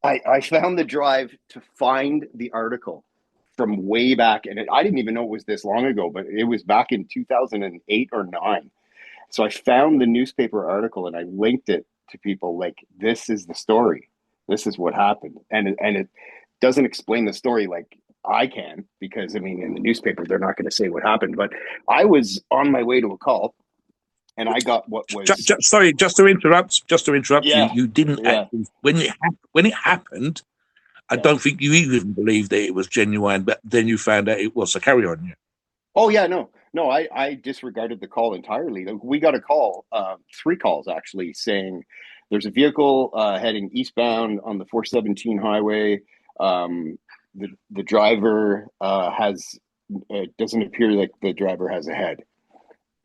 [SPEAKER 3] I found the drive to find the article from way back, and I didn't even know it was this long ago, but it was back in 2008 or 9. So I found the newspaper article and I linked it to people like, this is the story. This is what happened. And it doesn't explain the story like I can, because I mean, in the newspaper, they're not going to say what happened. But I was on my way to a call and I got what was,
[SPEAKER 2] Sorry, just to interrupt you.
[SPEAKER 3] yeah,
[SPEAKER 2] You didn't
[SPEAKER 3] yeah.
[SPEAKER 2] actually when it happened. I
[SPEAKER 3] Yeah.
[SPEAKER 2] don't think you even believed that it was genuine, but then you found out it was. So carry on. Yeah.
[SPEAKER 3] Oh yeah, no, I disregarded the call entirely. We got a call, 3 calls actually, saying there's a vehicle heading eastbound on the 417 highway. The driver has, it doesn't appear like the driver has a head.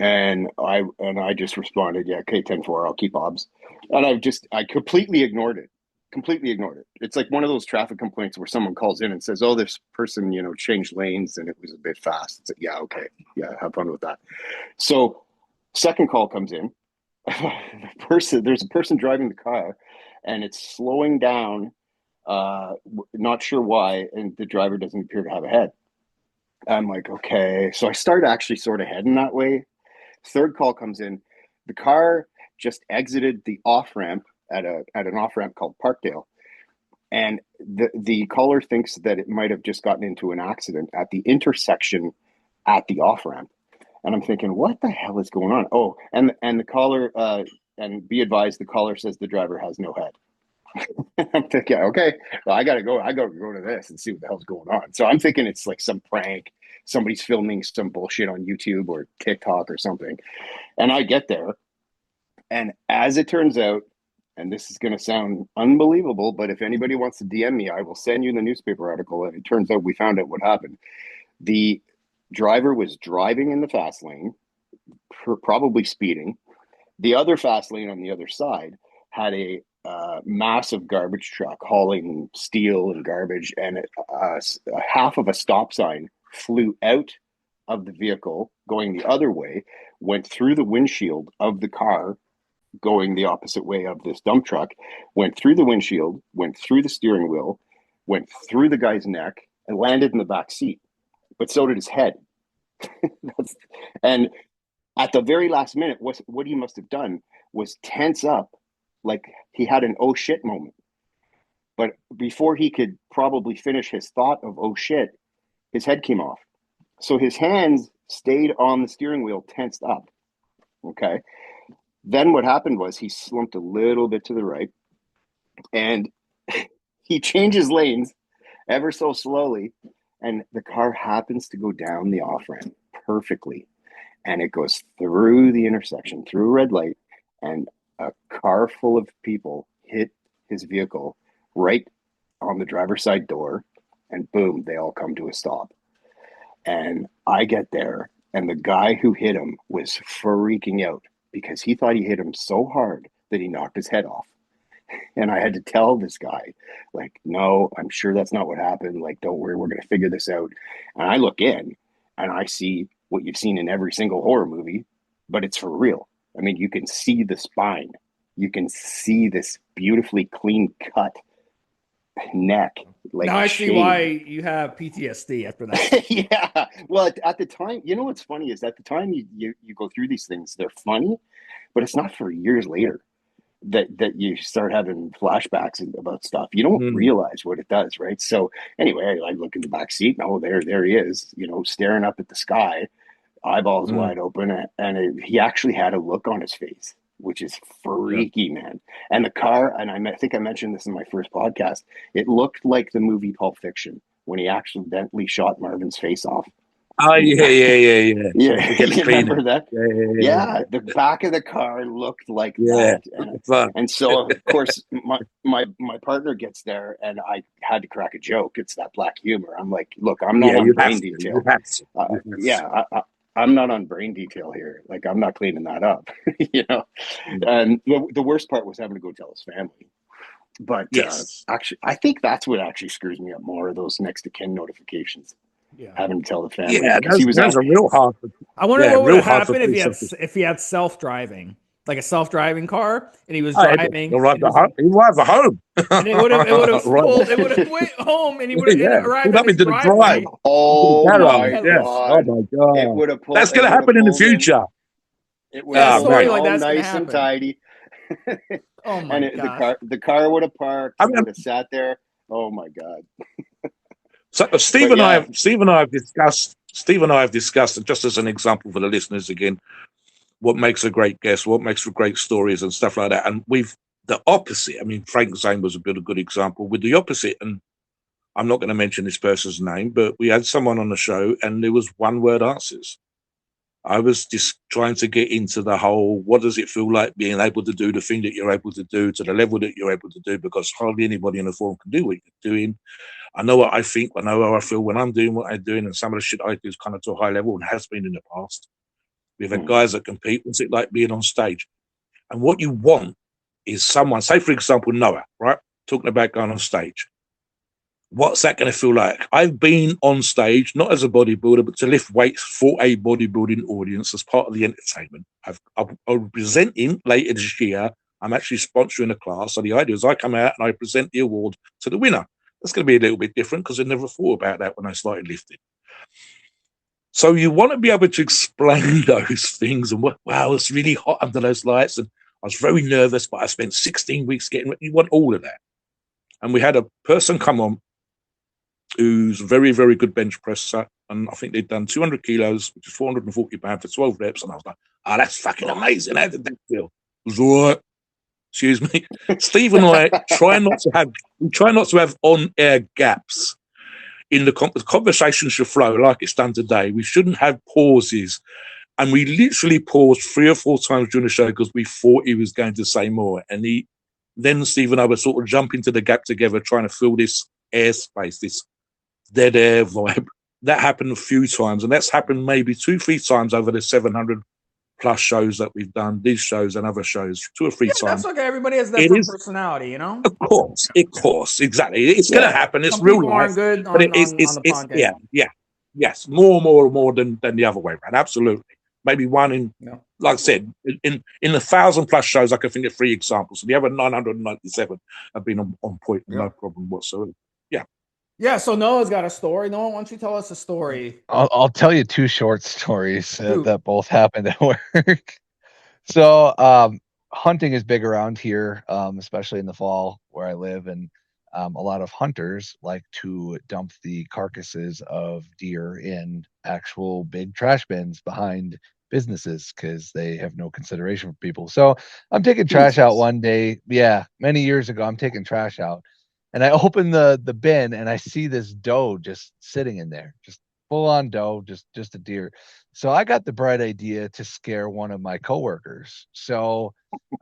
[SPEAKER 3] And I just responded, yeah, okay, 10-4, I'll keep obs. And I completely ignored it. Completely ignored it. It's like one of those traffic complaints where someone calls in and says, oh, this person, changed lanes and it was a bit fast. It's like, yeah, okay. Yeah, have fun with that. So second call comes in. There's a person driving the car and it's slowing down, not sure why, and the driver doesn't appear to have a head. I'm like, okay. So I start actually sort of heading that way. Third call comes in. The car just exited the off ramp at an off ramp called Parkdale, and the caller thinks that it might have just gotten into an accident at the intersection at the off ramp. And I'm thinking, what the hell is going on? Oh, and the caller, and be advised, the caller says the driver has no head. I'm thinking, okay, well, I gotta go to this and see what the hell's going on. So I'm thinking it's like some prank. Somebody's filming some bullshit on YouTube or TikTok or something. And I get there, and as it turns out, and this is going to sound unbelievable, but if anybody wants to DM me, I will send you the newspaper article. And it turns out we found out what happened. The driver was driving in the fast lane, probably speeding. The other fast lane on the other side had a massive garbage truck hauling steel and garbage, and half of a stop sign flew out of the vehicle going the other way, went through the windshield of the car going the opposite way of this dump truck, went through the windshield, went through the steering wheel, went through the guy's neck, and landed in the back seat. But so did his head. And at the very last minute, what he must have done was tense up like he had an oh shit moment. But before he could probably finish his thought of oh shit, his head came off. So his hands stayed on the steering wheel tensed up. Okay. Then what happened was he slumped a little bit to the right and he changes lanes ever so slowly. And the car happens to go down the off ramp perfectly. And it goes through the intersection, through a red light, and a car full of people hit his vehicle right on the driver's side door. And boom, they all come to a stop. And I get there, and the guy who hit him was freaking out because he thought he hit him so hard that he knocked his head off. And I had to tell this guy, like, no, I'm sure that's not what happened. Like, don't worry, we're going to figure this out. And I look in and I see what you've seen in every single horror movie, but it's for real. I mean, you can see the spine. You can see this beautifully clean cut neck. Like
[SPEAKER 1] Now I see
[SPEAKER 3] shaved.
[SPEAKER 1] why you have PTSD after that.
[SPEAKER 3] Yeah. Well, at the time, you know what's funny is at the time you go through these things, they're funny, but it's not for years later that you start having flashbacks about stuff. You don't realize what it does, right? So anyway, I look in the back seat, and oh, there he is, staring up at the sky, eyeballs wide open, and he actually had a look on his face, which is freaky, man. And the car, and I think I mentioned this in my first podcast, it looked like the movie Pulp Fiction when he accidentally shot Marvin's face off.
[SPEAKER 2] Oh yeah.
[SPEAKER 3] Yeah,
[SPEAKER 2] We get
[SPEAKER 3] you
[SPEAKER 2] cleaner.
[SPEAKER 3] remember that?
[SPEAKER 2] Yeah.
[SPEAKER 3] Yeah, the back of the car looked like
[SPEAKER 2] Yeah.
[SPEAKER 3] that, and
[SPEAKER 2] Fuck.
[SPEAKER 3] so of course my partner gets there, and I had to crack a joke. It's that black humor. I'm like, look, I'm not
[SPEAKER 2] Yeah,
[SPEAKER 3] on
[SPEAKER 2] you have
[SPEAKER 3] brain
[SPEAKER 2] to. You
[SPEAKER 3] detail.
[SPEAKER 2] have to. You have to.
[SPEAKER 3] Yeah, I'm not on brain detail here. Like, I'm not cleaning that up, you know.
[SPEAKER 2] Mm.
[SPEAKER 3] And the worst part was having to go tell his family. But
[SPEAKER 2] Yes.
[SPEAKER 3] actually, I think that's what actually screws me up more, those next to kin notifications,
[SPEAKER 1] Yeah.
[SPEAKER 3] having to tell the family,
[SPEAKER 2] Yeah,
[SPEAKER 3] because he was
[SPEAKER 2] those
[SPEAKER 3] at.
[SPEAKER 2] are real hard.
[SPEAKER 1] I wonder
[SPEAKER 2] Yeah,
[SPEAKER 1] what would
[SPEAKER 2] real
[SPEAKER 1] have
[SPEAKER 2] hard for
[SPEAKER 1] happened
[SPEAKER 2] police officers.
[SPEAKER 1] if he had self-driving, like a self-driving car, and he was
[SPEAKER 2] Oh,
[SPEAKER 1] driving,
[SPEAKER 2] he'll arrive
[SPEAKER 1] and,
[SPEAKER 2] at home. He'll arrive at home.
[SPEAKER 1] and it would have
[SPEAKER 2] Right.
[SPEAKER 1] pulled, it would have went home, and he would have
[SPEAKER 2] Yeah,
[SPEAKER 1] arrived
[SPEAKER 2] pulled
[SPEAKER 1] at
[SPEAKER 2] up
[SPEAKER 1] his
[SPEAKER 2] into the drive,
[SPEAKER 1] driveway.
[SPEAKER 2] into the
[SPEAKER 3] Oh
[SPEAKER 2] garage.
[SPEAKER 3] my
[SPEAKER 2] Yeah. Oh
[SPEAKER 1] Hilarious.
[SPEAKER 3] God!
[SPEAKER 2] my
[SPEAKER 3] It
[SPEAKER 2] god,
[SPEAKER 3] would have
[SPEAKER 2] that's
[SPEAKER 3] pulled. It
[SPEAKER 2] gonna
[SPEAKER 3] would have
[SPEAKER 2] happen in the
[SPEAKER 3] pulled in.
[SPEAKER 2] future.
[SPEAKER 3] It would have
[SPEAKER 1] Yeah,
[SPEAKER 2] Oh
[SPEAKER 3] pulled in
[SPEAKER 1] story
[SPEAKER 2] mate,
[SPEAKER 1] like
[SPEAKER 3] all
[SPEAKER 1] that's gonna
[SPEAKER 3] nice and
[SPEAKER 1] happen.
[SPEAKER 3] tidy,
[SPEAKER 1] Oh my
[SPEAKER 3] and
[SPEAKER 1] gosh.
[SPEAKER 3] the car would have parked.
[SPEAKER 2] I
[SPEAKER 3] He
[SPEAKER 2] mean,
[SPEAKER 3] would have sat there. Oh my God!
[SPEAKER 2] so
[SPEAKER 3] But yeah,
[SPEAKER 2] Steve and I have discussed. Steve and I have discussed, just as an example for the listeners again, what makes a great guest, what makes for great stories and stuff like that. And we've the opposite. I mean, Frank Zane was a good example with the opposite. And I'm not going to mention this person's name, but we had someone on the show, and there was one word answers. I was just trying to get into the whole, what does it feel like being able to do the thing that you're able to do to the level that you're able to do? Because hardly anybody in the forum can do what you're doing. I know what I think, I know how I feel when I'm doing what I'm doing, and some of the shit I do is kind of to a high level and has been in the past. We've had
[SPEAKER 3] Mhm.
[SPEAKER 2] guys that compete. What's it like being on stage? And what you want is someone, say for example, Noah, right? Talking about going on stage. What's that going to feel like? I've been on stage, not as a bodybuilder, but to lift weights for a bodybuilding audience as part of the entertainment. I'm presenting later this year. I'm actually sponsoring a class. So the idea is I come out and I present the award to the winner. That's going to be a little bit different because I never thought about that when I started lifting. So you want to be able to explain those things and wow, it's really hot under those lights. And I was very nervous, but I spent 16 weeks getting ready. You want all of that. And we had a person come on who's very good bench presser. And I think they'd done 200 kilos, which is 440 pounds for 12 reps. And I was like, oh, that's fucking amazing. How did that feel? It was all right. Excuse me. Steve and I try not to have on-air gaps in the conversation should flow like it's done today. We shouldn't have pauses. And we literally paused 3 or 4 times during the show because we thought he was going to say more. And then Steve and I were sort of jumping to the gap together, trying to fill this airspace, this dead air vibe. That happened a few times. And that's happened maybe 2-3 times over the 700 plus shows that we've done, these shows and other shows, 2 or 3
[SPEAKER 1] Yeah,
[SPEAKER 2] times.
[SPEAKER 1] that's okay. Everybody has a
[SPEAKER 2] It
[SPEAKER 1] different
[SPEAKER 2] is,
[SPEAKER 1] personality, you know?
[SPEAKER 2] of course, exactly. It's going to
[SPEAKER 3] yeah.
[SPEAKER 2] happen. It's
[SPEAKER 1] Some
[SPEAKER 2] real
[SPEAKER 1] people
[SPEAKER 2] life,
[SPEAKER 1] aren't good
[SPEAKER 2] but it is,
[SPEAKER 1] on the podcast.
[SPEAKER 2] yes, more than the other way around. Absolutely. Maybe one in,
[SPEAKER 1] No.
[SPEAKER 2] like I said, in the 1,000 plus shows, I can think of 3 examples. The other 997 have been on point,
[SPEAKER 1] Yep.
[SPEAKER 2] no problem whatsoever. Yeah.
[SPEAKER 1] Yeah, so Noah's got a story. Noah, why don't you tell us a story?
[SPEAKER 4] I'll tell you 2 short stories
[SPEAKER 1] Shoot.
[SPEAKER 4] that both happened at work. So hunting is big around here, especially in the fall where I live, and a lot of hunters like to dump the carcasses of deer in actual big trash bins behind businesses because they have no consideration for people. So I'm taking trash out
[SPEAKER 3] Jesus.
[SPEAKER 4] one day. Yeah, many years ago, I'm taking trash out, and I open the bin and I see this doe just sitting in there, just full on doe, just a deer. So I got the bright idea to scare one of my coworkers. So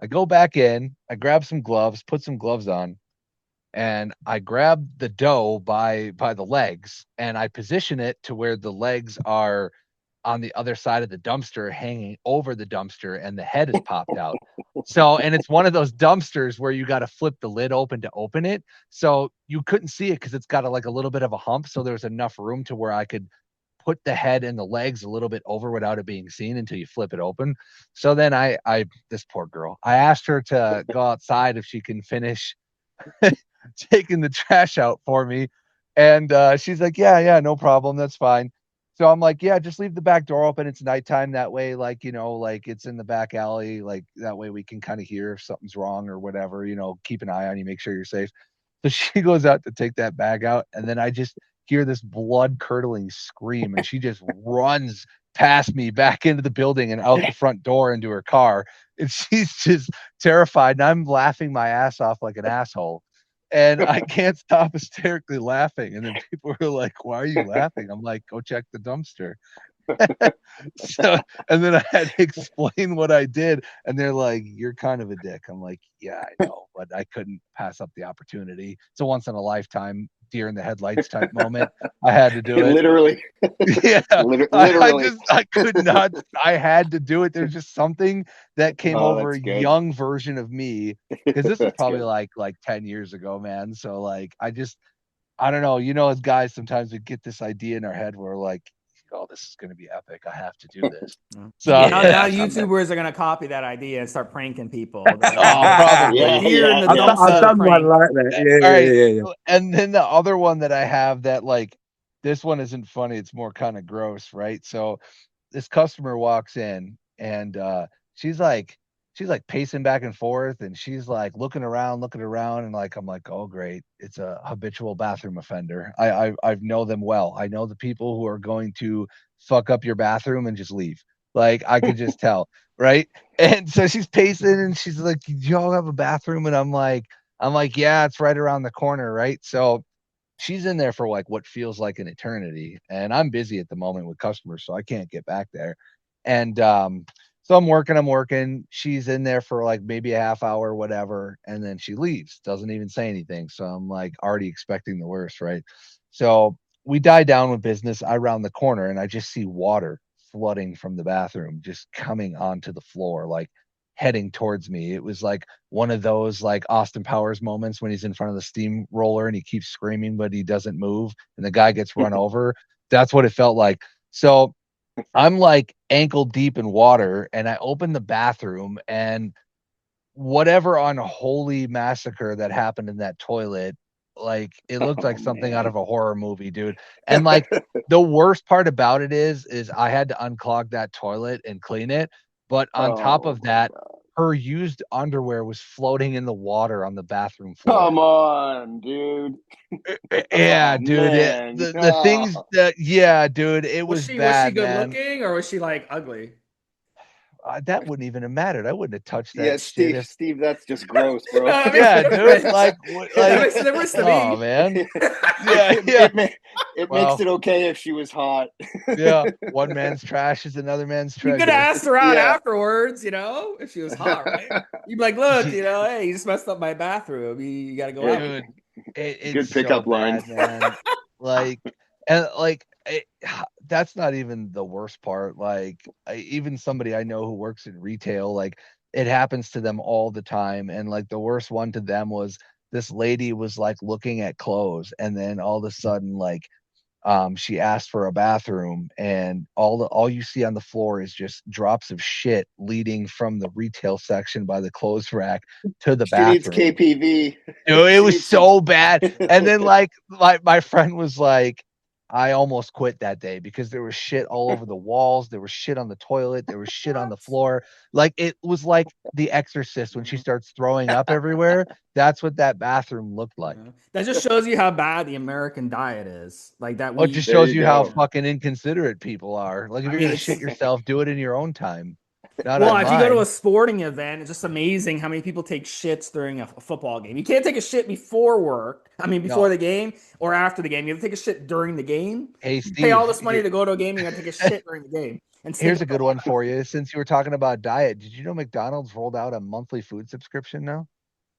[SPEAKER 4] I go back in, I grab some gloves, put some gloves on, and I grab the doe by the legs, and I position it to where the legs are on the other side of the dumpster, hanging over the dumpster, and the head is popped out. So, and it's one of those dumpsters where you got to flip the lid open to open it. So you couldn't see it because it's got a little bit of a hump. So there's enough room to where I could put the head and the legs a little bit over without it being seen until you flip it open. So then this poor girl, I asked her to go outside if she can finish taking the trash out for me. And she's like, yeah, no problem. That's fine. So I'm like, yeah, just leave the back door open. It's nighttime. That way, like it's in the back alley. Like that way we can kind of hear if something's wrong or whatever, keep an eye on you, make sure you're safe. So she goes out to take that bag out. And then I just hear this blood curdling scream. And she just runs past me back into the building and out the front door into her car. And she's just terrified. And I'm laughing my ass off like an asshole. and I can't stop hysterically laughing. And then people were like, "Why are you laughing?" I'm like, "Go check the dumpster." So, and then I had to explain what I did, and they're like, "You're kind of a dick." I'm like, "Yeah, I know, but I couldn't pass up the opportunity. It's a once in a lifetime deer in the headlights type moment. I had to do it."
[SPEAKER 3] Literally.
[SPEAKER 4] Yeah,
[SPEAKER 3] Literally.
[SPEAKER 4] I could not. I had to do it. There's just something that came
[SPEAKER 3] Oh,
[SPEAKER 4] over
[SPEAKER 3] that's
[SPEAKER 4] a
[SPEAKER 3] good.
[SPEAKER 4] young version of me, because this is
[SPEAKER 3] That's
[SPEAKER 4] probably
[SPEAKER 3] good.
[SPEAKER 4] like 10 years ago, man. So like, I don't know. As guys, sometimes we get this idea in our head where like, oh, this is going to be epic. I have to do this. So
[SPEAKER 1] Now,
[SPEAKER 2] Yeah.
[SPEAKER 1] YouTubers are gonna copy that idea and start pranking people. They're gonna
[SPEAKER 4] oh,
[SPEAKER 1] do
[SPEAKER 3] Yeah,
[SPEAKER 4] probably.
[SPEAKER 1] deer in
[SPEAKER 3] yeah,
[SPEAKER 1] the
[SPEAKER 3] yeah.
[SPEAKER 2] I've
[SPEAKER 1] dumpster
[SPEAKER 2] done one
[SPEAKER 1] prank.
[SPEAKER 2] like that.
[SPEAKER 4] All right.
[SPEAKER 2] Yeah.
[SPEAKER 4] And then the other one that I have that like, this one isn't funny. It's more kind of gross, right? So this customer walks in and she's like pacing back and forth, and she's like looking around, and like I'm like, oh great, it's a habitual bathroom offender. I know them well. I know the people who are going to fuck up your bathroom and just leave. Like I could just tell, right? And so she's pacing and she's like, do y'all have a bathroom? And I'm like, yeah, it's right around the corner, right? So she's in there for like what feels like an eternity, and I'm busy at the moment with customers, so I can't get back there. And so I'm working, she's in there for like maybe a half hour, whatever, and then she leaves, doesn't even say anything. So I'm like already expecting the worst, right? So we die down with business. I round the corner and I just see water flooding from the bathroom, just coming onto the floor, like heading towards me. It was like one of those like Austin Powers moments when he's in front of the steamroller and he keeps screaming, but he doesn't move, and the guy gets run over. That's what it felt like. So I'm like ankle deep in water, and I open the bathroom, and whatever unholy massacre that happened in that toilet, like it looked
[SPEAKER 3] Oh
[SPEAKER 4] like something out
[SPEAKER 3] man.
[SPEAKER 4] of a horror movie, dude. And like the worst part about it is I had to unclog that toilet and clean it. But on top
[SPEAKER 3] Oh
[SPEAKER 4] of
[SPEAKER 3] my
[SPEAKER 4] that,
[SPEAKER 3] god.
[SPEAKER 4] her used underwear was floating in the water on the bathroom floor.
[SPEAKER 3] Come on, dude.
[SPEAKER 4] Yeah,
[SPEAKER 3] Oh
[SPEAKER 4] dude.
[SPEAKER 3] man.
[SPEAKER 4] The things
[SPEAKER 3] Oh.
[SPEAKER 4] that, yeah, dude, it
[SPEAKER 1] Was
[SPEAKER 4] was
[SPEAKER 1] she
[SPEAKER 4] bad,
[SPEAKER 1] good
[SPEAKER 4] man.
[SPEAKER 1] looking or was she like ugly?
[SPEAKER 4] That wouldn't even have mattered. I wouldn't have touched
[SPEAKER 3] Yeah,
[SPEAKER 4] that shit
[SPEAKER 3] Steve,
[SPEAKER 4] if,
[SPEAKER 3] Steve, that's just gross, bro.
[SPEAKER 1] That makes a
[SPEAKER 4] yeah, dude.
[SPEAKER 1] difference.
[SPEAKER 4] Like,
[SPEAKER 1] That
[SPEAKER 4] like,
[SPEAKER 1] makes a difference to
[SPEAKER 4] oh
[SPEAKER 1] me.
[SPEAKER 4] man.
[SPEAKER 3] it,
[SPEAKER 4] Yeah,
[SPEAKER 3] it,
[SPEAKER 4] yeah.
[SPEAKER 3] it, ma- it makes
[SPEAKER 4] Well,
[SPEAKER 3] it okay if she was hot.
[SPEAKER 4] yeah. One man's trash is another man's
[SPEAKER 1] You could have
[SPEAKER 4] treasure.
[SPEAKER 1] asked her out
[SPEAKER 3] Yeah.
[SPEAKER 1] afterwards, if she was hot, right? You'd be like, look, hey, you just messed up my bathroom. You got to go
[SPEAKER 3] Good,
[SPEAKER 1] out.
[SPEAKER 4] Dude, it's
[SPEAKER 3] good
[SPEAKER 4] so
[SPEAKER 3] pickup line.
[SPEAKER 4] bad, man. Like, and like, that's not even the worst part. Like, even somebody I know who works in retail, like, it happens to them all the time. And like, the worst one to them was this lady was like looking at clothes, and then all of a sudden, like, she asked for a bathroom, and all you see on the floor is just drops of shit leading from the retail section by the clothes rack to the
[SPEAKER 3] She needs
[SPEAKER 4] bathroom.
[SPEAKER 3] KPV.
[SPEAKER 4] Dude, it
[SPEAKER 3] She
[SPEAKER 4] was
[SPEAKER 3] needs some.
[SPEAKER 4] so bad. And then like my friend was like, I almost quit that day because there was shit all over the walls, there was shit on the toilet, there was shit on the floor. Like it was like The Exorcist when she starts throwing up everywhere. That's what that bathroom looked like.
[SPEAKER 1] That just shows you how bad the American diet is. Like that
[SPEAKER 4] Oh, it just
[SPEAKER 1] we,
[SPEAKER 3] There
[SPEAKER 4] shows
[SPEAKER 3] you
[SPEAKER 4] you how
[SPEAKER 3] go.
[SPEAKER 4] fucking inconsiderate people are. Like if
[SPEAKER 1] I
[SPEAKER 4] you're
[SPEAKER 1] mean,
[SPEAKER 4] gonna shit
[SPEAKER 1] it's
[SPEAKER 4] yourself, do it in your own time, not
[SPEAKER 1] well,
[SPEAKER 4] on
[SPEAKER 1] if you go to a
[SPEAKER 4] mine.
[SPEAKER 1] sporting event, it's just amazing how many people take shits during a football game. You can't take a shit before work. I mean, before
[SPEAKER 4] No.
[SPEAKER 1] the game or after the game. You have to take a shit during the game.
[SPEAKER 4] Hey
[SPEAKER 1] You pay all
[SPEAKER 4] Steve,
[SPEAKER 1] this money to go to a game. You got to take a shit during the game and stink
[SPEAKER 4] here's a
[SPEAKER 1] up the
[SPEAKER 4] good one
[SPEAKER 1] locker room.
[SPEAKER 4] for you. Since you were talking about diet, did you know McDonald's rolled out a monthly food subscription now?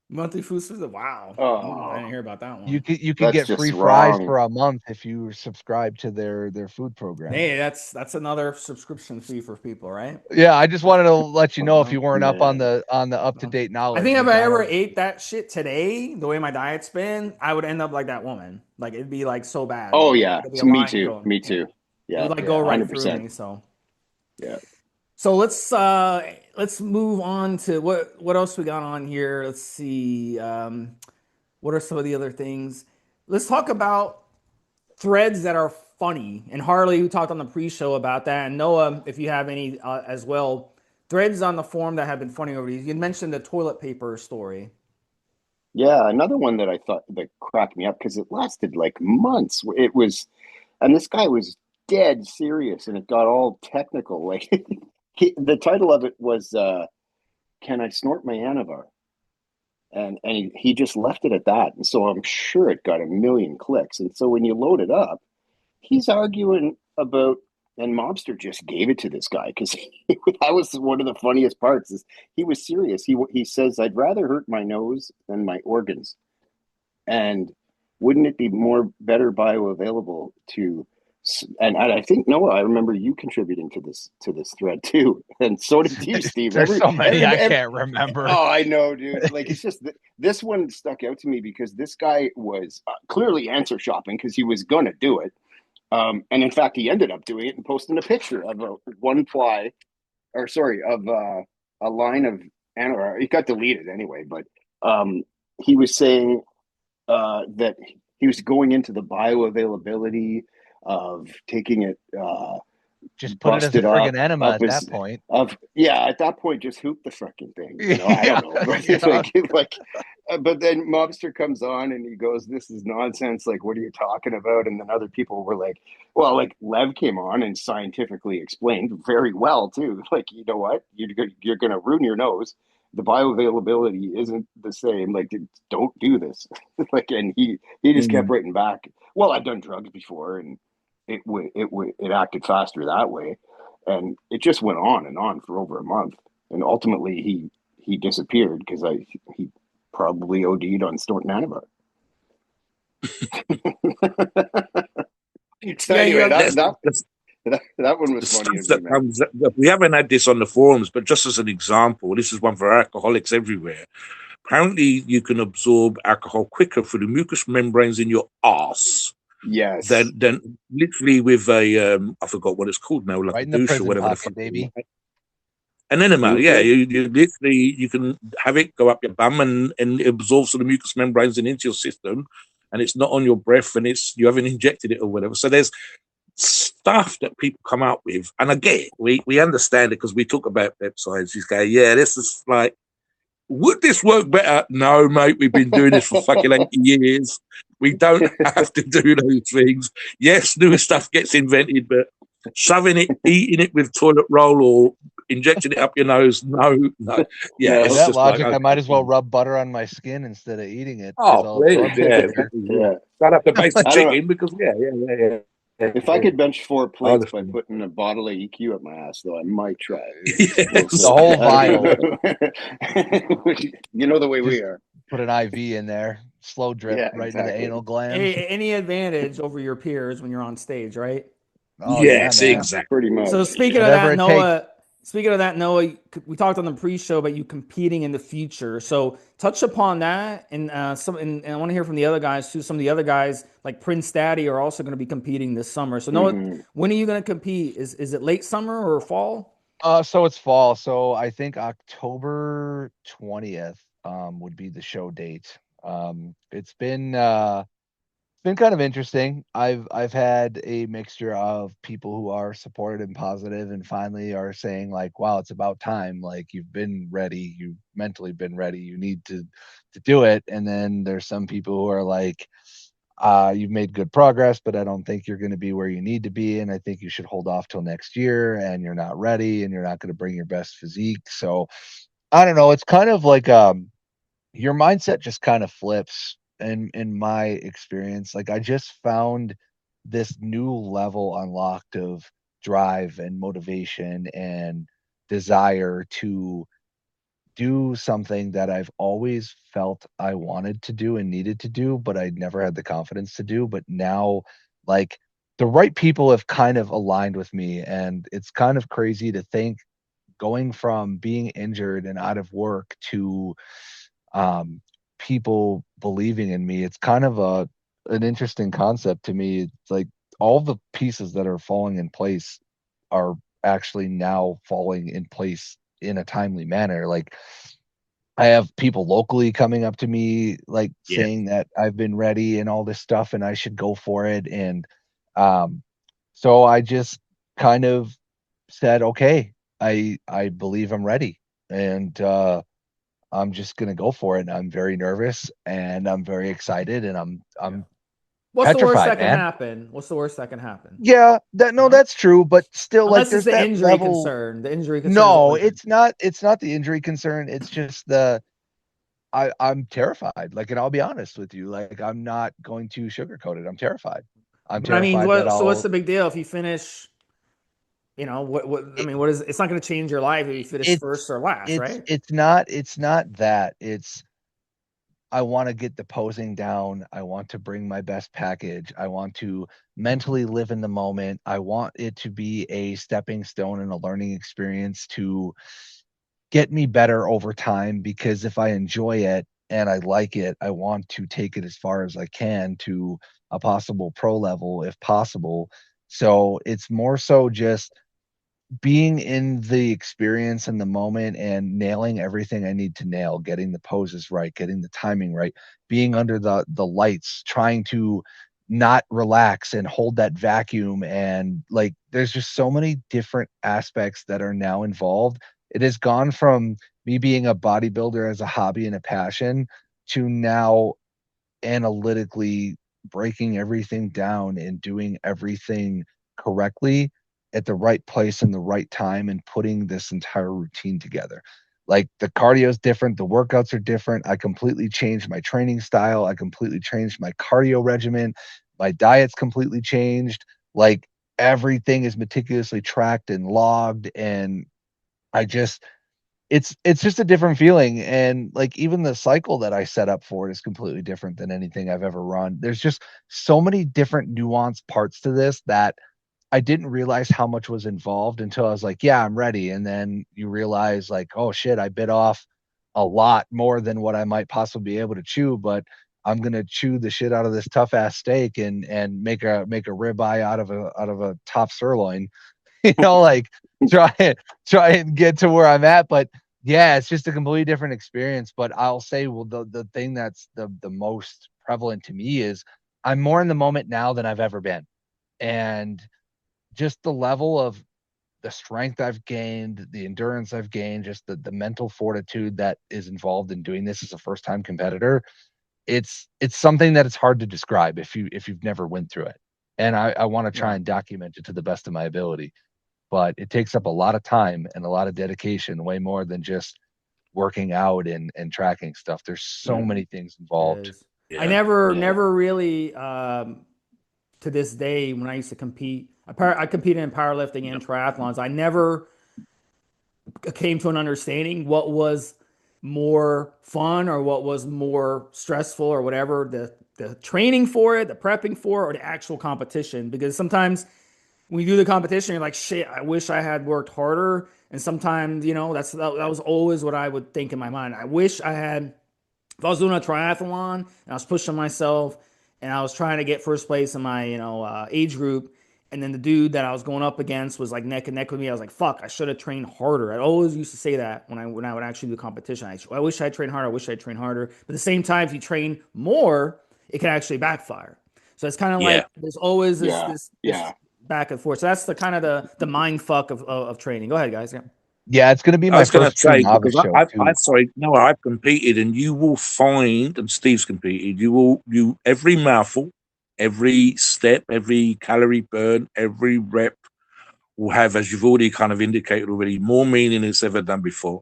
[SPEAKER 1] Monthly food system. Wow, I
[SPEAKER 3] Oh,
[SPEAKER 1] didn't hear about that
[SPEAKER 4] You
[SPEAKER 1] one.
[SPEAKER 4] could
[SPEAKER 3] that's
[SPEAKER 4] get
[SPEAKER 3] just
[SPEAKER 4] free fries
[SPEAKER 3] wrong.
[SPEAKER 4] for a month if you subscribe to their food program.
[SPEAKER 1] Hey, that's another subscription fee for people, right?
[SPEAKER 4] Yeah, I just wanted to let you know if
[SPEAKER 1] Oh,
[SPEAKER 4] you weren't up on
[SPEAKER 3] Man.
[SPEAKER 4] the up to
[SPEAKER 1] no.
[SPEAKER 4] date
[SPEAKER 1] I
[SPEAKER 4] knowledge.
[SPEAKER 1] think if I ever
[SPEAKER 4] McDonald's.
[SPEAKER 1] ate that shit today, the way my diet's been, I would end up like that woman. Like it'd be like so bad.
[SPEAKER 3] Oh
[SPEAKER 1] Like
[SPEAKER 3] yeah.
[SPEAKER 1] there'd be a
[SPEAKER 3] So me
[SPEAKER 1] line
[SPEAKER 3] too.
[SPEAKER 1] going.
[SPEAKER 3] Me
[SPEAKER 1] Yeah.
[SPEAKER 3] too.
[SPEAKER 1] It
[SPEAKER 3] Yeah.
[SPEAKER 1] would like go
[SPEAKER 4] Yeah.
[SPEAKER 1] right through
[SPEAKER 3] 100%.
[SPEAKER 1] me.
[SPEAKER 3] Yeah.
[SPEAKER 1] So let's move on to what else we got on here. Let's see. What are some of the other things? Let's talk about threads that are funny. And Harley, who talked on the pre-show about that, and Noah, if you have any as well, threads on the forum that have been funny over these. You mentioned the toilet paper story.
[SPEAKER 3] Yeah. Another one that I thought that cracked me up because it lasted like months. It was, and this guy was dead serious, and it got all technical. Like the title of it was "Can I snort my Anavar?" and he just left it at that. And so I'm sure it got a million clicks. And so when you load it up, he's arguing about, and Mobster just gave it to this guy because that was one of the funniest parts. Is he was serious. He says, "I'd rather hurt my nose than my organs," and wouldn't it be more better bioavailable to? And I think Noah, I remember you contributing to this thread too, and so did you, Steve.
[SPEAKER 4] There's so many I can't remember.
[SPEAKER 3] Oh, I know, dude. Like it's just this one stuck out to me because this guy was clearly answer shopping because he was gonna do it, and in fact, he ended up doing it and posting a picture of a one ply, or sorry, of a line of animal. It got deleted anyway, but he was saying that he was going into the bioavailability of taking it,
[SPEAKER 4] just put it as a friggin' enema at that point.
[SPEAKER 3] At that point, just hoop the freaking thing. You know, I don't know, but but then Mobster comes on and he goes, "This is nonsense. Like, what are you talking about?" And then other people were like, "Well, like Lev came on and scientifically explained very well too. Like, you know what? You're going to ruin your nose. The bioavailability isn't the same. Like, don't do this." Like, and he just kept writing back. Well, I've done drugs before, and it acted faster that way, and it just went on and on for over a month, and ultimately he disappeared because he probably OD'd on snorting antibiotics. So anyway, that one was funny.
[SPEAKER 2] We haven't had this on the forums, but just as an example, this is one for alcoholics everywhere. Apparently, you can absorb alcohol quicker through the mucous membranes in your arse.
[SPEAKER 3] Yes.
[SPEAKER 2] Then literally with a I forgot what it's called now, like
[SPEAKER 4] right
[SPEAKER 2] a douche or whatever
[SPEAKER 4] pocket, the baby.
[SPEAKER 2] An enema, yeah. You literally you can have it go up your bum and it absorbs the mucous membranes and into your system, and it's not on your breath and you haven't injected it or whatever. So there's stuff that people come out with, and again, we understand it because we talk about peptides. You go, yeah, this is like, would this work better? No, mate, we've been doing this for fucking 80 years. We don't have to do those things. Yes, newer stuff gets invented, but shoving it, eating it with toilet roll or injecting it up your nose, no. Yeah,
[SPEAKER 4] with that logic, like, I might as well rub butter on my skin instead of eating it.
[SPEAKER 2] Oh, please, yeah. Start up the basic chicken because, yeah.
[SPEAKER 3] If I could bench 4 plates by putting a bottle of EQ up my ass, though, I might try.
[SPEAKER 4] Yes. The whole vial.
[SPEAKER 3] You know the way we are.
[SPEAKER 4] Put an IV in there, slow drip right into the anal gland.
[SPEAKER 1] Any advantage over your peers when you're on stage, right?
[SPEAKER 2] Oh, yes, yeah, exactly.
[SPEAKER 3] Pretty much.
[SPEAKER 1] So speaking of that, Noah, we talked on the pre-show about you competing in the future. So touch upon that, and I want to hear from the other guys too. Some of the other guys, like Prince Daddy, are also going to be competing this summer. So Noah, when are you going to compete? Is it late summer or fall?
[SPEAKER 4] So it's fall. So I think October 20th would be the show date. It's been kind of interesting. I've had a mixture of people who are supportive and positive and finally are saying like, wow, it's about time. Like, you've been ready, you've mentally been ready, you need to do it. And then there's some people who are like, you've made good progress, but I don't think you're going to be where you need to be. And I think you should hold off till next year, and you're not ready and you're not going to bring your best physique. So I don't know. It's kind of like, your mindset just kind of flips. And in my experience, like, I just found this new level unlocked of drive and motivation and desire to do something that I've always felt I wanted to do and needed to do, but I never had the confidence to do. But now, like, the right people have kind of aligned with me, and it's kind of crazy to think, going from being injured and out of work to people believing in me. It's kind of an interesting concept to me. It's like all the pieces that are falling in place are actually now falling in place in a timely manner. Like, I have people locally coming up to me, like, saying that I've been ready and all this stuff and I should go for it. And so I just kind of said, okay, I believe I'm ready. And I'm just going to go for it. And I'm very nervous and I'm very excited and I'm
[SPEAKER 1] What's
[SPEAKER 4] petrified,
[SPEAKER 1] the worst that can
[SPEAKER 4] man.
[SPEAKER 1] happen? What's the worst that can happen?
[SPEAKER 4] Yeah, that's true. But still,
[SPEAKER 1] unless
[SPEAKER 4] like, there's
[SPEAKER 1] it's the
[SPEAKER 4] that
[SPEAKER 1] injury
[SPEAKER 4] level...
[SPEAKER 1] concern. The injury concern.
[SPEAKER 4] No, it's not the injury concern. It's just I'm terrified. Like, and I'll be honest with you, like, I'm not going to sugarcoat it. I'm terrified. I'm
[SPEAKER 1] But I mean,
[SPEAKER 4] terrified that
[SPEAKER 1] so what's
[SPEAKER 4] I'll
[SPEAKER 1] the big deal if you finish? You know what? I
[SPEAKER 4] it,
[SPEAKER 1] mean, what is? It's not going to change your life if you finish first
[SPEAKER 4] it's
[SPEAKER 1] or last, right?
[SPEAKER 4] it's not that. It's I want to get the posing down. I want to bring my best package. I want to mentally live in the moment. I want it to be a stepping stone and a learning experience to get me better over time, because if I enjoy it and I like it, I want to take it as far as I can to a possible pro level if possible. So it's more so just being in the experience and the moment and nailing everything I need to nail, getting the poses right, getting the timing right, being under the lights, trying to not relax and hold that vacuum. And like, there's just so many different aspects that are now involved. It has gone from me being a bodybuilder as a hobby and a passion to now analytically breaking everything down and doing everything correctly at the right place and the right time and putting this entire routine together. Like, the cardio is different, the workouts are different. I completely changed my training style. I completely changed my cardio regimen. My diet's completely changed. Like, everything is meticulously tracked and logged. And I just it's just a different feeling. And like, even the cycle that I set up for it is completely different than anything I've ever run. There's just so many different nuanced parts to this that I didn't realize how much was involved until I was like, yeah, I'm ready. And then you realize, like, oh shit, I bit off a lot more than what I might possibly be able to chew, but I'm gonna chew the shit out of this tough ass steak and make a ribeye out of a top sirloin. Like, try try and get to where I'm at. But yeah, it's just a completely different experience. But I'll say, well, the thing that's the most prevalent to me is I'm more in the moment now than I've ever been. And just the level of the strength I've gained, the endurance I've gained, just the mental fortitude that is involved in doing this as a first time competitor. It's something that it's hard to describe if you've never went through it. And I want to try
[SPEAKER 1] Yeah.
[SPEAKER 4] and document it to the best of my ability, but it takes up a lot of time and a lot of dedication, way more than just working out and tracking stuff. There's so
[SPEAKER 3] Yeah.
[SPEAKER 4] many things
[SPEAKER 1] It
[SPEAKER 4] involved.
[SPEAKER 1] is. I
[SPEAKER 2] Yeah.
[SPEAKER 3] Yeah.
[SPEAKER 1] never really, to this day, when I used to compete, I competed in powerlifting and
[SPEAKER 2] Yep.
[SPEAKER 1] triathlons. I never came to an understanding what was more fun or what was more stressful or whatever, the training for it, the prepping for it, or the actual competition. Because sometimes when you do the competition, you're like, shit, I wish I had worked harder. And sometimes, that was always what I would think in my mind. I wish I had, if I was doing a triathlon and I was pushing myself and I was trying to get first place in my, age group, and then the dude that I was going up against was like neck and neck with me, I was like, fuck, I should have trained harder. I always used to say that when I would actually do competition. I wish I trained harder. I wish I trained harder. But at the same time, if you train more, it can actually backfire. So it's kind of
[SPEAKER 2] Yeah.
[SPEAKER 1] like there's always
[SPEAKER 3] Yeah.
[SPEAKER 1] this
[SPEAKER 3] Yeah.
[SPEAKER 1] back and forth. So that's the kind of the mind fuck of training. Go ahead, guys. Yeah.
[SPEAKER 4] Yeah, it's going to be
[SPEAKER 2] I
[SPEAKER 4] my
[SPEAKER 2] was going to
[SPEAKER 4] first true
[SPEAKER 2] say,
[SPEAKER 4] novice
[SPEAKER 2] because
[SPEAKER 4] show
[SPEAKER 2] I
[SPEAKER 4] too.
[SPEAKER 2] sorry, no, I've competed, and you will find, and Steve's competed, every mouthful, every step, every calorie burn, every rep will have, as you've already kind of indicated already, more meaning than it's ever done before.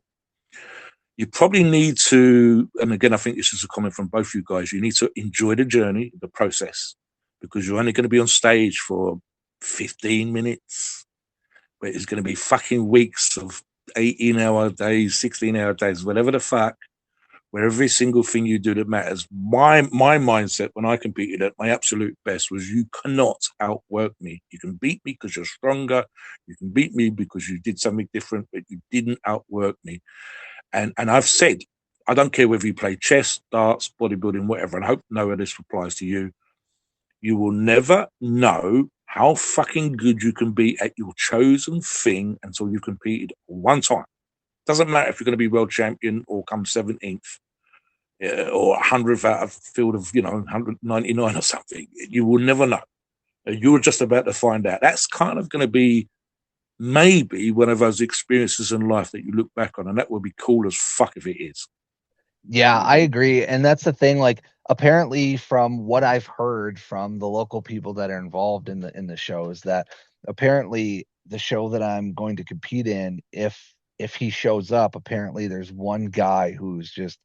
[SPEAKER 2] You probably need to, and again, I think this is a comment from both you guys, you need to enjoy the journey, the process, because you're only going to be on stage for 15 minutes, but it's going to be fucking weeks of 18-hour days, 16-hour days, whatever the fuck, where every single thing you do that matters. My mindset when I competed at my absolute best was, you cannot outwork me. You can beat me because you're stronger. You can beat me because you did something different, but you didn't outwork me. And I've said, I don't care whether you play chess, darts, bodybuilding, whatever, and I hope, Noah, this applies to you. You will never know how fucking good you can be at your chosen thing until you've competed one time. Doesn't matter if you're going to be world champion or come 17th, or 100th out of a field of, 199 or something. You will never know. You're just about to find out. That's kind of going to be maybe one of those experiences in life that you look back on, and that would be cool as fuck if it is.
[SPEAKER 4] Yeah, I
[SPEAKER 3] Mhm.
[SPEAKER 4] agree. And that's the thing. Like, apparently, from what I've heard from the local people that are involved in the show, is that apparently the show that I'm going to compete in, if he shows up, apparently there's one guy who's just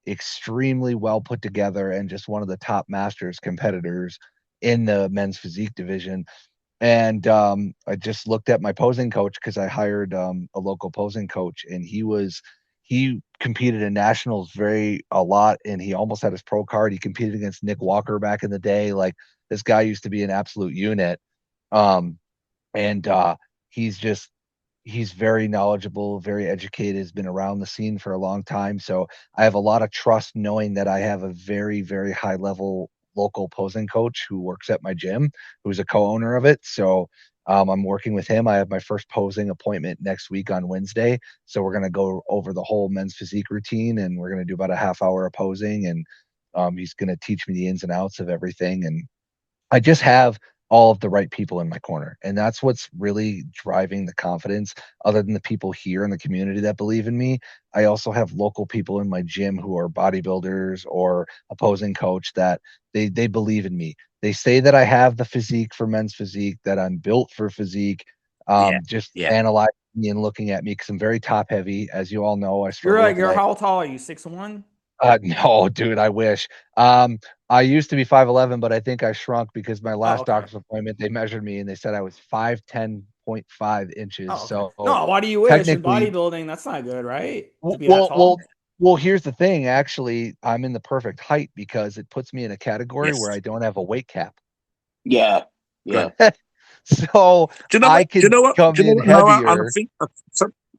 [SPEAKER 4] extremely well put together and just one of the top masters competitors in the men's physique division. And I just looked at my posing coach because I hired a local posing coach, and he competed in nationals a lot, and he almost had his pro card. He competed against Nick Walker back in the day. Like, this guy used to be an absolute unit. And he's just he's very knowledgeable, very educated, has been around the scene for a long time. So I have a lot of trust knowing that I have a very, very high level local posing coach who works at my gym, who's a co-owner of it. So I'm working with him. I have my first posing appointment next week on Wednesday. So we're going to go over the whole men's physique routine, and we're going to do about a half hour of posing, and he's going to teach me the ins and outs of everything. And I just have all of the right people in my corner. And that's what's really driving the confidence. Other than the people here in the community that believe in me, I also have local people in my gym who are bodybuilders or opposing coach that they believe in me. They say that I have the physique for men's physique, that I'm built for physique. Just analyzing me and looking at me, because I'm very top heavy. As you all know, I struggle with
[SPEAKER 1] You're
[SPEAKER 4] legs.
[SPEAKER 1] how tall are you? 6'1"?
[SPEAKER 4] No, dude, I wish. I used to be 5'11", but I think I shrunk because my last doctor's appointment, they measured me and they said I was 5'10.5" inches.
[SPEAKER 1] Oh, okay.
[SPEAKER 4] So
[SPEAKER 1] No, why do you wish? In
[SPEAKER 4] technically,
[SPEAKER 1] bodybuilding, that's not good, right? To be that
[SPEAKER 4] well,
[SPEAKER 1] tall.
[SPEAKER 4] well, well, here's the thing. Actually, I'm in the perfect height because it puts me in a category where I don't have a weight cap.
[SPEAKER 3] Yeah. Yeah.
[SPEAKER 4] So
[SPEAKER 2] Do you know
[SPEAKER 4] I
[SPEAKER 2] what? Do you
[SPEAKER 4] can
[SPEAKER 2] know what?
[SPEAKER 4] come
[SPEAKER 2] Do you know
[SPEAKER 4] in
[SPEAKER 2] what, Noah? I
[SPEAKER 4] heavier.
[SPEAKER 2] think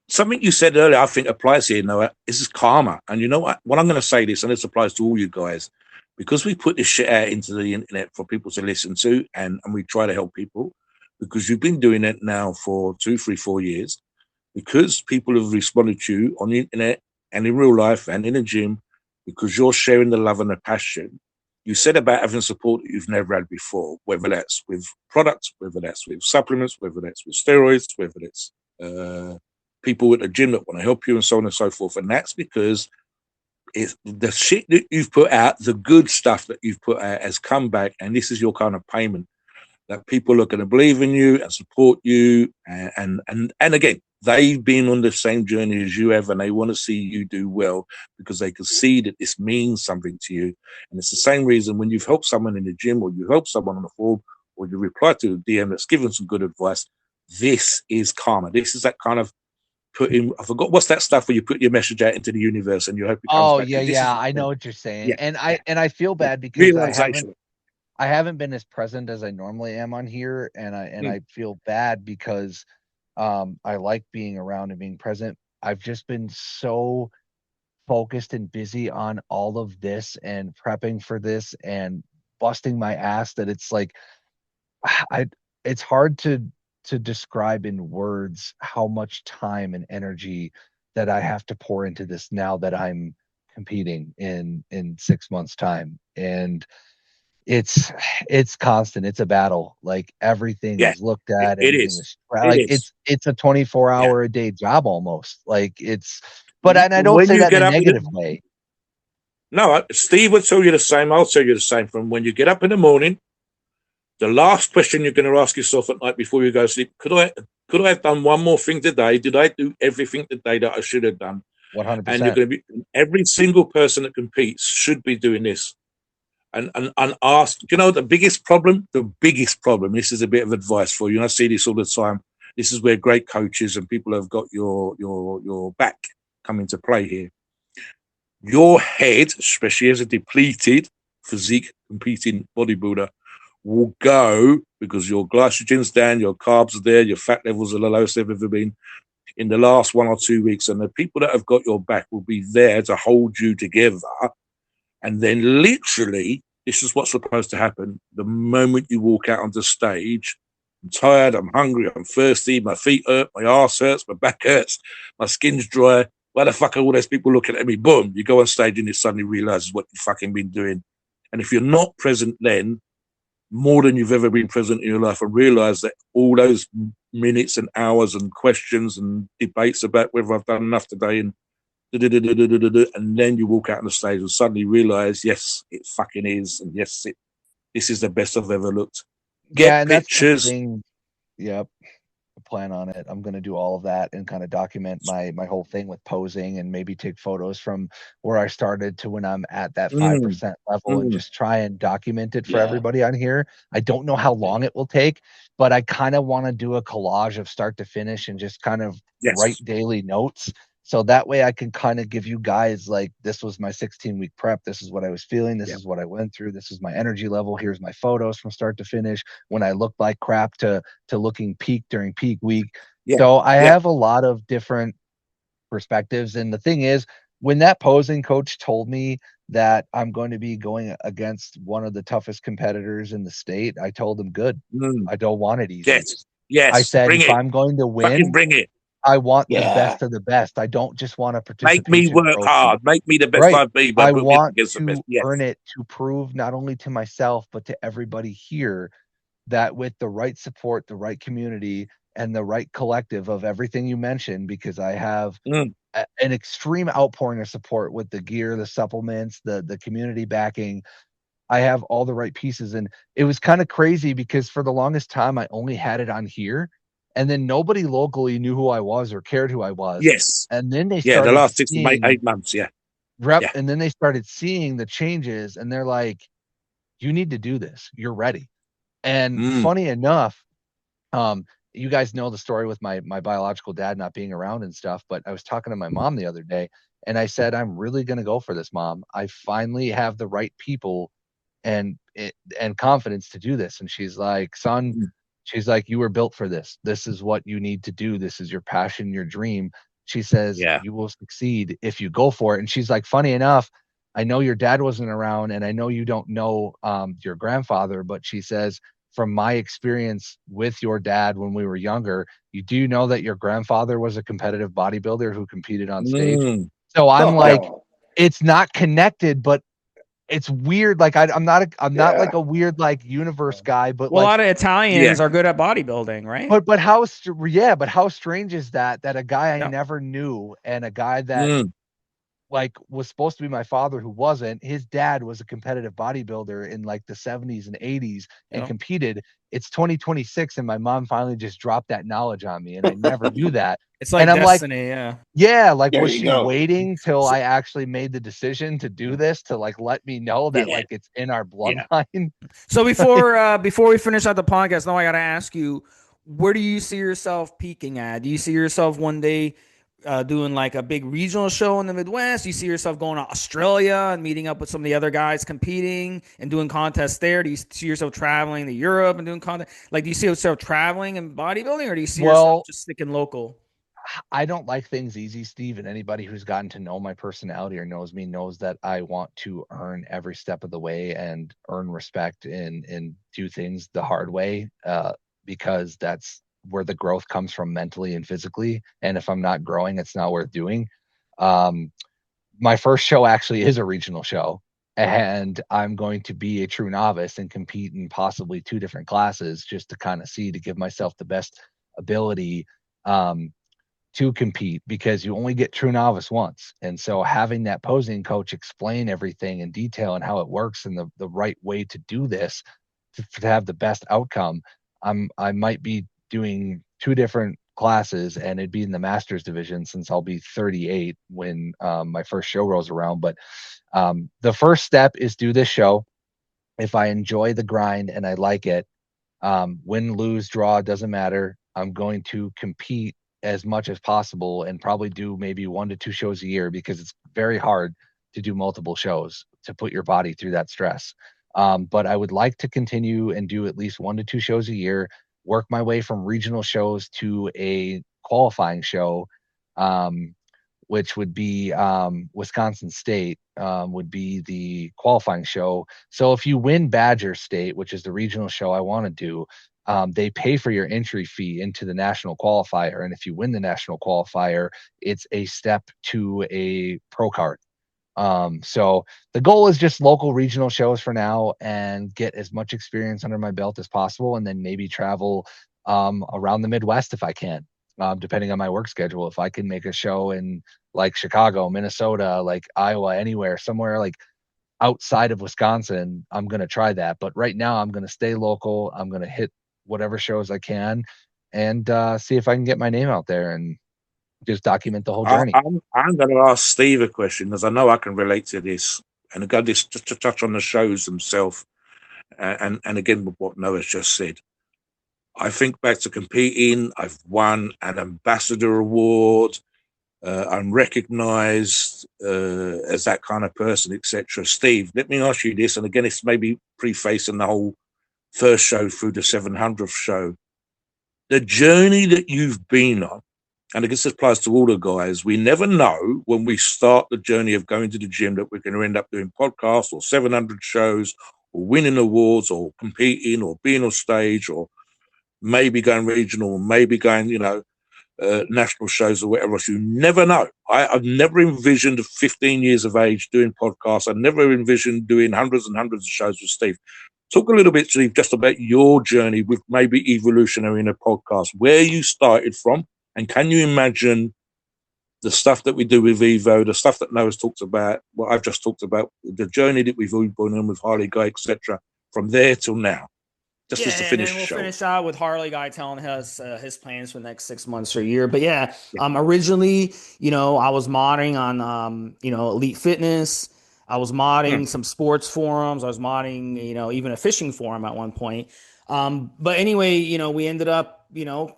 [SPEAKER 2] something you said earlier, I think applies here, Noah. This is karma. And you know what? What I'm going to say this, and this applies to all you guys, because we put this shit out into the internet for people to listen to, and we try to help people, because you've been doing it now for 2, 3, 4 years, because people have responded to you on the internet and in real life and in a gym, because you're sharing the love and the passion. You said about having support that you've never had before, whether that's with products, whether that's with supplements, whether that's with steroids, whether it's people at the gym that want to help you, and so on and so forth. And that's because it's the shit that you've put out, the good stuff that you've put out has come back, and this is your kind of payment, that people are going to believe in you and support you. And again, they've been on the same journey as you have, and they want to see you do well because they can see that this means something to you. And it's the same reason when you've helped someone in the gym, or you help someone on the forum, or you reply to a DM that's given some good advice. This is karma. This is that kind of I forgot what's that stuff where you put your message out into the universe and you hope it comes
[SPEAKER 4] Oh
[SPEAKER 2] back to
[SPEAKER 4] yeah,
[SPEAKER 2] you. This is
[SPEAKER 4] I know what you're saying.
[SPEAKER 2] yeah,
[SPEAKER 4] And
[SPEAKER 2] yeah.
[SPEAKER 4] I feel bad because
[SPEAKER 2] Realization.
[SPEAKER 4] I haven't been as present as I normally am on here, and I feel bad because I like being around and being present. I've just been so focused and busy on all of this and prepping for this and busting my ass that it's like I it's hard to describe in words how much time and energy that I have to pour into this now that I'm competing in 6 months time. And it's constant. It's a battle. Like, everything
[SPEAKER 2] Yeah,
[SPEAKER 4] is looked at,
[SPEAKER 2] it
[SPEAKER 4] everything
[SPEAKER 2] is.
[SPEAKER 4] is
[SPEAKER 2] It
[SPEAKER 4] like
[SPEAKER 2] is.
[SPEAKER 4] it's a 24
[SPEAKER 2] Yeah.
[SPEAKER 4] hour a day job almost. Like, it's, but and I don't
[SPEAKER 2] When
[SPEAKER 4] say
[SPEAKER 2] you
[SPEAKER 4] that in
[SPEAKER 2] get
[SPEAKER 4] a
[SPEAKER 2] up
[SPEAKER 4] negative way.
[SPEAKER 2] no, Steve will tell you the same. I'll tell you the same. From when you get up in the morning, the last question you're going to ask yourself at night before you go to sleep: Could I have done one more thing today? Did I do everything today that I should have done? And you're
[SPEAKER 4] 100%.
[SPEAKER 2] going to be every single person that competes should be doing this. And ask. You know the biggest problem? The biggest problem. This is a bit of advice for you. And I see this all the time. This is where great coaches and people have got your back come into play here. Your head, especially as a depleted physique competing bodybuilder, will go because your glycogen's down, your carbs are there, your fat levels are the lowest they've ever been in the last 1 or 2 weeks. And the people that have got your back will be there to hold you together. And then literally, this is what's supposed to happen. The moment you walk out onto stage, I'm tired, I'm hungry, I'm thirsty, my feet hurt, my ass hurts, my back hurts, my skin's dry. Why the fuck are all those people looking at me? Boom, you go on stage and you suddenly realize what you've fucking been doing. And if you're not present then, more than you've ever been present in your life, and realize that all those minutes and hours and questions and debates about whether I've done enough today and then you walk out on the stage and suddenly realize, yes, it fucking is, and yes, this is the best I've ever looked.
[SPEAKER 4] Yeah,
[SPEAKER 2] Get
[SPEAKER 4] and that's the
[SPEAKER 2] pictures.
[SPEAKER 4] thing. Yep. plan on it. I'm going to do all of that and kind of document my whole thing with posing, and maybe take photos from where I started to when I'm at that
[SPEAKER 2] Mm,
[SPEAKER 4] 5% level, and
[SPEAKER 2] mm,
[SPEAKER 4] just try and document it for
[SPEAKER 3] Yeah.
[SPEAKER 4] everybody on here. I don't know how long it will take, but I kind of want to do a collage of start to finish and just kind of write
[SPEAKER 2] yes.
[SPEAKER 4] daily notes. So that way I can kind of give you guys, like, this was my 16-week prep. This is what I was feeling. This
[SPEAKER 2] Yeah.
[SPEAKER 4] is what I went through. This is my energy level. Here's my photos from start to finish. When I looked like crap to looking peak during peak week.
[SPEAKER 2] Yeah.
[SPEAKER 4] So I
[SPEAKER 2] Yeah.
[SPEAKER 4] have a lot of different perspectives. And the thing is, when that posing coach told me that I'm going to be going against one of the toughest competitors in the state, I told him, good.
[SPEAKER 2] Mm,
[SPEAKER 4] I don't want it easy.
[SPEAKER 2] yes.
[SPEAKER 4] I
[SPEAKER 2] Yes.
[SPEAKER 4] said,
[SPEAKER 2] Bring
[SPEAKER 4] if
[SPEAKER 2] it.
[SPEAKER 4] I'm going to
[SPEAKER 2] Fucking
[SPEAKER 4] win,
[SPEAKER 2] bring it.
[SPEAKER 4] I want the
[SPEAKER 3] Yeah.
[SPEAKER 4] best of the best. I don't just want a
[SPEAKER 2] Make me
[SPEAKER 4] participation
[SPEAKER 2] work
[SPEAKER 4] trophy.
[SPEAKER 2] hard. Make me the best
[SPEAKER 4] Right.
[SPEAKER 2] I've been,
[SPEAKER 4] I
[SPEAKER 2] but put me up
[SPEAKER 4] want
[SPEAKER 2] against the best.
[SPEAKER 4] to
[SPEAKER 2] Yes.
[SPEAKER 4] earn it, to prove not only to myself, but to everybody here that with the right support, the right community, and the right collective of everything you mentioned, because I have
[SPEAKER 2] Mm,
[SPEAKER 4] an extreme outpouring of support with the gear, the supplements, the community backing. I have all the right pieces. And it was kind of crazy because for the longest time, I only had it on here. And then nobody locally knew who I was or cared who I was.
[SPEAKER 2] yes.
[SPEAKER 4] And then they
[SPEAKER 2] Yeah. The
[SPEAKER 4] started
[SPEAKER 2] last 6 to
[SPEAKER 4] seeing
[SPEAKER 2] 8 months. Yeah.
[SPEAKER 4] rep,
[SPEAKER 2] Yeah.
[SPEAKER 4] and then they started seeing the changes, and they're like, you need to do this. You're ready. And
[SPEAKER 2] Mm,
[SPEAKER 4] funny enough, um, you guys know the story with my biological dad not being around and stuff, but I was talking to my mom the other day, and I said, I'm really going to go for this, mom. I finally have the right people and and confidence to do this. And she's like, son,
[SPEAKER 2] mm,
[SPEAKER 4] she's like, you were built for this. This is what you need to do. This is your passion, your dream. She says,
[SPEAKER 2] yeah.
[SPEAKER 4] you will succeed if you go for it. And she's like, funny enough, I know your dad wasn't around, and I know you don't know your grandfather, but she says, from my experience with your dad when we were younger, you do know that your grandfather was a competitive bodybuilder who competed on stage.
[SPEAKER 2] Mm.
[SPEAKER 4] So I'm like,
[SPEAKER 3] Oh,
[SPEAKER 4] it's not connected, but it's weird. Like I'm not
[SPEAKER 3] yeah.
[SPEAKER 4] like a weird like universe guy, but
[SPEAKER 1] Well, a
[SPEAKER 4] like,
[SPEAKER 1] lot of
[SPEAKER 2] Yeah.
[SPEAKER 1] Italians are good at bodybuilding, right?
[SPEAKER 4] but yeah, but how strange is that a guy I
[SPEAKER 1] Yeah.
[SPEAKER 4] never knew, and a guy that
[SPEAKER 2] Mm.
[SPEAKER 4] like was supposed to be my father who wasn't, his dad was a competitive bodybuilder in like the 70s and 80s and
[SPEAKER 1] Yeah.
[SPEAKER 4] competed. It's 2026 and my mom finally just dropped that knowledge on me, and I never knew that.
[SPEAKER 1] It's
[SPEAKER 4] And
[SPEAKER 1] like
[SPEAKER 4] I'm like,
[SPEAKER 1] destiny. Yeah.
[SPEAKER 4] yeah, like,
[SPEAKER 3] There
[SPEAKER 4] was
[SPEAKER 3] you
[SPEAKER 4] she
[SPEAKER 3] go.
[SPEAKER 4] waiting till
[SPEAKER 2] So,
[SPEAKER 4] I actually made the decision to do
[SPEAKER 1] Yeah.
[SPEAKER 4] this to like let me know that
[SPEAKER 2] yeah.
[SPEAKER 4] like it's in our
[SPEAKER 2] Yeah.
[SPEAKER 4] bloodline?
[SPEAKER 1] So before we finish out the podcast, now I got to ask you, where do you see yourself peaking at? Do you see yourself one day doing like a big regional show in the Midwest? Do you see yourself going to Australia and meeting up with some of the other guys competing and doing contests there? Do you see yourself traveling to Europe and doing content? Like, do you see yourself traveling and bodybuilding, or do you see yourself
[SPEAKER 4] Well,
[SPEAKER 1] just sticking local?
[SPEAKER 4] I don't like things easy, Steve, and anybody who's gotten to know my personality or knows me knows that I want to earn every step of the way and earn respect and do things the hard way, because that's where the growth comes from mentally and physically. And if I'm not growing, it's not worth doing. Um, my first show actually is a regional show, and I'm going to be a true novice and compete in possibly two different classes just to kind of see, to give myself the best ability. Um, to compete, because you only get true novice once. And so having that posing coach explain everything in detail and how it works and the right way to do this to have the best outcome, I might be doing two different classes, and it'd be in the masters division since I'll be 38 when my first show rolls around. But the first step is do this show. If I enjoy the grind and I like it, win, lose, draw, doesn't matter. I'm going to compete as much as possible and probably do maybe 1 to 2 shows a year, because it's very hard to do multiple shows to put your body through that stress. But I would like to continue and do at least 1 to 2 shows a year, work my way from regional shows to a qualifying show, um, which would be Wisconsin State, would be the qualifying show. So if you win Badger State, which is the regional show I want to do, they pay for your entry fee into the national qualifier. And if you win the national qualifier, it's a step to a pro card. So the goal is just local regional shows for now and get as much experience under my belt as possible, and then maybe travel around the Midwest if I can, depending on my work schedule. If I can make a show in like Chicago, Minnesota, like Iowa, anywhere, somewhere like outside of Wisconsin, I'm going to try that. But right now, I'm going to stay local. I'm going to hit whatever shows I can and see if I can get my name out there and just document the whole
[SPEAKER 2] I,
[SPEAKER 4] journey.
[SPEAKER 2] I'm going to ask Steve a question because I know I can relate to this, and I got this just to touch on the shows themselves, and again with what Noah's just said. I think back to competing. I've won an ambassador award. I'm recognised as that kind of person, etc. Steve, let me ask you this, and again, it's maybe prefacing the whole first show through the 700th show. The journey that you've been on, and I guess this applies to all the guys, we never know when we start the journey of going to the gym that we're going to end up doing podcasts or 700 shows or winning awards or competing or being on stage or maybe going regional, maybe going, national shows or whatever else. You never know. I've never envisioned at 15 years of age doing podcasts. I've never envisioned doing hundreds and hundreds of shows with Steve. Talk a little bit, Steve, just about your journey with maybe Evolutionary in a podcast, where you started from, and can you imagine the stuff that we do with Evo, the stuff that Noah's talked about, what I've just talked about, the journey that we've all been on with HarleyGuy, etc., from there till now? Just
[SPEAKER 1] Yeah,
[SPEAKER 2] to
[SPEAKER 1] and
[SPEAKER 2] finish
[SPEAKER 1] then
[SPEAKER 2] the
[SPEAKER 1] we'll
[SPEAKER 2] show.
[SPEAKER 1] finish out with HarleyGuy telling us his plans for the next 6 months or a year. But yeah,
[SPEAKER 2] Yeah.
[SPEAKER 1] originally, I was modding on, Elite Fitness. I was modding some sports forums. I was modding, even a fishing forum at one point. But anyway, we ended up,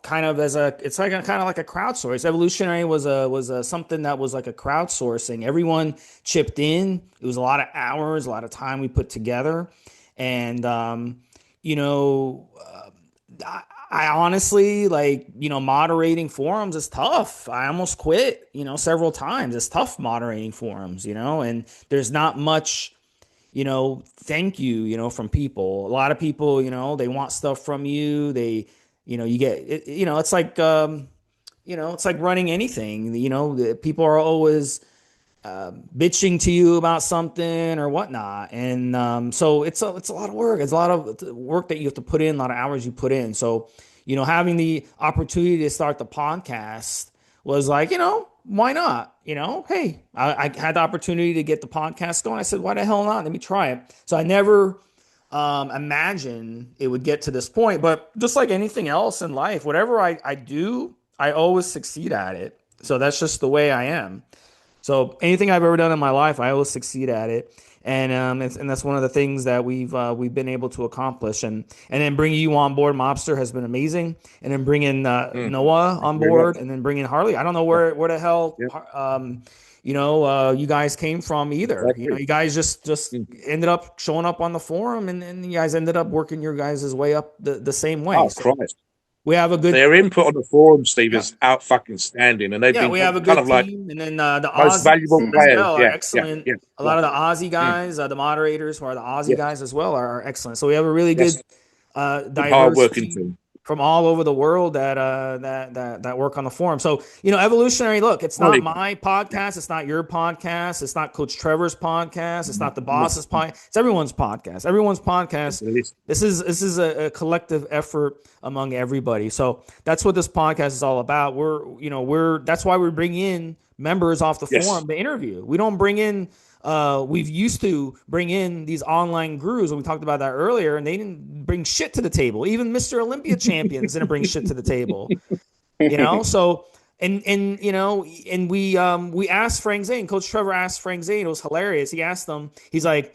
[SPEAKER 1] kind of it's like kind of like a crowdsource. Evolutionary was something that was like a crowdsourcing. Everyone chipped in. It was a lot of hours, a lot of time we put together, and you know, I honestly moderating forums is tough. I almost quit, several times. It's tough moderating forums, and there's not much, thank you, from people. A lot of people, they want stuff from you. You get it, it's like running anything, people are always bitching to you about something or whatnot. And so it's a lot of work. It's a lot of work that you have to put in, a lot of hours you put in. So, having the opportunity to start the podcast was like, why not? Hey, I had the opportunity to get the podcast going. I said, why the hell not? Let me try it. So I never imagine it would get to this point, but just like anything else in life, whatever I do, I always succeed at it. So that's just the way I am. So anything I've ever done in my life, I always succeed at it, and that's one of the things that we've been able to accomplish. And then bringing you on board, Mobster, has been amazing. And then bringing Noah on board, and then bringing Harley. I don't know where the hell you guys came from either.
[SPEAKER 2] Exactly.
[SPEAKER 1] You guys just ended up showing up on the forum, and you guys ended up working your guys' way up the same way.
[SPEAKER 2] Oh,
[SPEAKER 1] So
[SPEAKER 2] Christ.
[SPEAKER 1] we have a good
[SPEAKER 2] Their input on the forum, Steve, is out fucking standing, and they've
[SPEAKER 1] Yeah,
[SPEAKER 2] been
[SPEAKER 1] we have a
[SPEAKER 2] kind
[SPEAKER 1] good
[SPEAKER 2] of like
[SPEAKER 1] team, and then the
[SPEAKER 2] most valuable
[SPEAKER 1] Aussies as
[SPEAKER 2] players.
[SPEAKER 1] well are
[SPEAKER 2] Yeah,
[SPEAKER 1] excellent.
[SPEAKER 2] yeah.
[SPEAKER 1] A lot of the Aussie guys, the moderators who are the Aussie
[SPEAKER 2] Yes,
[SPEAKER 1] guys as well, are excellent. So we have a really good,
[SPEAKER 2] yes. Good
[SPEAKER 1] diverse
[SPEAKER 2] hard-working
[SPEAKER 1] team
[SPEAKER 2] team.
[SPEAKER 1] from all over the world that work on the forum. So Evolutionary. Look, it's not
[SPEAKER 2] Holly.
[SPEAKER 1] my podcast. It's not your podcast. It's not Coach Trevor's podcast. It's not the
[SPEAKER 2] No,
[SPEAKER 1] boss's podcast. It's everyone's podcast. Everyone's podcast. This is a collective effort among everybody. So that's what this podcast is all about. That's why we bring in members off the
[SPEAKER 2] yes.
[SPEAKER 1] forum to interview. We don't bring in we've used to bring in these online gurus, and we talked about that earlier, and they didn't bring shit to the table. Even Mr. Olympia champions didn't bring shit to the table. So and we asked Frank Zane. Coach Trevor asked Frank Zane. It was hilarious. He asked them. He's like,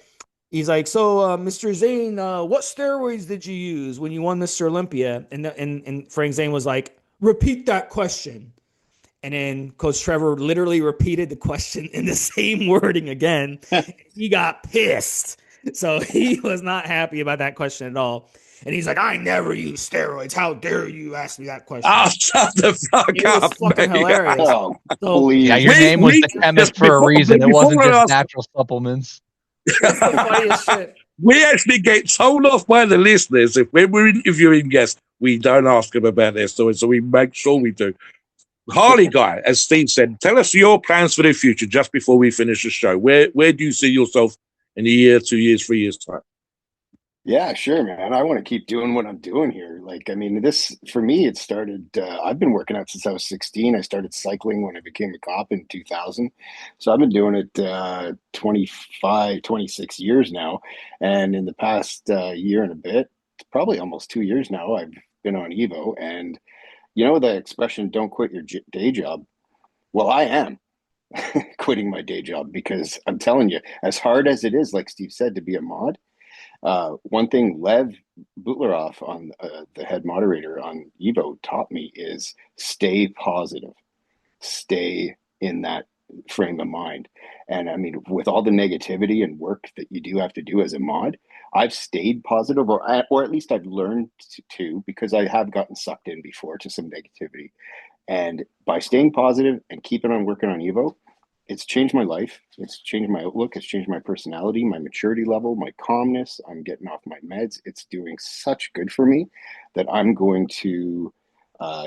[SPEAKER 1] so Mr. Zane, what steroids did you use when you won Mr. Olympia? And Frank Zane was like, repeat that question. And then Coach Trevor literally repeated the question in the same wording again. He got pissed. So he was not happy about that question at all. And he's like, I never use steroids. How dare you ask me that question?
[SPEAKER 2] Oh, shut the fuck
[SPEAKER 1] It
[SPEAKER 2] up,
[SPEAKER 1] was fucking
[SPEAKER 2] mate.
[SPEAKER 1] hilarious.
[SPEAKER 3] Oh,
[SPEAKER 1] So
[SPEAKER 3] please.
[SPEAKER 4] Yeah, your name was the chemist for a reason. It wasn't just natural supplements.
[SPEAKER 1] that's the funniest shit.
[SPEAKER 2] We actually get told off by the listeners if when we're interviewing guests, we don't ask them about their story, so we make sure we do. HarleyGuy, as Steve said, tell us your plans for the future just before we finish the show. Where do you see yourself in a year, 2 years, 3 years time?
[SPEAKER 3] Yeah, sure, man. I want to keep doing what I'm doing here. Like, I mean, this for me, it started. I've been working out since I was 16. I started cycling when I became a cop in 2000. So I've been doing it 25, 26 years now. And in the past year and a bit, probably almost 2 years now, I've been on Evo. And You know the expression, don't quit your day job? Well, I am quitting my day job because I'm telling you, as hard as it is, like Steve said, to be a mod, one thing Lev Butleroff, on the head moderator on Evo, taught me is stay positive, stay in that frame of mind. And I mean, with all the negativity and work that you do have to do as a mod, I've stayed positive, or at least I've learned to, because I have gotten sucked in before to some negativity. And by staying positive and keeping on working on Evo, it's changed my life. It's changed my outlook. It's changed my personality, my maturity level, my calmness. I'm getting off my meds. It's doing such good for me that I'm going to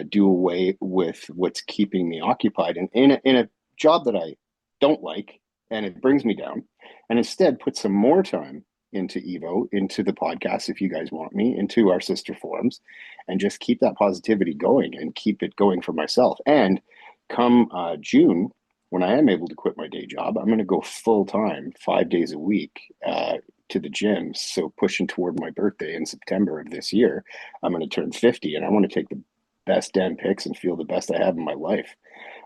[SPEAKER 3] do away with what's keeping me occupied and in a job that I don't like, and it brings me down, and instead put some more time into Evo, into the podcast, if you guys want me, into our sister forums, and just keep that positivity going and keep it going for myself. And come June, when I am able to quit my day job, I'm going to go full time, 5 days a week, to the gym. So pushing toward my birthday in September of this year, I'm going to turn 50, and I want to take the best damn pics and feel the best I have in my life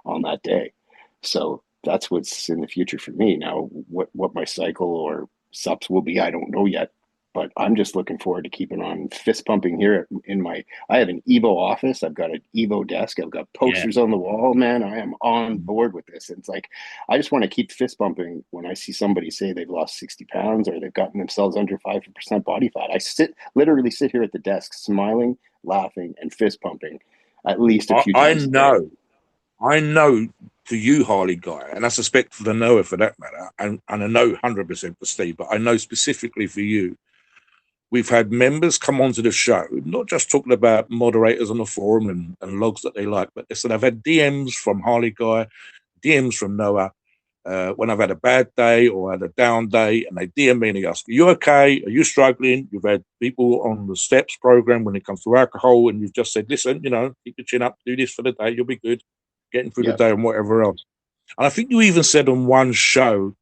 [SPEAKER 3] on that day. So that's what's in the future for me. Now, what my cycle or subs will be, I don't know yet. But I'm just looking forward to keeping on fist pumping here in my. I have an Evo office. I've got an Evo desk. I've got posters on the wall. Man, I am on board with this. It's like I just want to keep fist pumping when I see somebody say they've lost 60 pounds or they've gotten themselves under 5% body fat. I literally sit here at the desk, smiling, laughing, and fist pumping at least a few
[SPEAKER 2] I
[SPEAKER 3] times a day.
[SPEAKER 2] know for you, HarleyGuy, and I suspect for the Noah for that matter, and I know 100% for Steve, but I know specifically for you, we've had members come onto the show, not just talking about moderators on the forum and logs that they like, but listen, I've had DMs from HarleyGuy, DMs from Noah, when I've had a bad day or had a down day, and they DM me and they ask, are you okay? Are you struggling? You've had people on the STEPS program when it comes to alcohol, and you've just said, listen, keep your chin up, do this for the day, you'll be good, getting through the day and whatever else. And I think you even said on one show,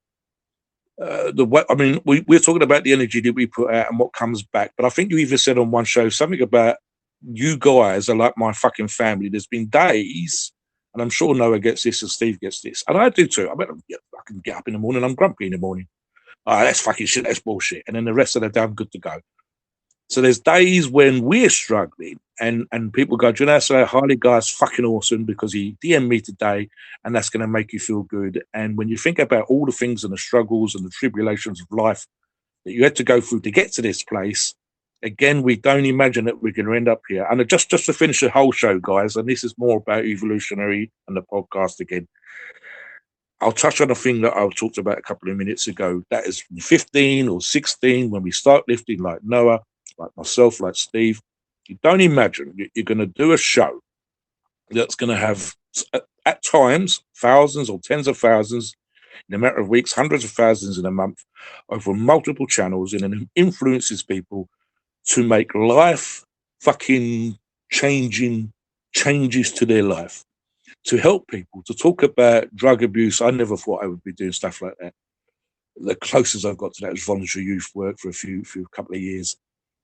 [SPEAKER 2] we're talking about the energy that we put out and what comes back, but I think you even said on one show something about you guys are like my fucking family. There's been days, and I'm sure Noah gets this and Steve gets this, and I do too. I can get up in the morning, I'm grumpy in the morning. That's fucking shit, that's bullshit. And then the rest of the day, I'm good to go. So there's days when we're struggling and people go, do you know, so HarleyGuy's fucking awesome because he DM'd me today and that's going to make you feel good. And when you think about all the things and the struggles and the tribulations of life that you had to go through to get to this place, again, we don't imagine that we're going to end up here. And just to finish the whole show, guys, and this is more about Evolutionary and the podcast again, I'll touch on a thing that I talked about a couple of minutes ago. That is 15 or 16, when we start lifting like Noah, like myself, like Steve, you don't imagine you're going to do a show that's going to have, at times, thousands or tens of thousands in a matter of weeks, hundreds of thousands in a month, over multiple channels, and it influences people to make life fucking changing changes to their life, to help people, to talk about drug abuse. I never thought I would be doing stuff like that. The closest I've got to that is voluntary youth work for a couple of years.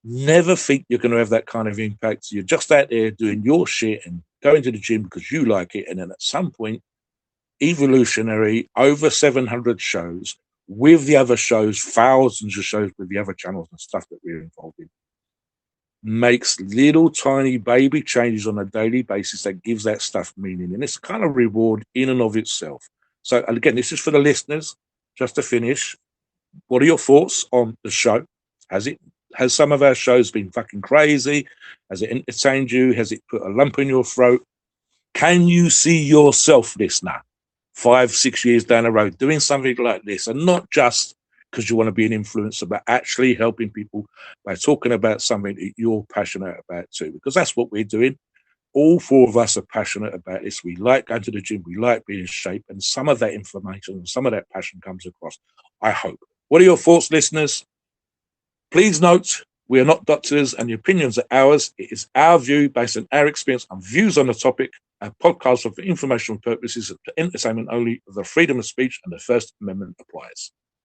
[SPEAKER 2] Never think you're going to have that kind of impact. You're just out there doing your shit and going to the gym because you like it. And then at some point, Evolutionary, over 700 shows with the other shows, thousands of shows with the other channels and stuff that we're involved in, makes little tiny baby changes on a daily basis that gives that stuff meaning. And it's kind of reward in and of itself. So again, this is for the listeners, just to finish. What are your thoughts on the show? Has some of our shows been fucking crazy? Has it entertained you? Has it put a lump in your throat? Can you see yourself, listener, 5-6 years down the road doing something like this, and not just because you want to be an influencer, but actually helping people by talking about something that you're passionate about too? Because that's what we're doing. All four of us are passionate about this. We like going to the gym. We like being in shape. And some of that information and some of that passion comes across, I hope. What are your thoughts, listeners? Please note, we are not doctors and the opinions are ours. It is our view based on our experience and views on the topic. Our podcasts are for informational purposes, for entertainment only. The freedom of speech and the First Amendment applies.